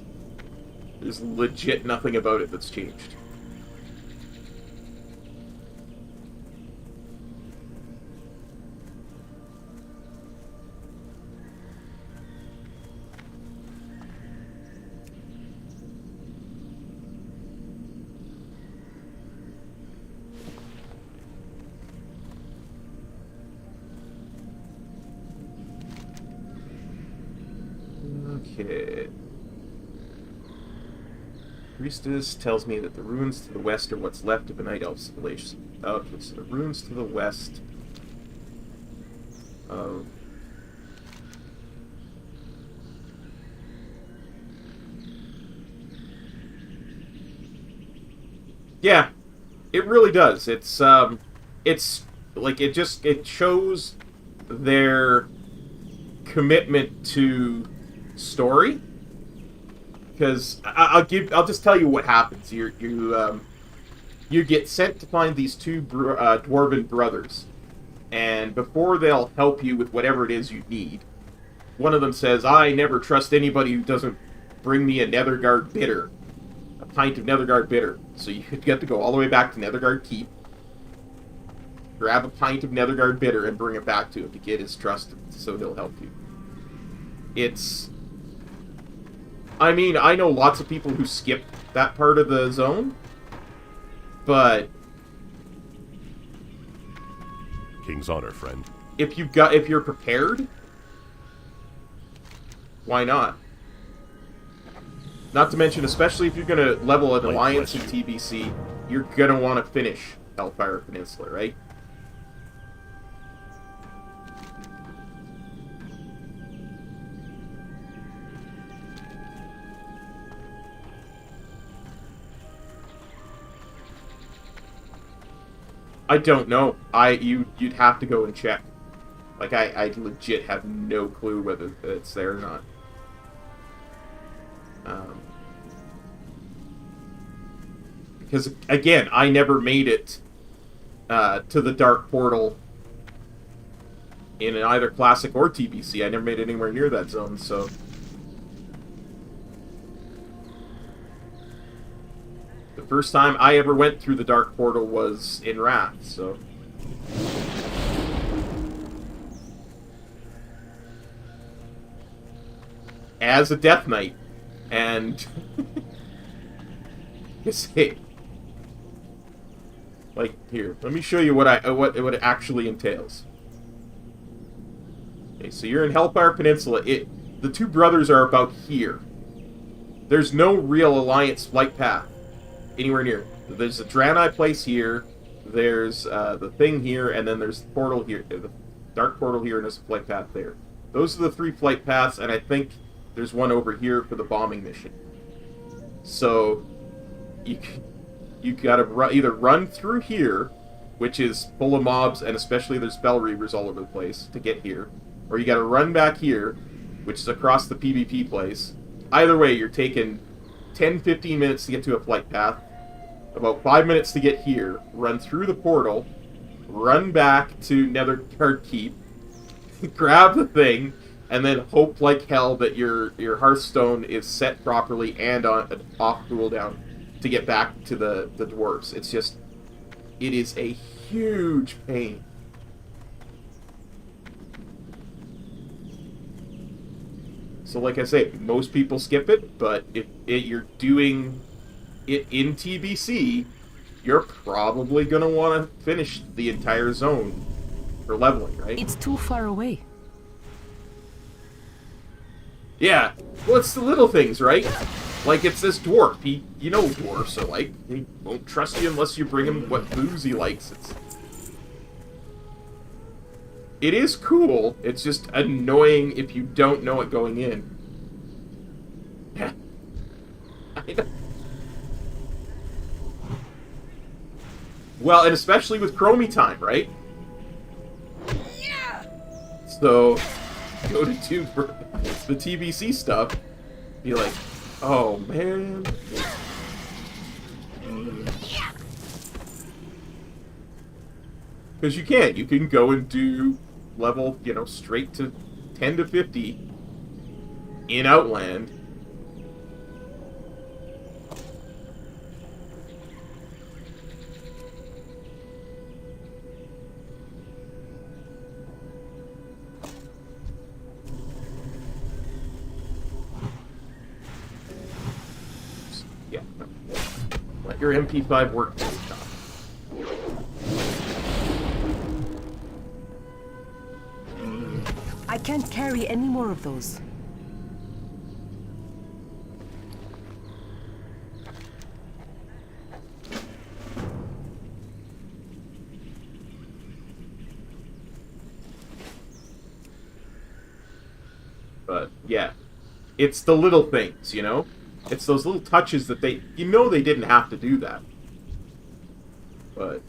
There's legit nothing about it that's changed. Okay. Priestess tells me that the ruins to the west are what's left of a Night Elf civilization. Okay, so the ruins to the west of... Yeah, it really does. It's like it shows their commitment to story. Because I'll just tell you what happens. You get sent to find these two dwarven brothers, and before they'll help you with whatever it is you need, one of them says, "I never trust anybody who doesn't bring me a Netherguard bitter, a pint of Netherguard bitter." So you get to go all the way back to Netherguard Keep, grab a pint of Netherguard bitter, and bring it back to him to get his trust, so he'll help you. I mean, I know lots of people who skip that part of the zone, but King's honor, friend. if you're prepared, why not? Not to mention, especially if you're going to level an alliance in TBC, you're going to want to finish Hellfire Peninsula, right? I don't know. You'd have to go and check. Like, I legit have no clue whether it's there or not. Because, again, I never made it to the Dark Portal in either Classic or TBC. I never made it anywhere near that zone, so... The first time I ever went through the Dark Portal was in Wrath, so... As a Death Knight. And... say... Like, here, let me show you what it actually entails. Okay, so you're in Hellfire Peninsula. The two brothers are about here. There's no real Alliance flight path anywhere near. There's a Draenei place here, there's the thing here, and then there's the portal here, the Dark Portal here, and there's a flight path there. Those are the three flight paths, and I think there's one over here for the bombing mission. So, you gotta either run through here, which is full of mobs, and especially there's Spell Reavers all over the place to get here, or you gotta run back here, which is across the PvP place. Either way, you're taking 10-15 minutes to get to a flight path, about 5 minutes to get here, run through the portal, run back to Netherguard Keep, grab the thing, and then hope like hell that your Hearthstone is set properly and on off cooldown to get back to the dwarves. It's just, it is a huge pain. So like I say, most people skip it, but if you're doing it in TBC, you're probably going to want to finish the entire zone for leveling, right? It's too far away. Yeah, well, it's the little things, right? Like, it's this dwarf. You know dwarves, so, like, he won't trust you unless you bring him what booze he likes. It is cool, it's just annoying if you don't know it going in. Well, and especially with Chromie time, right? Yeah. So, go to the TBC stuff, be like, oh man. Because you can go and do level, straight to 10 to 50 in Outland. Yeah. Let your MP5 work. I can't carry any more of those. Yeah. It's the little things, you know? It's those little touches that they... You know they didn't have to do that. But...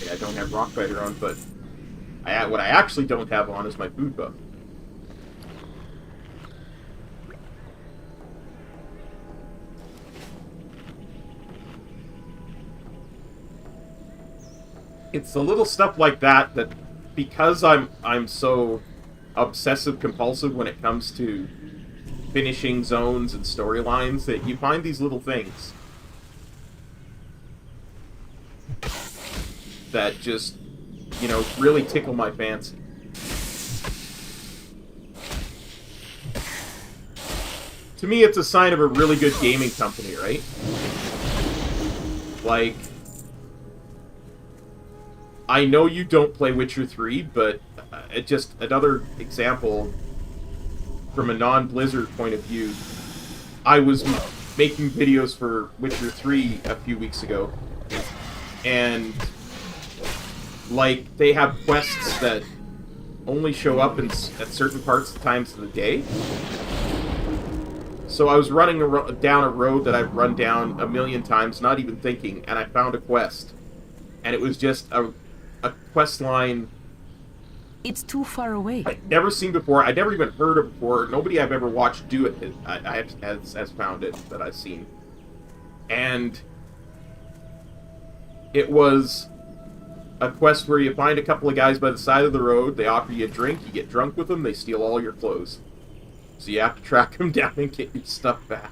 I don't have Rock Fighter on, but what I actually don't have on is my food buff. It's the little stuff like that that, because I'm so obsessive compulsive when it comes to finishing zones and storylines, that you find these little things that just, you know, really tickle my fancy. To me, it's a sign of a really good gaming company, right? Like, I know you don't play Witcher 3, but just another example from a non-Blizzard point of view. I was making videos for Witcher 3 a few weeks ago, and like, they have quests that only show up at certain parts of times of the day. So I was running down a road that I've run down a million times, not even thinking, and I found a quest. And it was just a quest line... It's too far away. I'd never seen before. I'd never even heard of before. Nobody I've ever watched do it has found it that I've seen. And it was a quest where you find a couple of guys by the side of the road, they offer you a drink, you get drunk with them, they steal all your clothes. So you have to track them down and get your stuff back.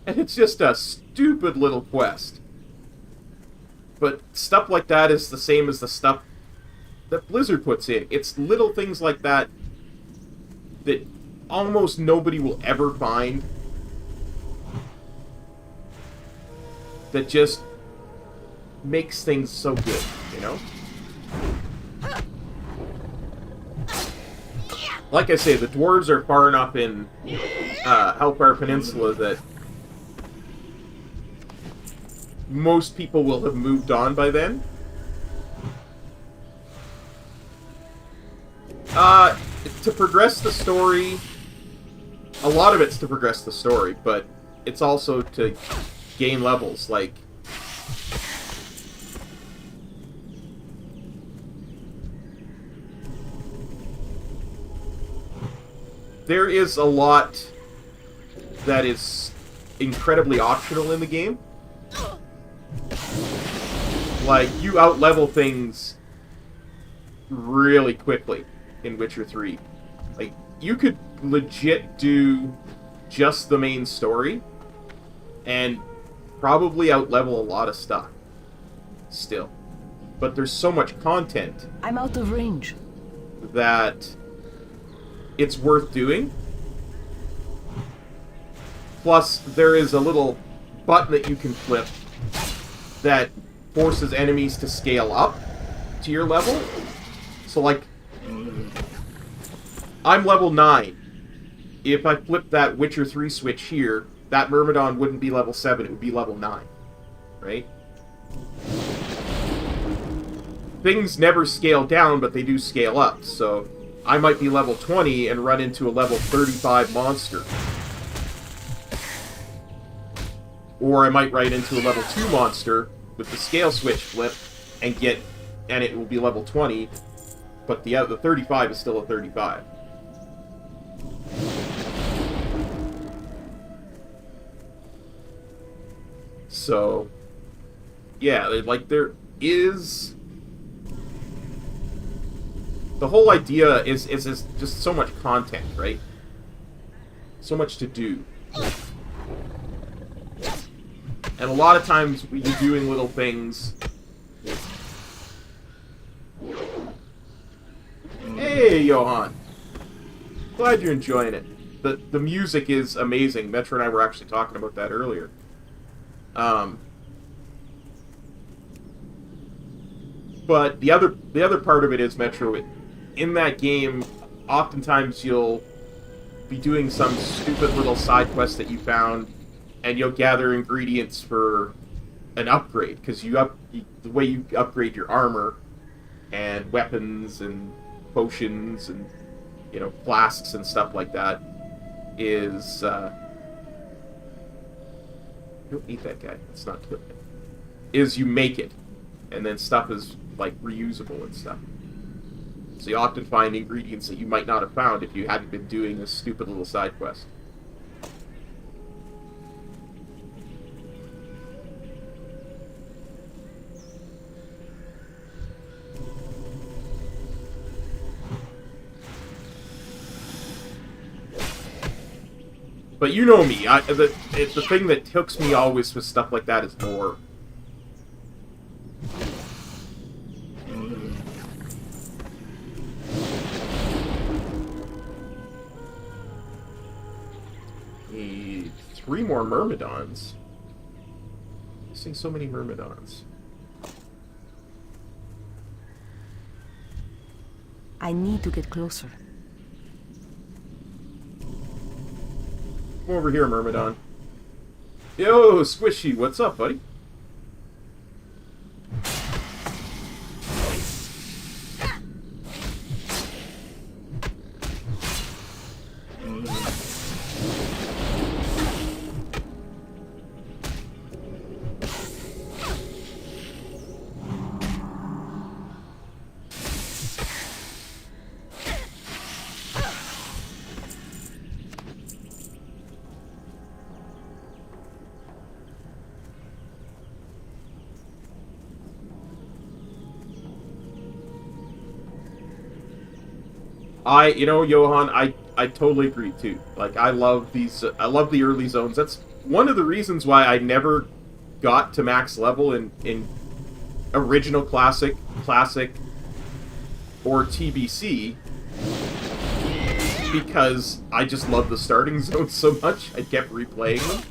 And it's just a stupid little quest. But stuff like that is the same as the stuff that Blizzard puts in. It's little things like that that almost nobody will ever find, that just makes things so good, you know? Like I say, the dwarves are far enough in Hellfire Peninsula that most people will have moved on by then. To progress the story, a lot of it's to progress the story, but it's also to gain levels, like... There is a lot that is incredibly optional in the game. Like, you out-level things really quickly in Witcher 3. Like, you could legit do just the main story and probably out-level a lot of stuff still. But there's so much content. I'm out of range. That it's worth doing. Plus, there is a little button that you can flip that forces enemies to scale up to your level. So, like, I'm level 9. If I flip that Witcher 3 switch here, that Myrmidon wouldn't be level 7, it would be level 9. Right? Things never scale down, but they do scale up, so I might be level 20 and run into a level 35 monster. Or I might run into a level 2 monster with the scale switch flip and it will be level 20, but the 35 is still a 35. So, yeah, like, there is... The whole idea is just so much content, right? So much to do. And a lot of times when you're doing little things, you, Johan. Glad you're enjoying it. The music is amazing. Metro and I were actually talking about that earlier. But the other part of it is, Metro, in that game, oftentimes you'll be doing some stupid little side quest that you found, and you'll gather ingredients for an upgrade, because the way you upgrade your armor and weapons and potions and, you know, flasks and stuff like that is don't eat that guy. It's not killing it. Is you make it, and then stuff is like reusable and stuff. So you often find ingredients that you might not have found if you hadn't been doing this stupid little side quest. But you know me, the thing that hooks me always with stuff like that is more. Need 3 more Myrmidons. I'm seeing so many Myrmidons. I need to get closer. Come over here, Myrmidon. Yo, Squishy, what's up, buddy? You know, Johan, I totally agree too. Like, I love I love the early zones. That's one of the reasons why I never got to max level in original classic, or TBC, because I just love the starting zones so much. I kept replaying them.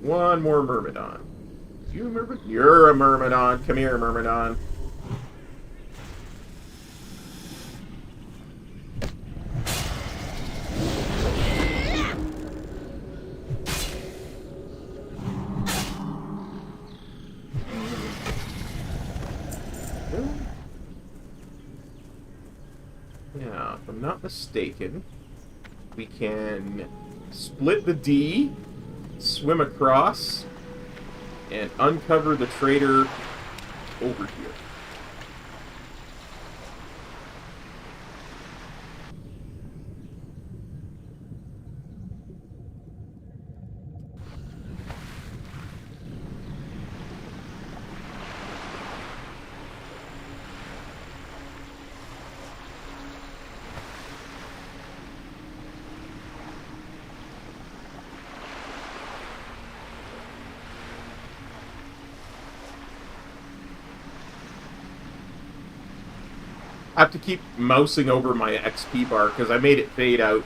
One more Myrmidon. You a Myrmidon? You're a Myrmidon. Come here, Myrmidon. Yeah, if I'm not mistaken, we can split the D, swim across, and uncover the traitor over here. I have to keep mousing over my XP bar because I made it fade out.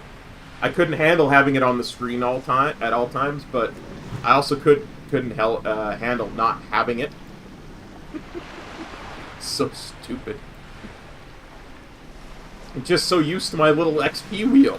I couldn't handle having it on the screen at all times, but I also couldn't handle not having it. So stupid. I'm just so used to my little XP wheel.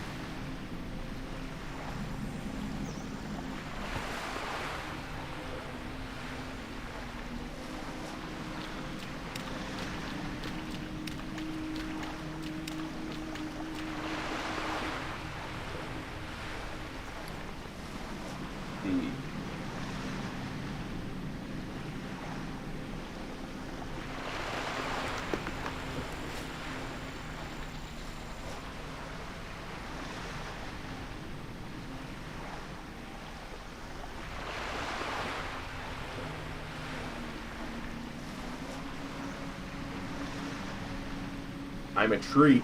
I'm a tree.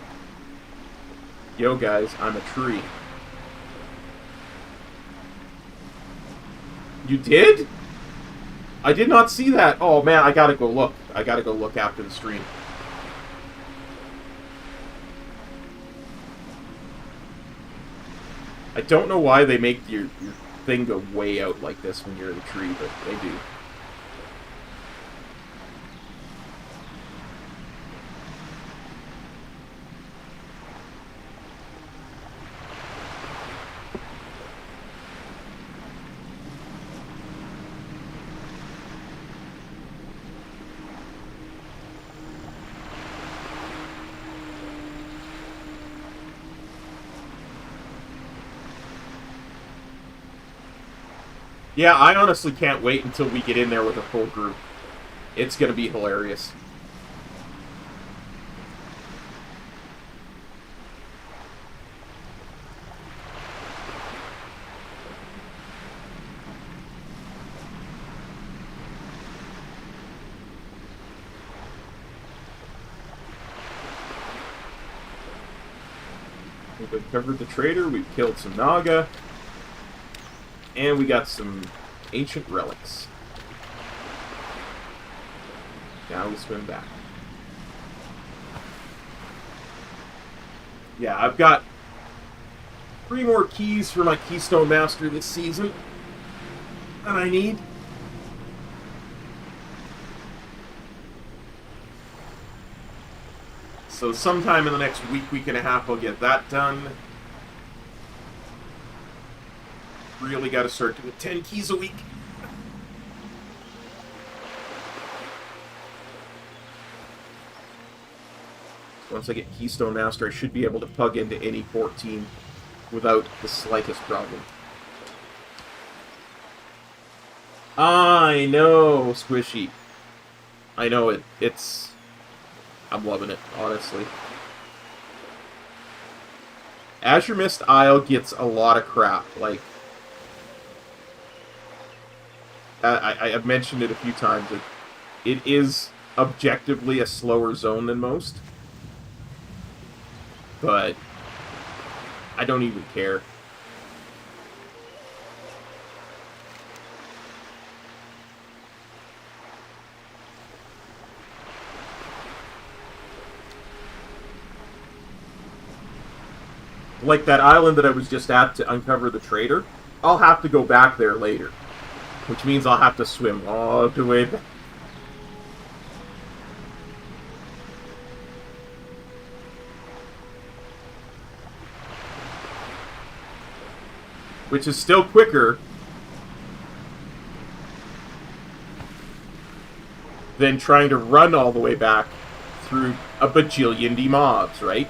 Yo, guys, I'm a tree. You did? I did not see that. Oh, man, I gotta go look. I gotta go look after the stream. I don't know why they make your thing go way out like this when you're in the tree, but they do. Yeah, I honestly can't wait until we get in there with a full group. It's gonna be hilarious. We've uncovered the trader, we've killed some Naga. And we got some ancient relics. Now we swim back. Yeah, I've got 3 more keys for my Keystone Master this season that I need. So sometime in the next week and a half, I'll get that done. Really got to start doing 10 keys a week. Once I get Keystone Master, I should be able to plug into any 14 without the slightest problem. I know, Squishy. I know it. I'm loving it, honestly. Azuremyst Isle gets a lot of crap. Like, I've mentioned it a few times. It is objectively a slower zone than most. But I don't even care. Like that island that I was just at to uncover the trader, I'll have to go back there later. Which means I'll have to swim all the way back. Which is still quicker than trying to run all the way back through a bajillion mobs, right?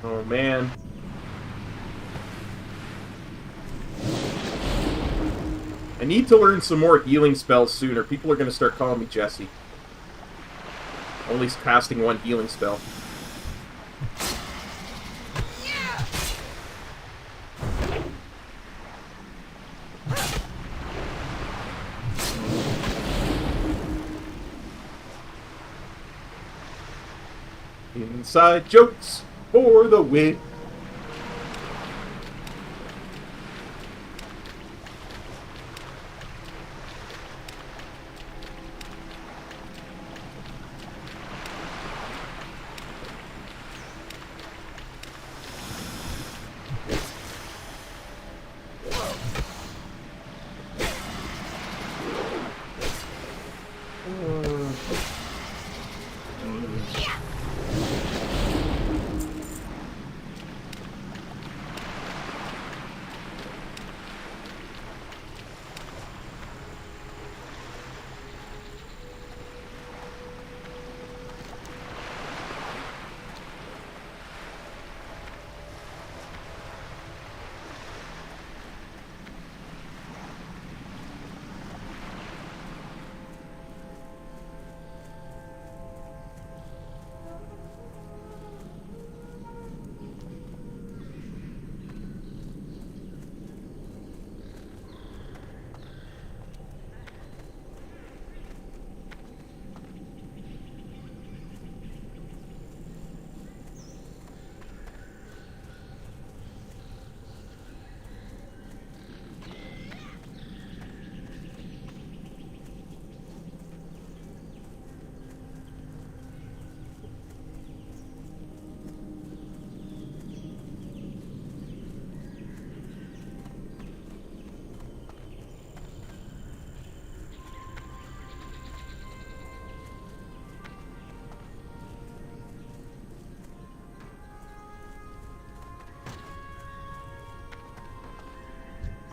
Oh, man. I need to learn some more healing spells sooner. People are going to start calling me Jesse. Only casting 1 healing spell. Inside jokes for the win.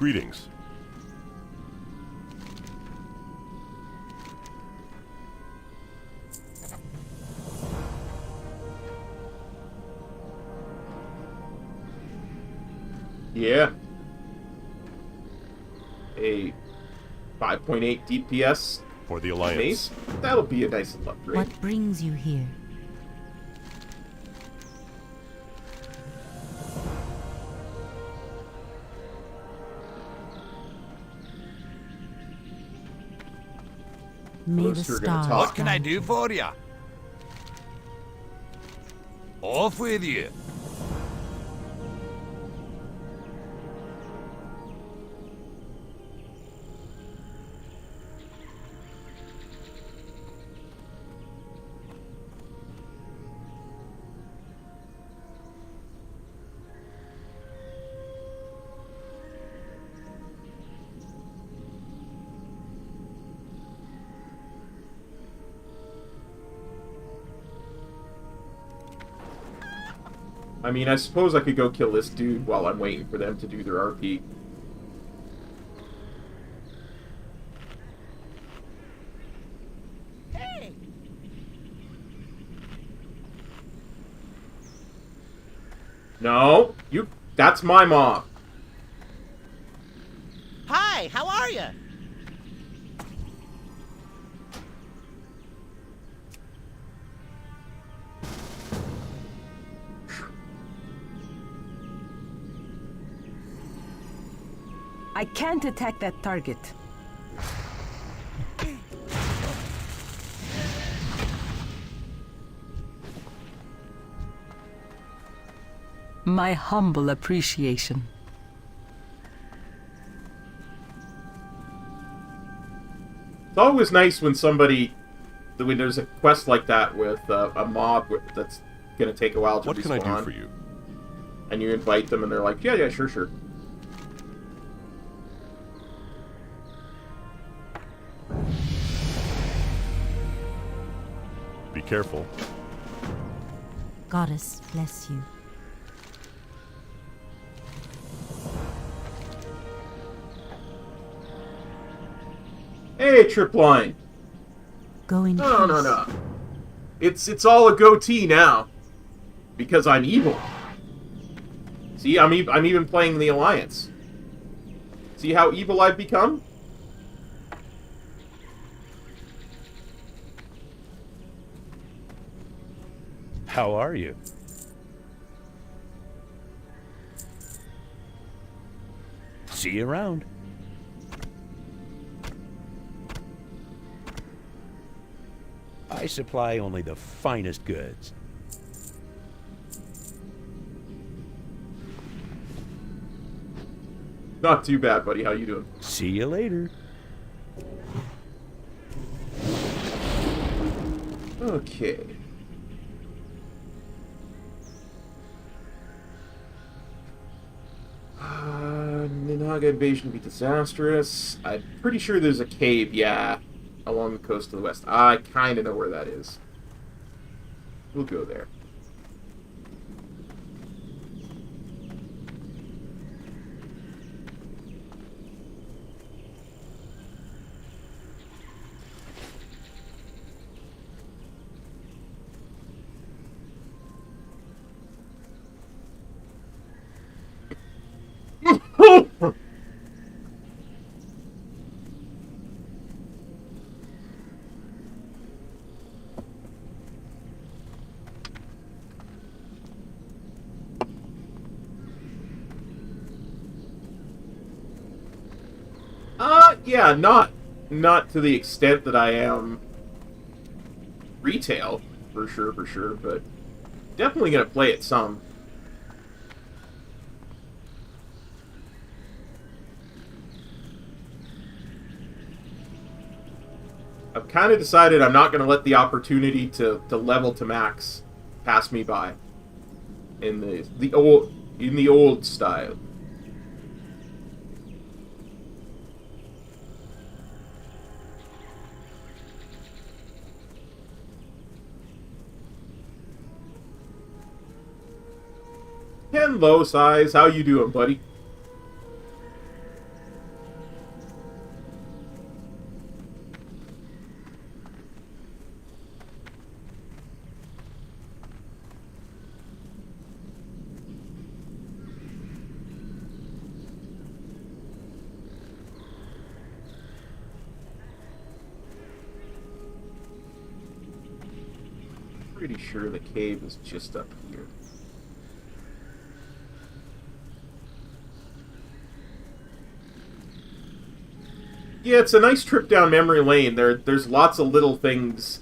Greetings. Yeah. A 5.8 DPS For the Alliance. mace. That'll be a nice little upgrade. What brings you here? May the Most are gonna stars talk. What can I do for you? Off with you. I mean, I suppose I could go kill this dude while I'm waiting for them to do their RP. Hey! No, that's my mom. Hi, how are you? I can't attack that target. My humble appreciation. It's always nice when when there's a quest like that with a mob that's gonna take a while to What can I respawn, do for you? and you invite them and they're like, yeah, sure. Be careful. Goddess bless you. Hey, Tripline. Go in No. peace. It's all a goatee now. Because I'm evil. See, I'm even playing the Alliance. See how evil I've become? How are you? See you around. I supply only the finest goods. Not too bad, buddy. How you doing? See you later. Okay. Ninaga invasion would be disastrous. I'm pretty sure there's a cave, yeah, along the coast to the west. I kind of know where that is. We'll go there. Yeah, not to the extent that I am retail, for sure, but definitely gonna play it some. I've kind of decided I'm not gonna let the opportunity to level to max pass me by in the old style. Hello, Size. How you doing, buddy? Pretty sure the cave is just up here. Yeah, it's a nice trip down memory lane. There's lots of little things.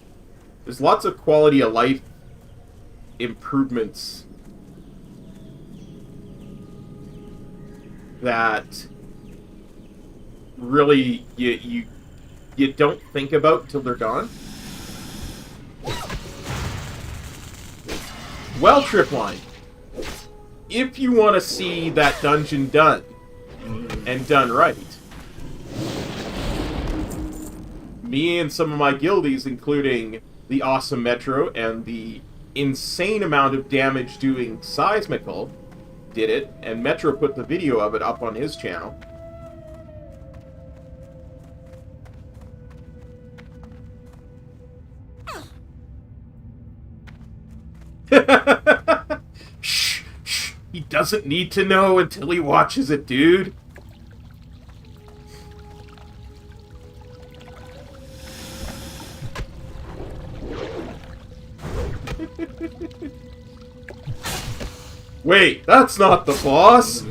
There's lots of quality of life improvements that really you don't think about till they're gone. Well, Tripline, if you want to see that dungeon done and done right, me and some of my guildies, including the awesome Metro and the insane amount of damage doing Seismical, did it, and Metro put the video of it up on his channel. Shh, shh, he doesn't need to know until he watches it, dude. Wait, that's not the boss!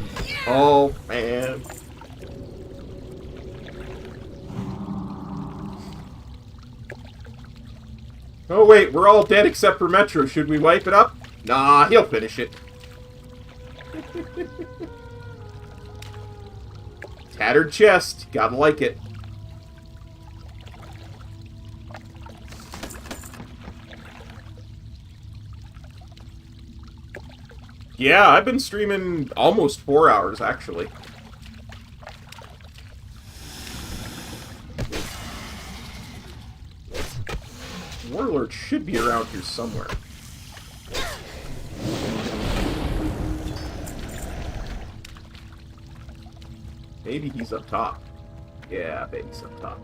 Oh, man. Oh, wait, we're all dead except for Metro. Should we wipe it up? Nah, he'll finish it. Tattered chest. Gotta like it. Yeah, I've been streaming almost 4 hours, actually. Warlord should be around here somewhere. Maybe he's up top. Yeah, maybe he's up top.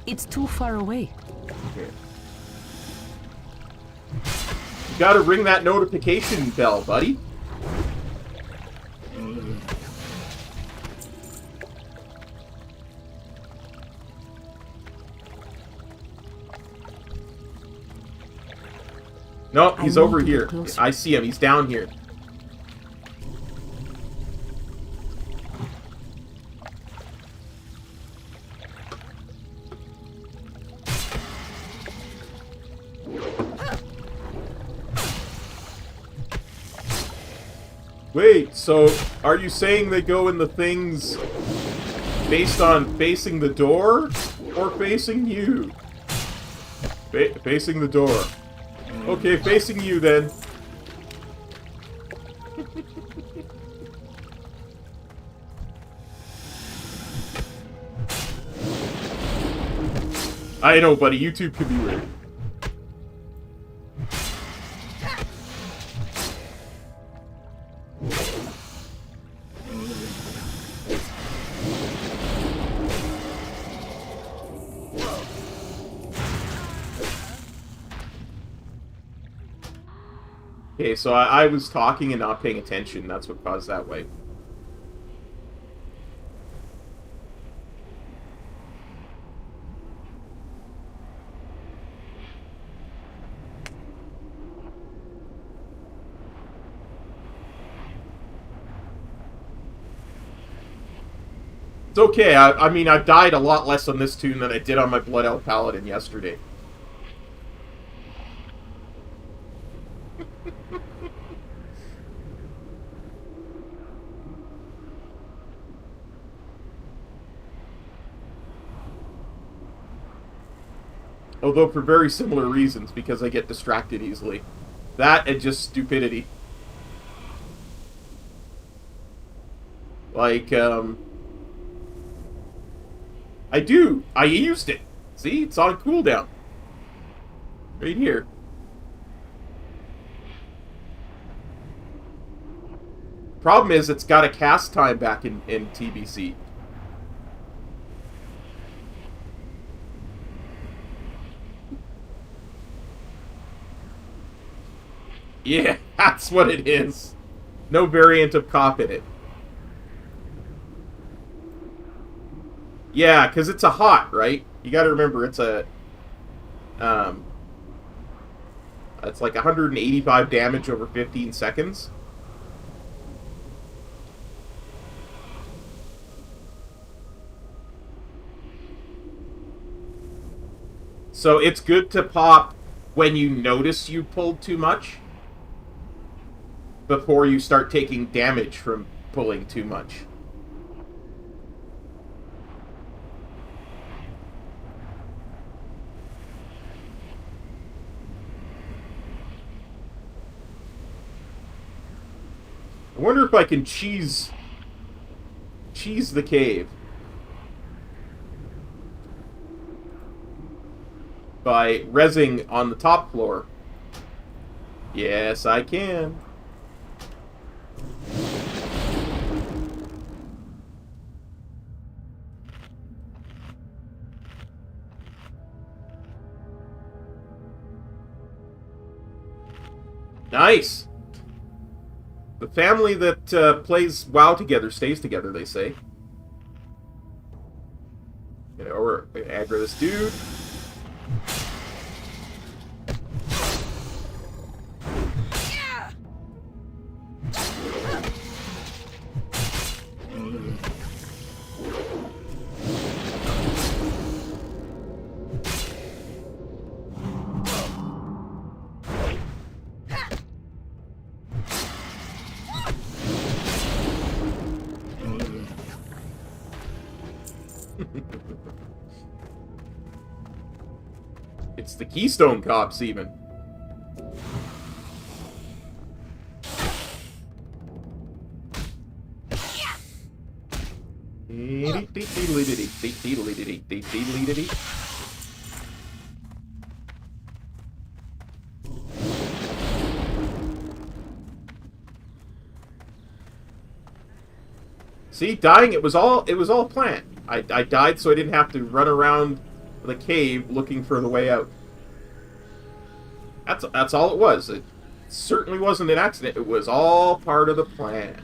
It's too far away. Okay. You gotta ring that notification bell, buddy. No, he's over here. I see him. He's down here. Wait, so are you saying they go in the things based on facing the door or facing you? Facing the door. Okay, facing you then. I know, buddy. YouTube could be weird. Okay, so I was talking and not paying attention. That's what caused that way. It's okay. I mean, I've died a lot less on this tune than I did on my Blood Elf Paladin yesterday. Although for very similar reasons, because I get distracted easily. That and just stupidity. Like, I do! I used it! See? It's on cooldown. Right here. Problem is, it's got a cast time back in TBC. Yeah, that's what it is. No variant of cop in it. Yeah, because it's a hot, right? You got to remember it's a... it's like 185 damage over 15 seconds. So it's good to pop when you notice you pulled too much before you start taking damage from pulling too much. I wonder if I can cheese the cave by rezzing on the top floor. Yes, I can. Nice. The family that plays WoW together stays together, they say. You know, we're gonna aggro this dude. It's the Keystone Cops, even. See, dying, it was all planned. I died so I didn't have to run around the cave looking for the way out. That's all it was. It certainly wasn't an accident. It was all part of the plan.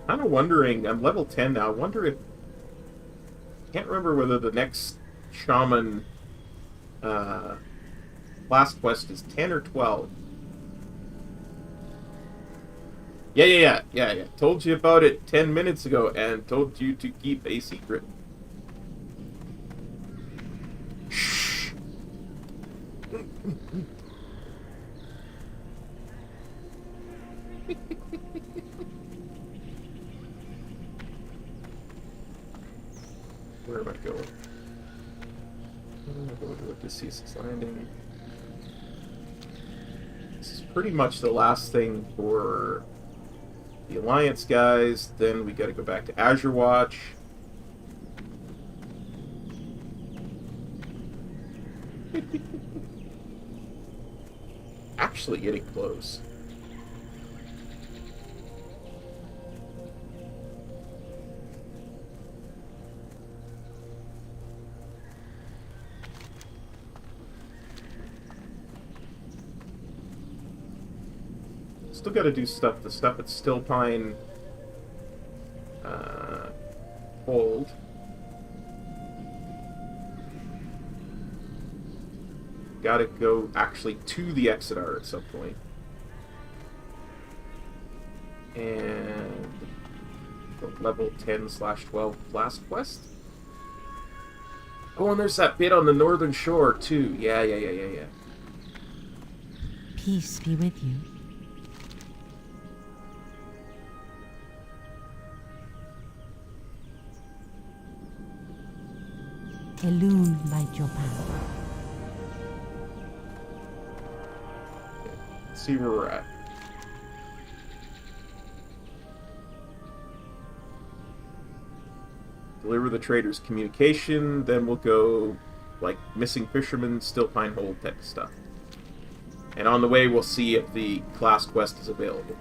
Kind of wondering, I'm level 10 now, I wonder if... Can't remember whether the next Shaman class quest is 10 or 12. Yeah. Told you about it 10 minutes ago and told you to keep a secret. Shh. Where am I going? I'm going to Odysseus' Landing. This is pretty much the last thing for the Alliance guys. Then we got to go back to Azure Watch. Actually getting close. Still got to do stuff. The stuff at Stillpine hold. Got to go actually to the Exodar at some point. And the level 10/12 last quest. Oh, and there's that bit on the northern shore too. Yeah. Peace be with you. Elune by Jopan. Let's see where we're at. Deliver the trader's communication, then we'll go like missing fishermen, Stillpine Hold type of stuff. And on the way we'll see if the class quest is available.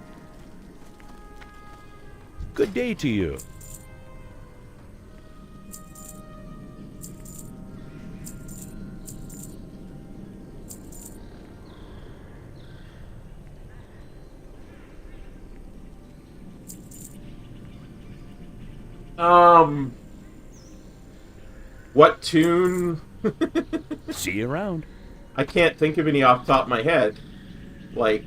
Good day to you. What tune? See you around. I can't think of any off the top of my head. Like,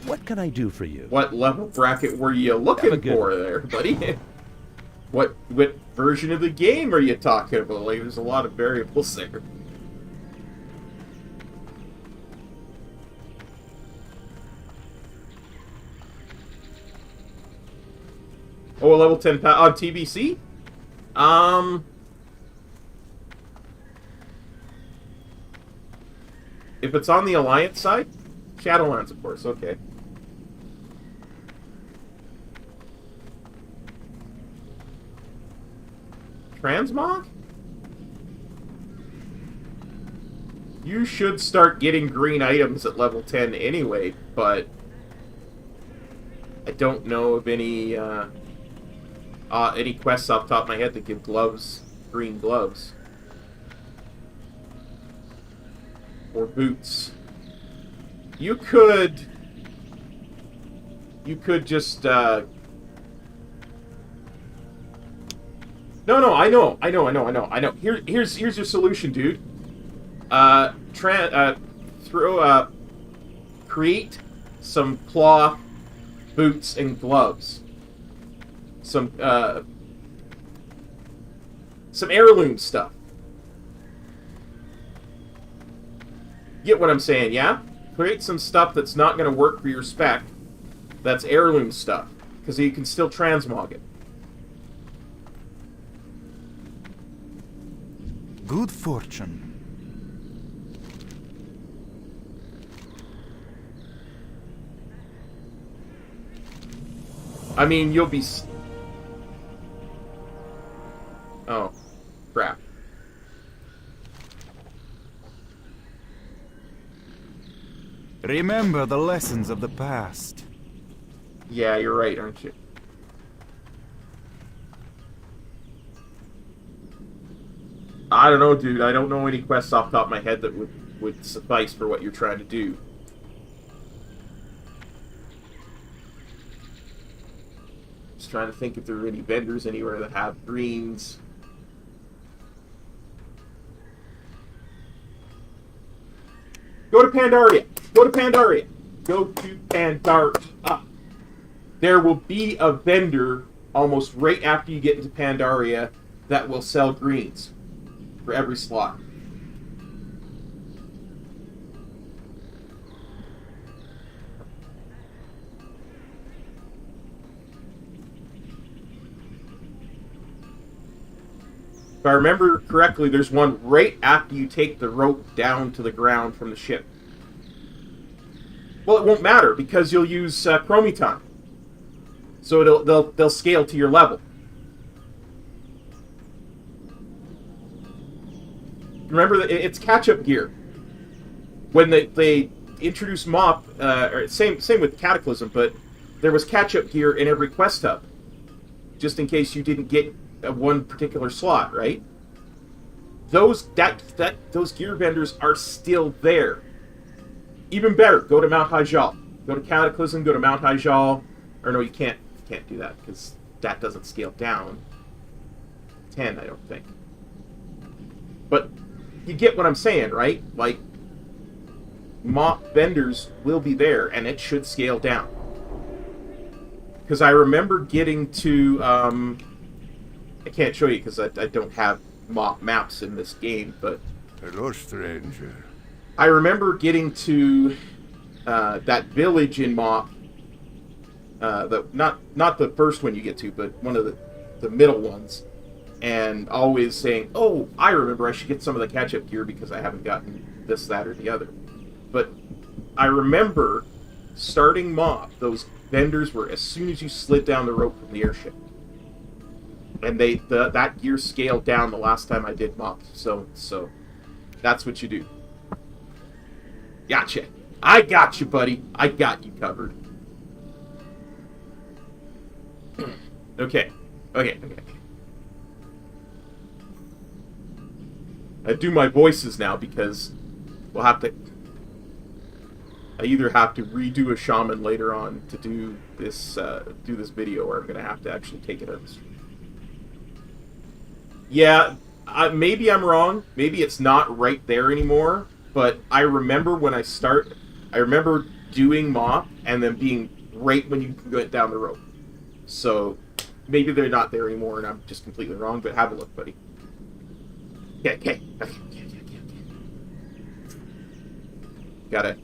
What can I do for you? what level bracket were you looking for there, buddy? What version of the game are you talking about? Like, there's a lot of variables there. Oh, a level 10 on TBC? If it's on the Alliance side, Shadowlands, of course, okay. Transmog? You should start getting green items at level 10 anyway, but I don't know of any quests off the top of my head that give gloves, green gloves. Or boots. You could just No, I know. Here's your solution, dude. Create some cloth boots and gloves. Some heirloom stuff. Get what I'm saying, yeah? Create some stuff that's not going to work for your spec. That's heirloom stuff. Because you can still transmog it. Good fortune. I mean, you'll be... Oh. Crap. Remember the lessons of the past. Yeah, you're right, aren't you? I don't know, dude. I don't know any quests off the top of my head that would suffice for what you're trying to do. Just trying to think if there are any vendors anywhere that have greens. Go to Pandaria. Go to Pandaria. Go to Pandaria. There will be a vendor almost right after you get into Pandaria that will sell greens for every slot. If I remember correctly, there's one right after you take the rope down to the ground from the ship. Well, it won't matter because you'll use Chromiton. So they'll scale to your level. Remember that it's catch-up gear. When they introduced MOP, or same with Cataclysm, but there was catch-up gear in every quest hub, just in case you didn't get one particular slot, right? Those gear vendors are still there. Even better, go to Mount Hyjal. Go to Cataclysm, go to Mount Hyjal. Or no, you can't do that, because that doesn't scale down. 10, I don't think. But you get what I'm saying, right? Like, MOP vendors will be there, and it should scale down. Because I remember getting to... I can't show you because I don't have MOP maps in this game, but... Hello, stranger. I remember getting to that village in MOP, not the first one you get to, but one of the middle ones, and always saying, oh, I remember I should get some of the catch-up gear because I haven't gotten this, that, or the other. But I remember starting MOP, those vendors were as soon as you slid down the rope from the airship. And that gear scaled down the last time I did MOP. So that's what you do. Gotcha. I got you, buddy. I got you covered. Okay. Okay. I do my voices now because we'll have to... I either have to redo a shaman later on to do this video, or I'm going to have to actually take it out. Yeah, maybe I'm wrong. Maybe it's not right there anymore, but I remember when I remember doing Mop and then being right when you went down the road. So maybe they're not there anymore and I'm just completely wrong, but have a look, buddy. Okay. Gotta...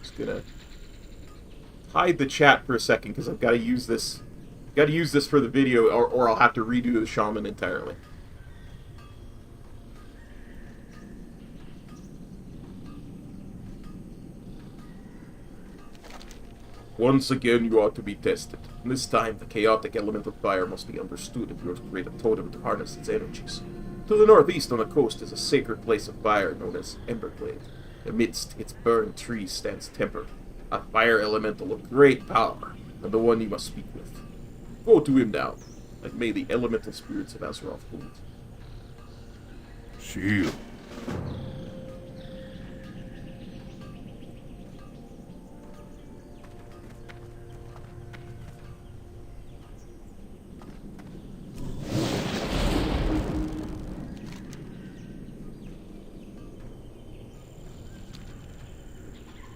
Just gonna hide the chat for a second because I've got to use this. Got to use this for the video, or I'll have to redo the shaman entirely. Once again, you are to be tested. This time, the chaotic element of fire must be understood if you are to create a totem to harness its energies. To the northeast on the coast is a sacred place of fire known as Emberglade. Amidst its burned trees stands Temper, a fire elemental of great power, and the one you must speak with. Go to him now, and may the elemental spirits of Azeroth hold. Shield.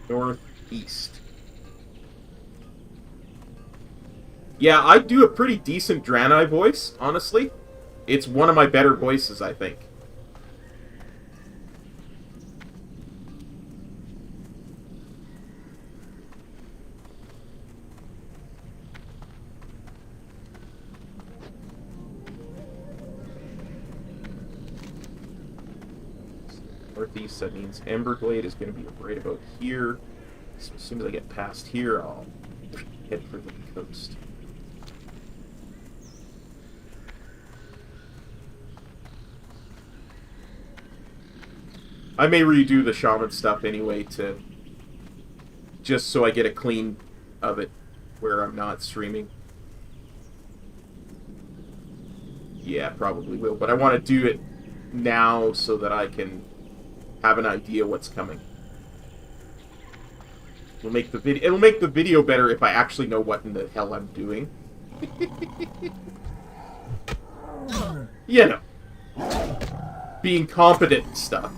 Northeast. Yeah, I do a pretty decent Draenei voice, honestly. It's one of my better voices, I think. Northeast, that means Emberglade is going to be right about here. So as soon as I get past here, I'll head for the coast. I may redo the shaman stuff anyway just so I get a clean of it where I'm not streaming. Yeah, probably will, but I want to do it now so that I can have an idea what's coming. It'll make the video better if I actually know what in the hell I'm doing. You know, being competent and stuff.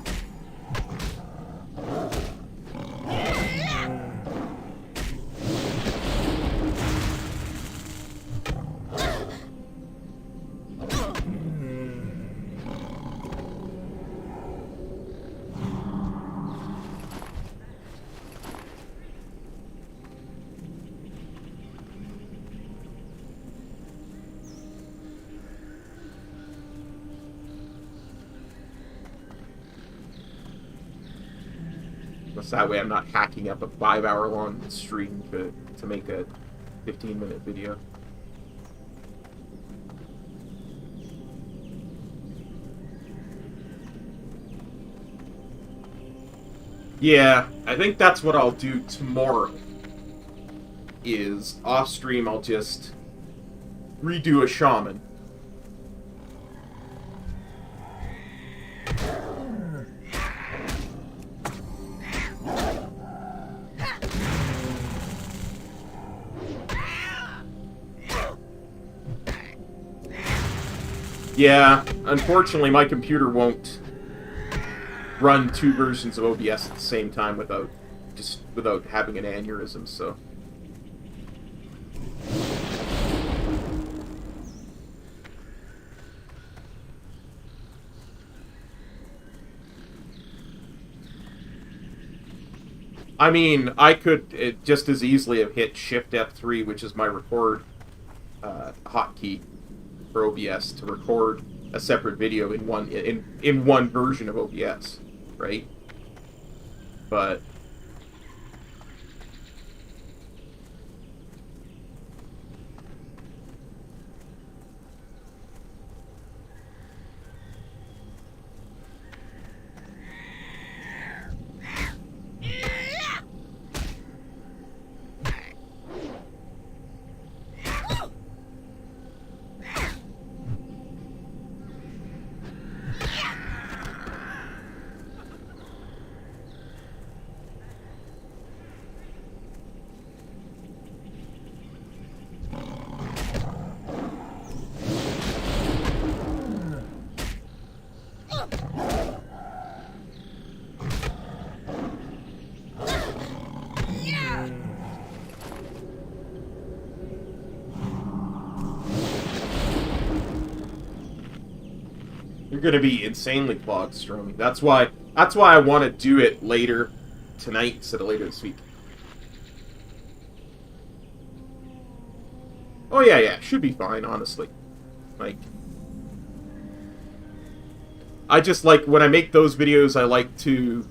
That way I'm not hacking up a 5-hour-long stream to make a 15-minute video. Yeah, I think that's what I'll do tomorrow. Is off-stream I'll just redo a shaman. Yeah, unfortunately my computer won't run 2 versions of OBS at the same time without having an aneurysm, so. I mean, I could just as easily have hit Shift F3, which is my record hotkey for OBS, to record a separate video in one version of OBS, right? But going to be insanely clogged streaming. That's why I want to do it later tonight instead of later this week. Oh yeah, should be fine, honestly. Like, I just like, when I make those videos, I like to,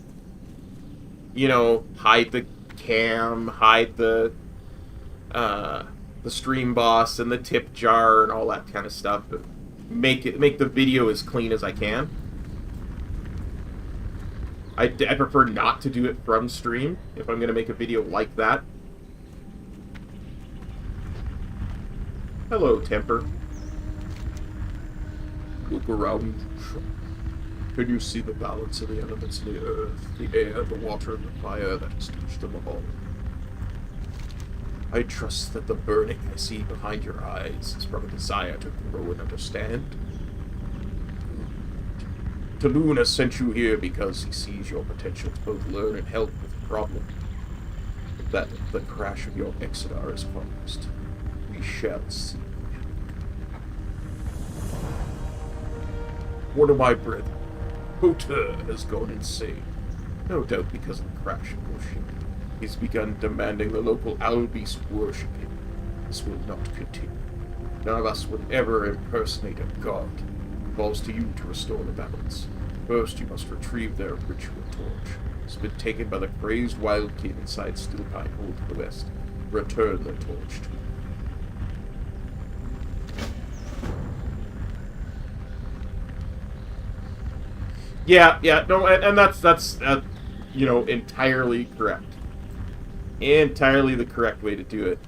you know, hide the cam, hide the stream boss and the tip jar and all that kind of stuff. But make the video as clean as I can. I prefer not to do it from stream if I'm going to make a video like that. Hello, Temper. Look around. Can you see the balance of the elements in the earth, the air, the water, and the fire that has touched them all? I trust that the burning I see behind your eyes is from a desire to grow and understand. Taloon has sent you here because he sees your potential to both learn and help with the problem. That the crash of your Exodar is caused. We shall see. One of my brethren, Hoter, has gone insane. No doubt because of the crash of your ship. He's begun demanding the local owl beast worship him. This will not continue. None of us will ever impersonate a god. It falls to you to restore the balance. First, you must retrieve their ritual torch. It's been taken by the crazed wild kid inside Stillpine Hole to the west. Return the torch to him. Yeah, no, and that's you know, entirely correct. Entirely the correct way to do it.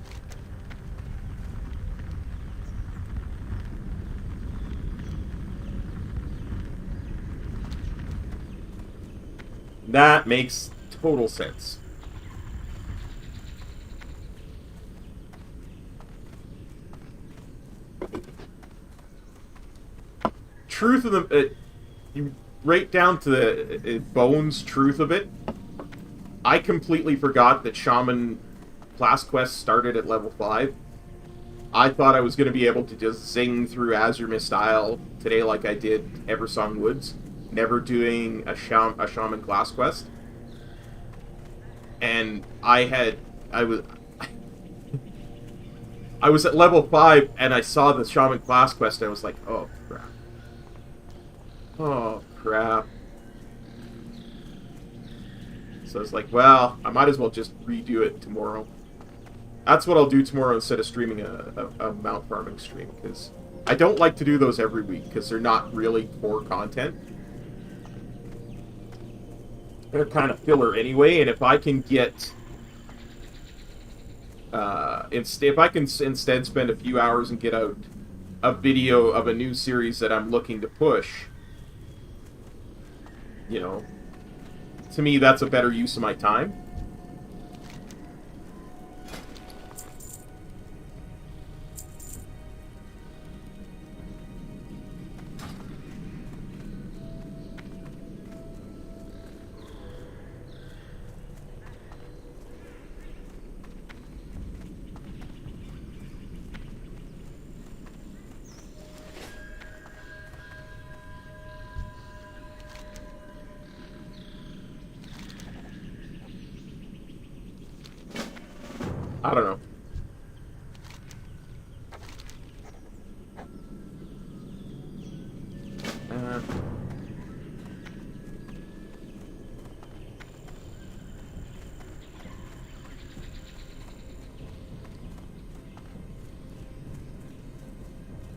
That makes total sense. Truth of the... you right down to the bones truth of it, I completely forgot that Shaman class quest started at level 5. I thought I was going to be able to just zing through Azuremyst style today like I did Eversong Woods, never doing a Shaman class quest. And I was at level 5 and I saw the Shaman class quest and I was like, oh crap. Oh crap. So it's like, well, I might as well just redo it tomorrow. That's what I'll do tomorrow instead of streaming a mount farming stream, because I don't like to do those every week, because they're not really core content. They're kind of filler anyway, and if I can get... if I can instead spend a few hours and get out a video of a new series that I'm looking to push, you know, to me, that's a better use of my time. I don't know.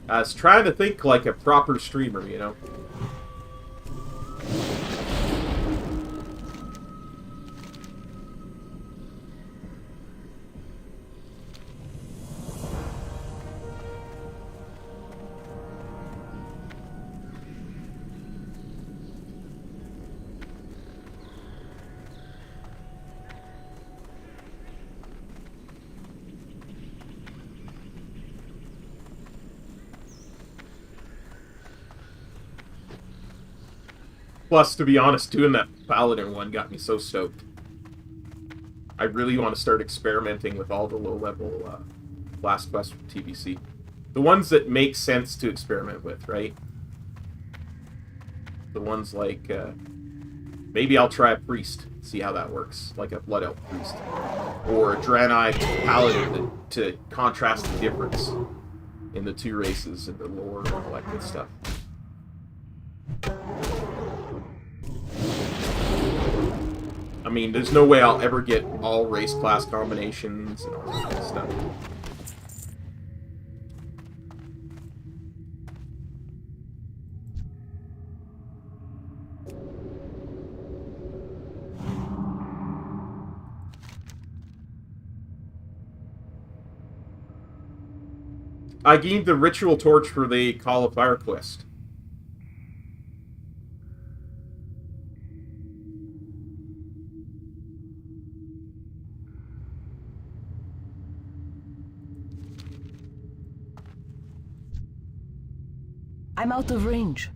I was trying to think like a proper streamer, you know? Plus, to be honest, doing that Paladin one got me so stoked. I really want to start experimenting with all the low-level class quests from TBC. The ones that make sense to experiment with, right? The ones like, maybe I'll try a priest, see how that works, like a Blood Elf priest. Or a Draenei paladin to contrast the difference in the two races and the lore and all that good stuff. I mean, there's no way I'll ever get all race class combinations and all that kind of stuff. I gained the ritual torch for the Call of Fire quest. I'm out of range.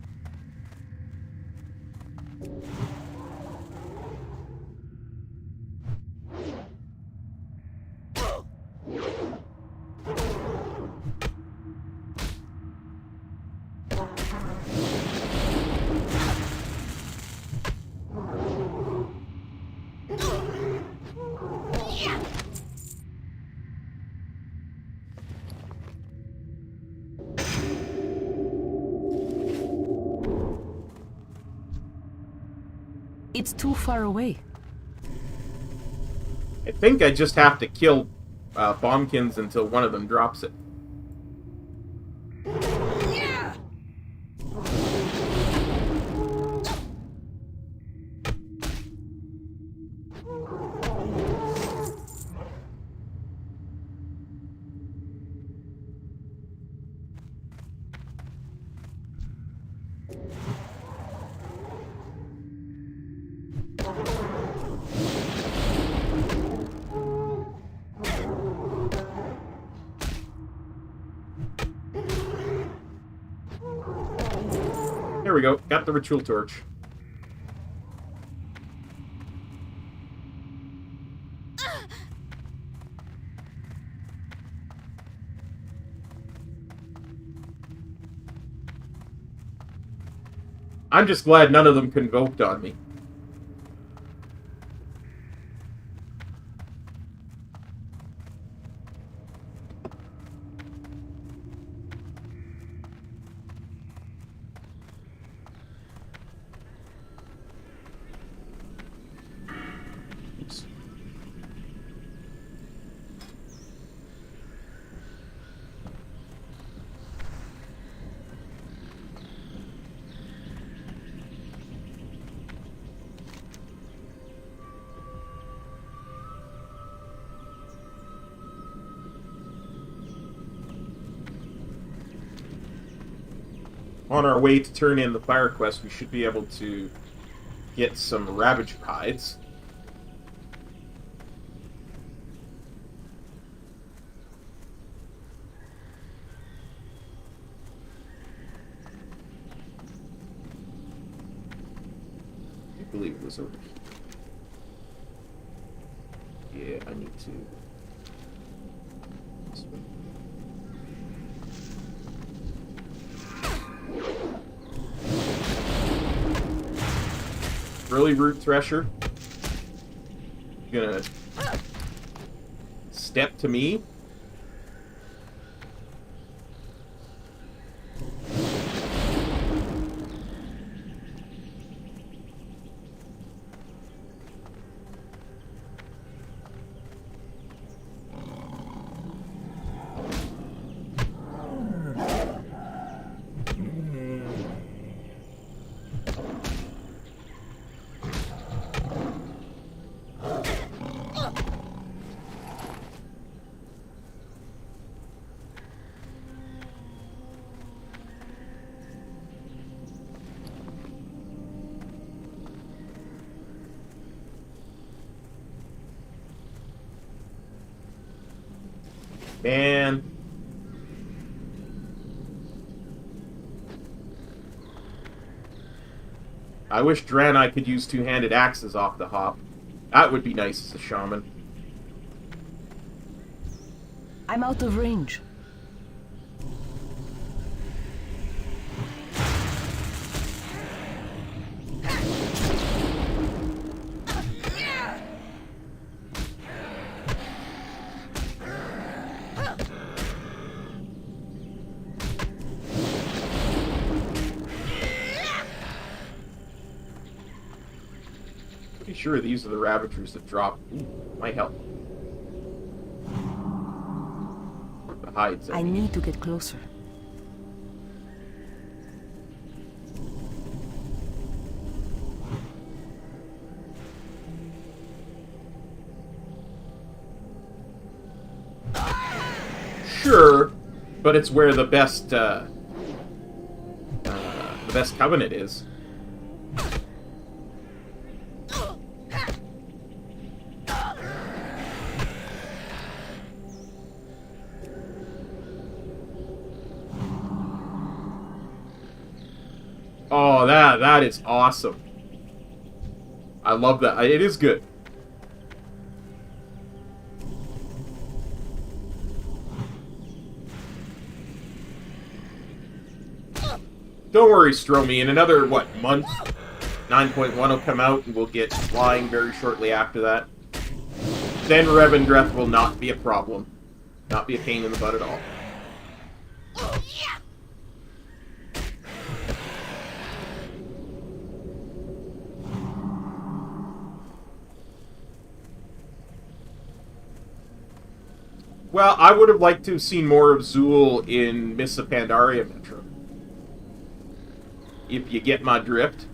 It's too far away. I think I just have to kill bombkins until one of them drops it. There we go. Got the ritual torch. I'm just glad none of them convoked on me. Oops. On our way to turn in the fire quest, we should be able to get some Ravager hides. I believe it was over here. Yeah, I need to... this way. Really, Root Thresher? You gonna step to me? Man. I wish Draenei could use two-handed axes off the hop. That would be nice as a shaman. I'm out of range. sure these are the Ravagers that drop. Ooh, might help. The hides. I need to get closer. Sure, but it's where the best covenant is. Oh, that is awesome. I love that. It is good. Don't worry, Stromy. In another, what, month? 9.1 will come out, and we'll get flying very shortly after that. Then Revendreth will not be a problem. Not be a pain in the butt at all. Well, I would have liked to have seen more of Zool in Mists of Pandaria Metro. If you get my drift.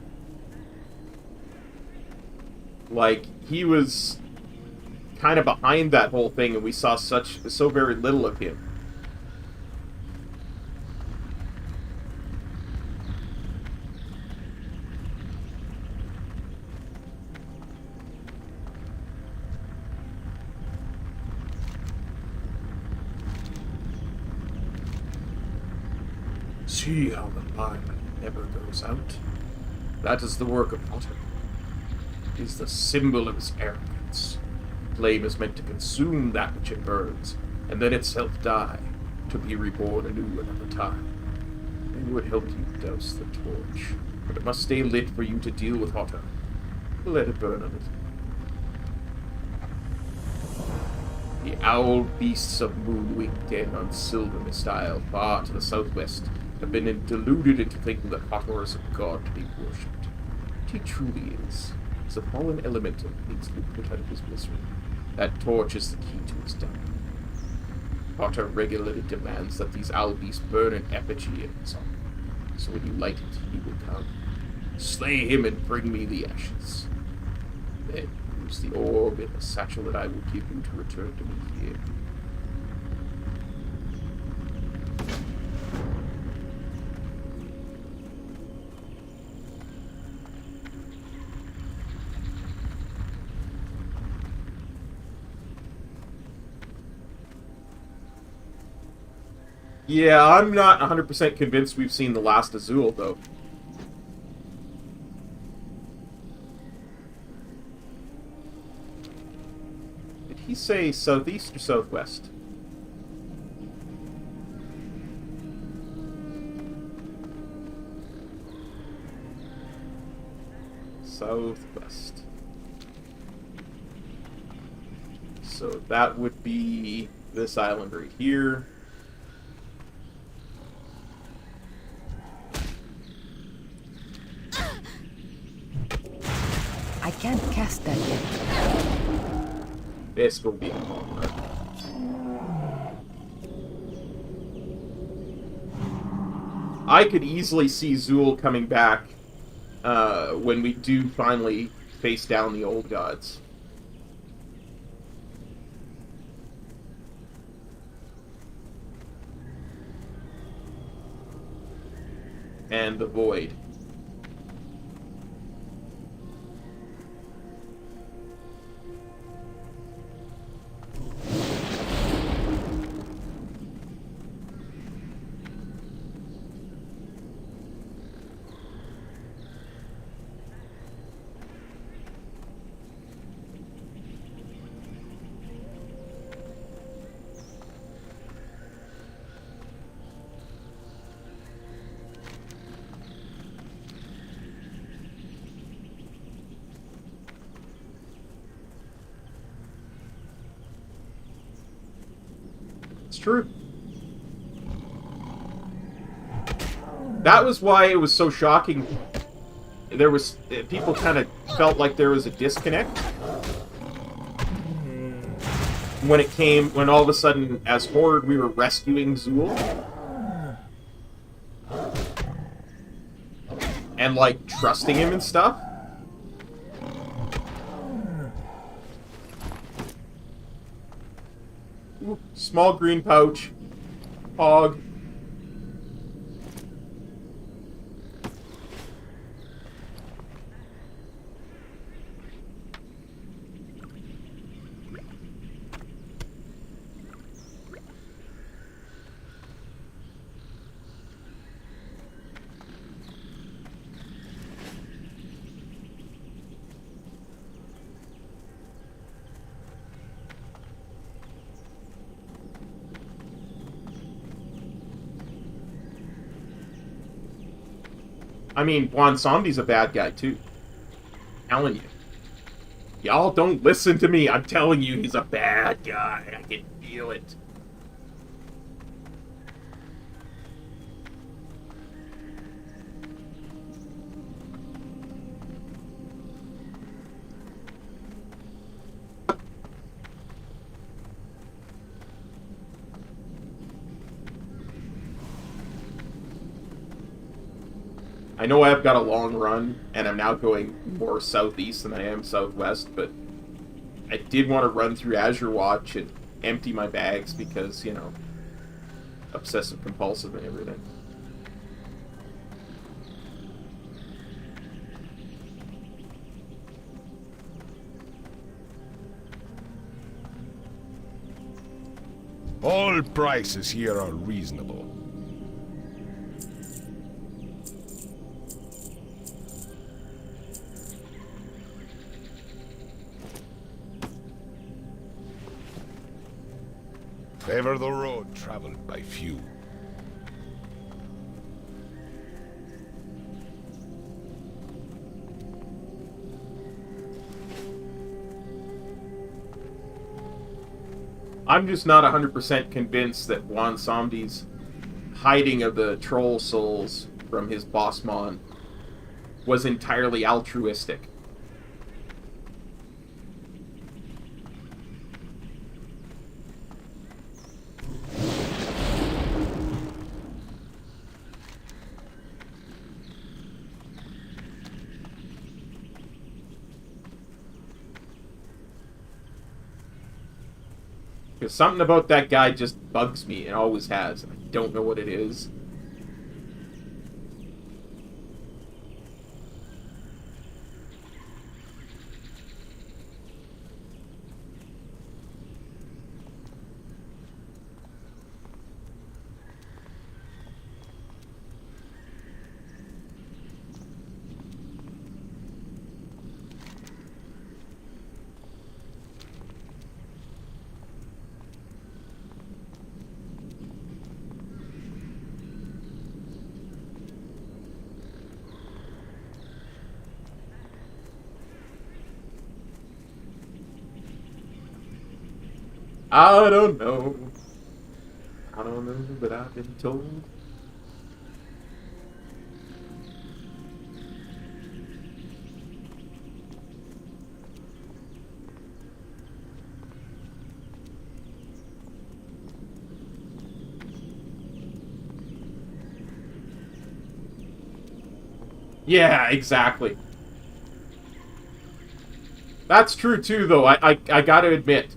Like, he was kind of behind that whole thing, and we saw so very little of him. See how the light never goes out. That is the work of Potter. It is the symbol of his arrogance. Flame is meant to consume that which it burns, and then itself die, to be reborn anew another time. It would help you douse the torch, but it must stay lit for you to deal with Potter. Let it burn a little. The owl beasts of Moonwing Den on Silvermist Isle, far to the southwest, have been deluded into thinking that Potter is a god to be worshipped. But he truly is. As a fallen elemental needs to be put out of his misery. That torch is the key to his death. Potter regularly demands that these owl beasts burn an effigy in his honor. So when you light it, he will come. Slay him and bring me the ashes. Then use the orb in the satchel that I will give you to return to me here. Yeah, I'm not 100% convinced we've seen the last Azul, though. Did he say southeast or southwest? Southwest. So that would be this island right here. I can't cast that yet. This will be a long run. I could easily see Zool coming back when we do finally face down the old gods. And the Void. True. That was why it was so shocking there was people kind of felt like there was a disconnect when all of a sudden, as Horde, we were rescuing Zool. And, like, trusting him and stuff. Ooh, small green pouch. Hog. I mean, Juan Zombie's a bad guy, too. Telling you. Y'all don't listen to me. I'm telling you, he's a bad guy. I can feel it. I know I've got a long run, and I'm now going more southeast than I am southwest, but I did want to run through Azure Watch and empty my bags because, you know, obsessive compulsive and everything. All prices here are reasonable. Favor the road traveled by few. I'm just not 100% convinced that Juan Samdi's hiding of the troll souls from his bossmon was entirely altruistic. Because something about that guy just bugs me, and always has. I don't know what it is. I don't know. I don't know, but I've been told. Yeah, exactly. That's true too, though. I gotta admit,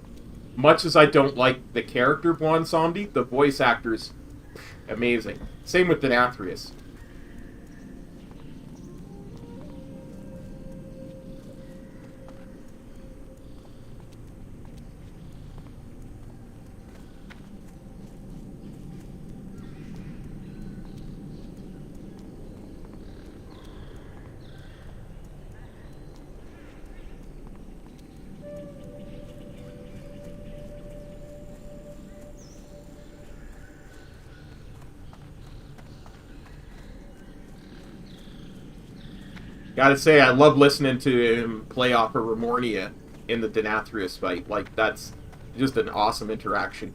much as I don't like the character of Juan Samdi, the voice actor's amazing. Same with Denathrius. Gotta say, I love listening to him play off of Remornia in the Denathrius fight. Like, that's just an awesome interaction.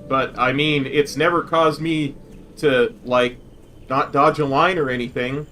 But, I mean, it's never caused me to, like, Not dodge a line or anything.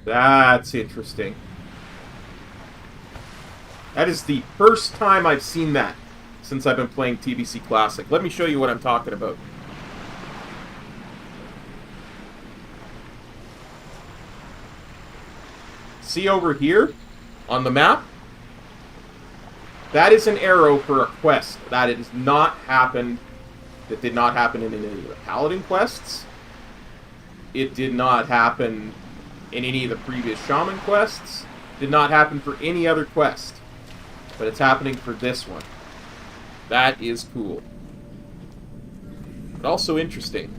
That's interesting. That is the first time I've seen that since I've been playing TBC Classic. Let me show you what I'm talking about. See over here on the map? That is an arrow for a quest. That has not happened. That did not happen in any of the Paladin quests. It did not happen in any of the previous Shaman quests. Did not happen for any other quest. But it's happening for this one. That is cool. But also interesting.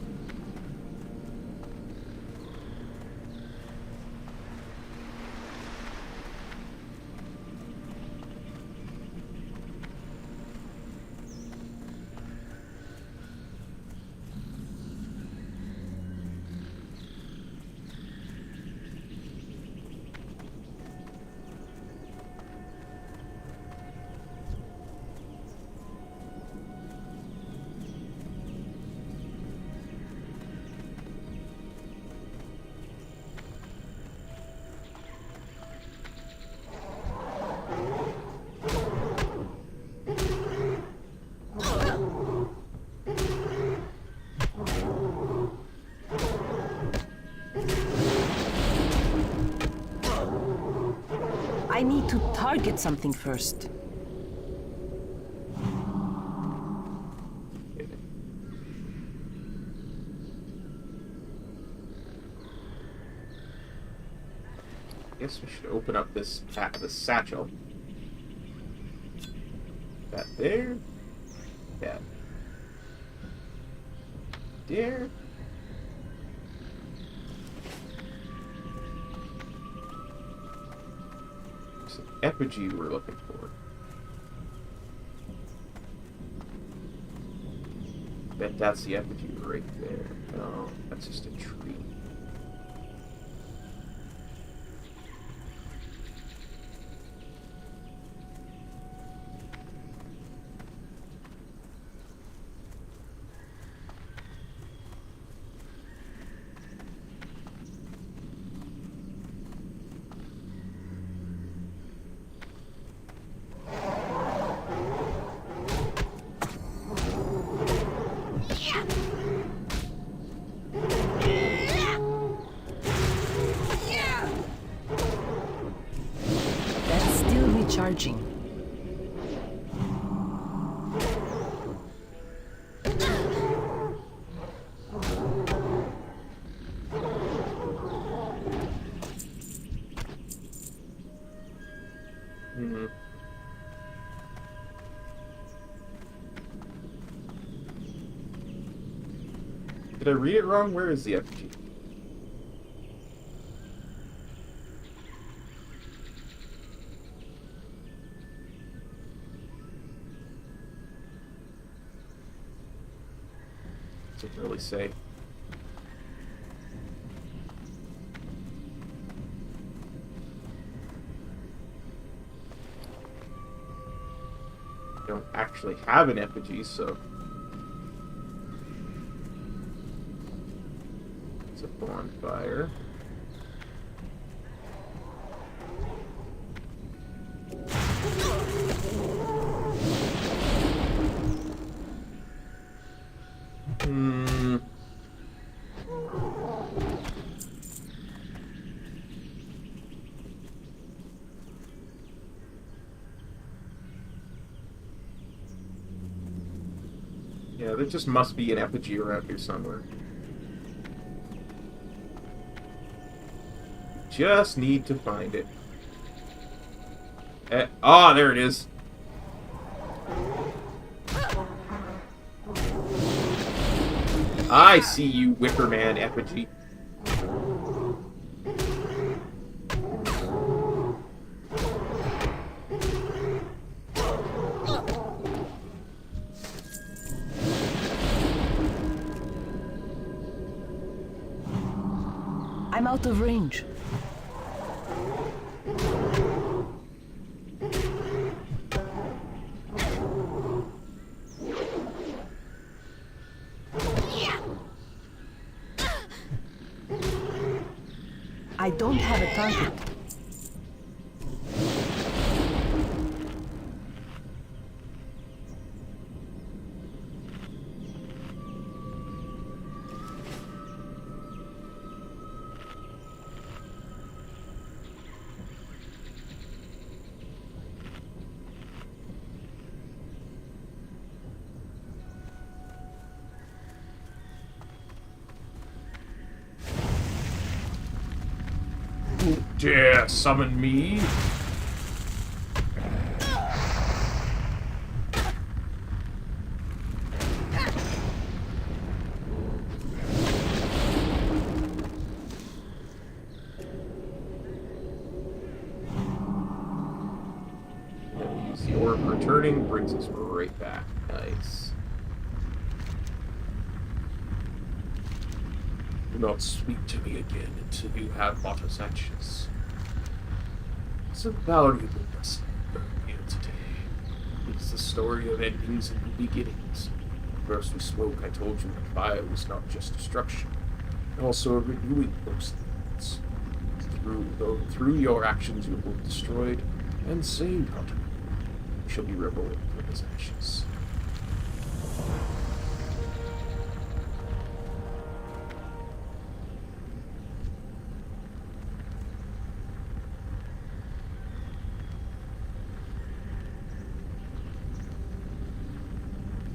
I need to target something first. Guess we should open up this satchel. That there. That there. It's an effigy we're looking for. Bet that's the effigy right there. No, that's just a tree. Charging. Did I read it wrong? Where is the effigy? Doesn't really say. I don't actually have an effigy, so it's a bonfire. Yeah, there just must be an effigy around here somewhere. Just need to find it. Ah, there it is. I see you, Wickerman effigy. I'm out of range. I don't have a target. Who dare summon me? Use the orb returning, brings us right back. Nice. Do not speak to me again until you have Otter's ashes. It's a valuable lesson here today. It's the story of endings and new beginnings. First we spoke, I told you that fire was not just destruction, but also a renewing those things. Through your actions you have both destroyed and saved Otter. You shall be rewarded for his ashes.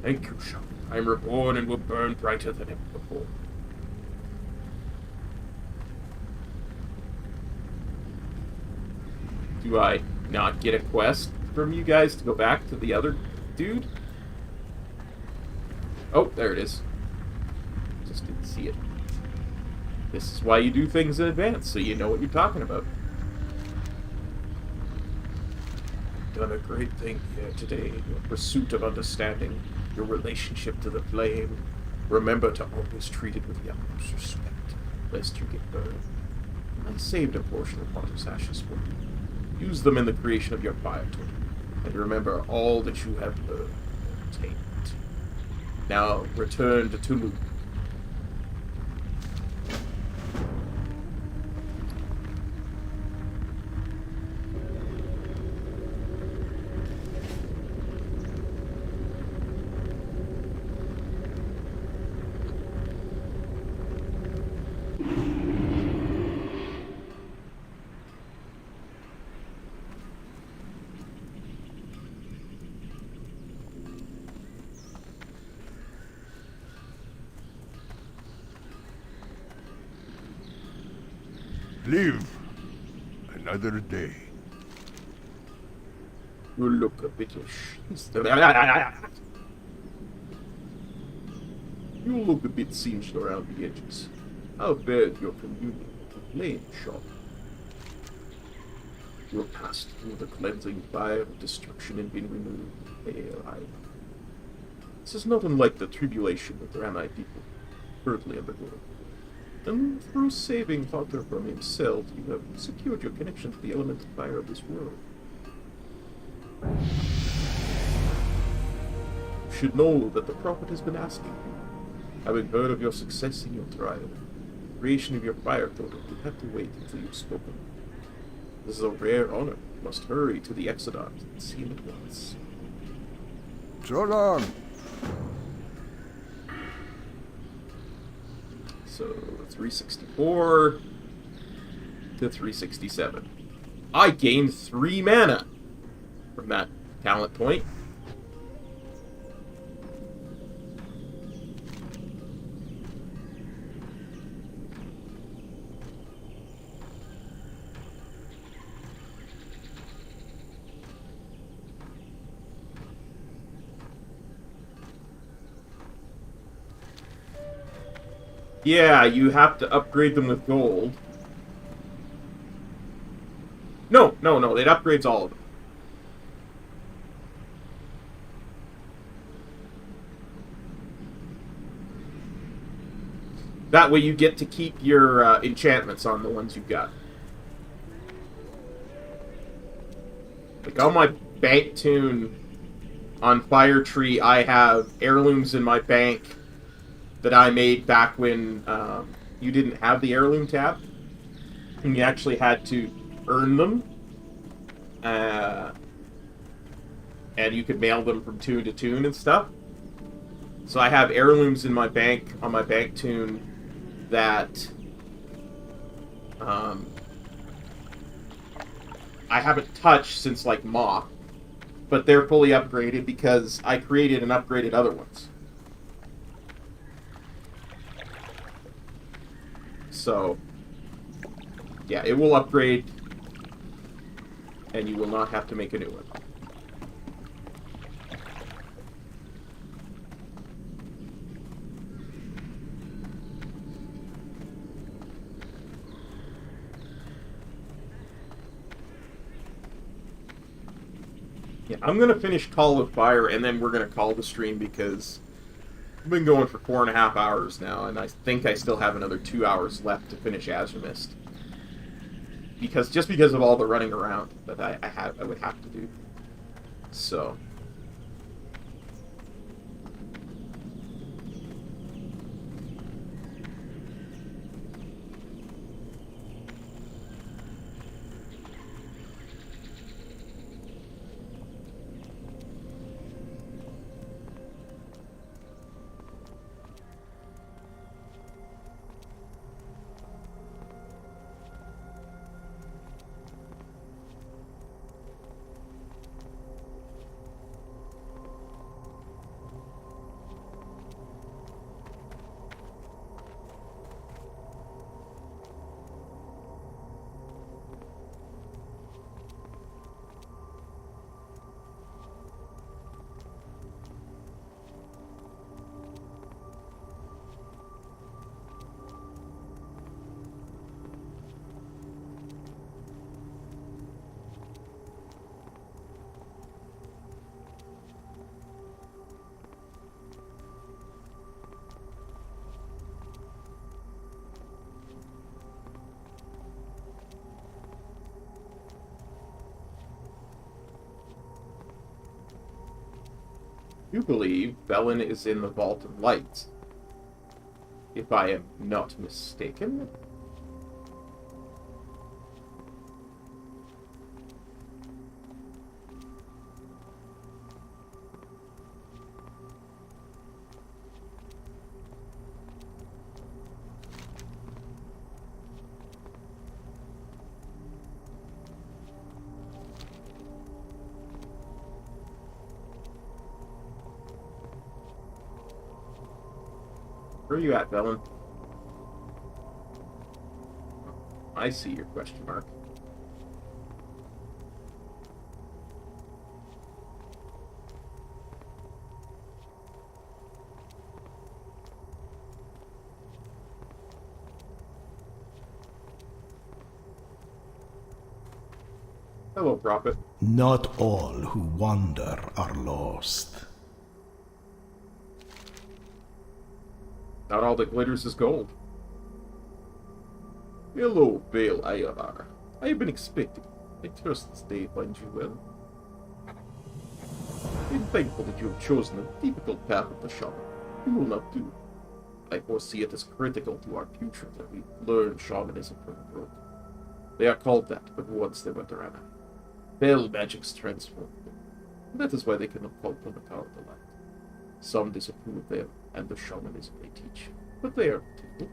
Thank you, Shaman. I am reborn and will burn brighter than ever before. Do I not get a quest from you guys to go back to the other dude? Oh, there it is. Just didn't see it. This is why you do things in advance, so you know what you're talking about. You've done a great thing here today in your pursuit of understanding your relationship to the flame. Remember to always treat it with the utmost respect, lest you get burned. I saved a portion of Otter's ashes for you. Use them in the creation of your fire totem, and remember all that you have learned and obtained. Now return to Tulu. Live another day. You look a bit You look a bit singed around the edges. How fared your communion with the flame, Shaman? You have passed through the cleansing fire of destruction and been renewed. This is not unlike the tribulation that the Ramai people currently undergo. And through saving Father from himself, you have secured your connection to the elemental fire of this world. You should know that the Prophet has been asking you. Having heard of your success in your trial, the creation of your fire totem, you have to wait until you've spoken. This is a rare honor. You must hurry to the Exodus and see him at once. So long. So, 364 to 367. I gained 3 mana from that talent point. Yeah, you have to upgrade them with gold. No, it upgrades all of them. That way you get to keep your enchantments on the ones you've got. Like on my bank tune on Fire Tree, I have heirlooms in my bank that I made back when you didn't have the heirloom tab. And you actually had to earn them. And you could mail them from tune to tune and stuff. So I have heirlooms in my bank, on my bank tune, that I haven't touched since, like, Moth. But they're fully upgraded because I created and upgraded other ones. So, yeah, it will upgrade, and you will not have to make a new one. Yeah, I'm going to finish Call of Fire, and then we're going to call the stream because I've been going for 4.5 hours now, and I think I still have another 2 hours left to finish Azuremyst. Just because of all the running around that I would have to do. So... You believe Velen is in the Vault of Light, if I am not mistaken. Where are you at, Velen? I see your question mark. Hello, Prophet. Not all who wander are lost. Not all that glitters is gold. Hello, Vale Ayavar. I have been expecting. I trust this day finds you well. I am thankful that you have chosen a difficult path of the Shaman. You will not do. I foresee it as critical to our future that we learn Shamanism from the world. They are called that, but once they went around. Veil magics transform them. That is why they cannot call upon the power of the light. Some disapprove of them and the shamanism they teach, but they are typical.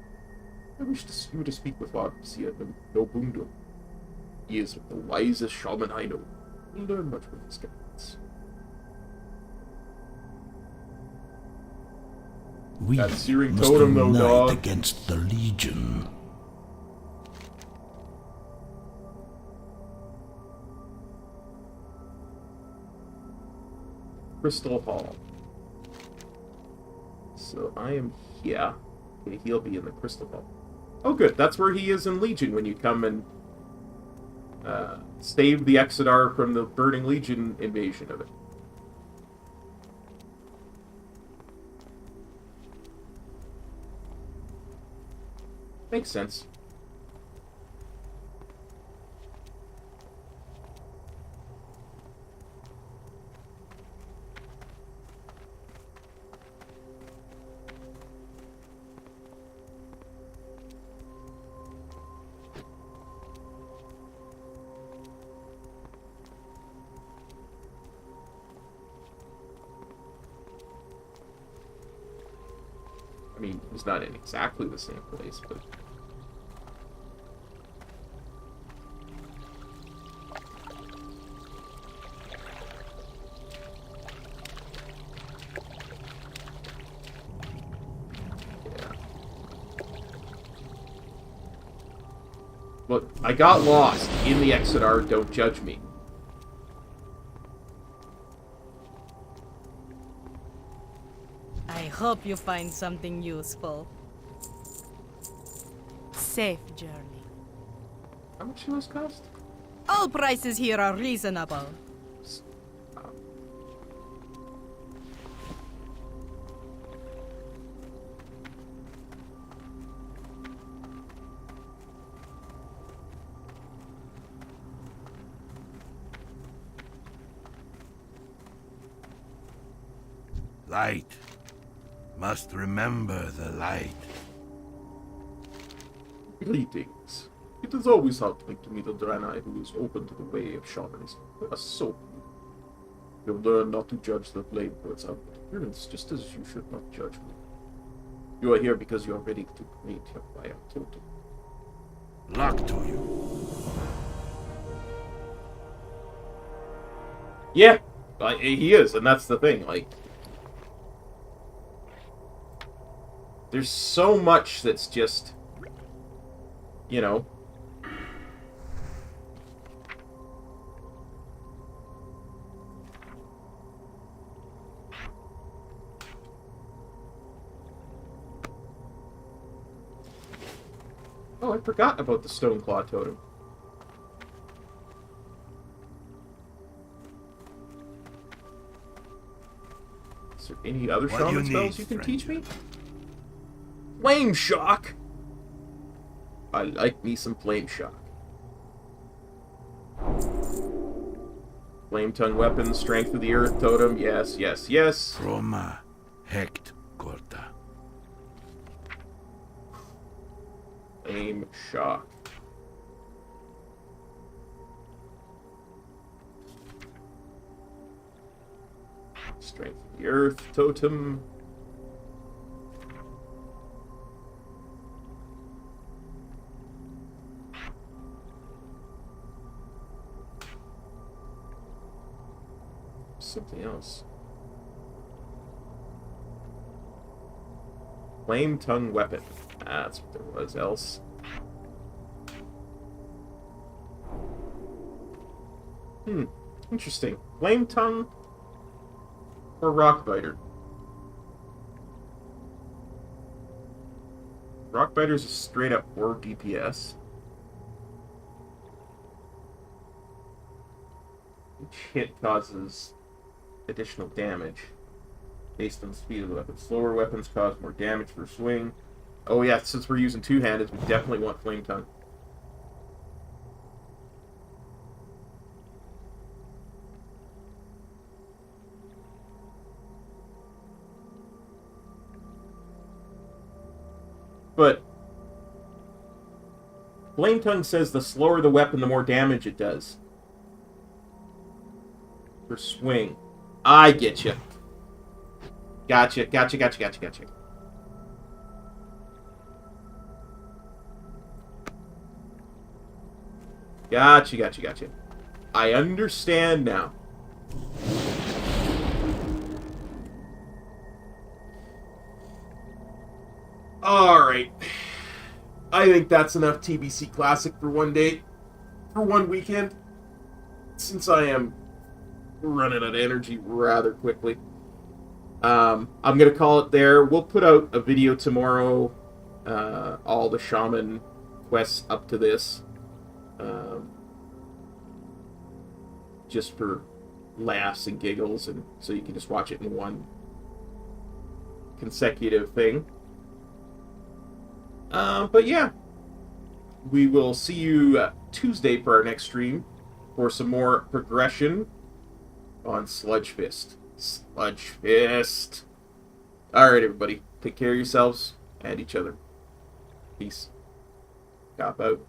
I wish you to speak with our Sia Nobundo. He is the wisest shaman I know. You'll learn much from his guidance. We That searing must totem, though, unite dog. against the Legion. Crystal Hall. So I am here. Okay, he'll be in the Crystal Ball. Oh, good. That's where he is in Legion when you come and save the Exodar from the Burning Legion invasion of it. Makes sense. I mean, it's not in exactly the same place, but... yeah. Look, I got lost in the Exodar, don't judge me. I hope you find something useful. Safe journey. How much do those cost? All prices here are reasonable. Light. Must remember the light. Greetings. It is always heartening to meet a Draenei who is open to the way of shamanism. They are so beautiful. You have learned not to judge the flame for its outward appearance, just as you should not judge me. You are here because you are ready to create your fire totem. Luck to you. Yeah, he is, and that's the thing, like... There's so much that's just... You know... Oh, I forgot about the Stone Claw Totem. Is there any other shaman spells you can teach me? Flame Shock! I like me some Flame Shock. Flame Tongue Weapon, Strength of the Earth Totem, yes, yes, yes. Roma hect corta. Flame Shock. Strength of the Earth Totem. Something else. Flame Tongue Weapon. That's what there was else. Interesting. Flame Tongue or Rockbiter? Rockbiter's a straight up 4 DPS. Each hit causes additional damage based on the speed of the weapon. Slower weapons cause more damage per swing. Oh yeah, since we're using two-handed, we definitely want Flame Tongue. But Flame Tongue says the slower the weapon, the more damage it does. For swing. I get you. Gotcha. Gotcha. I understand now. Alright. I think that's enough TBC Classic for one day. For one weekend. Since I am running out of energy rather quickly. I'm going to call it there. We'll put out a video tomorrow all the Shaman quests up to this. Just for laughs and giggles, and so you can just watch it in one consecutive thing. But yeah, we will see you Tuesday for our next stream for some more progression on Sludge Fist. Sludge Fist. Alright, everybody. Take care of yourselves and each other. Peace. Cop out.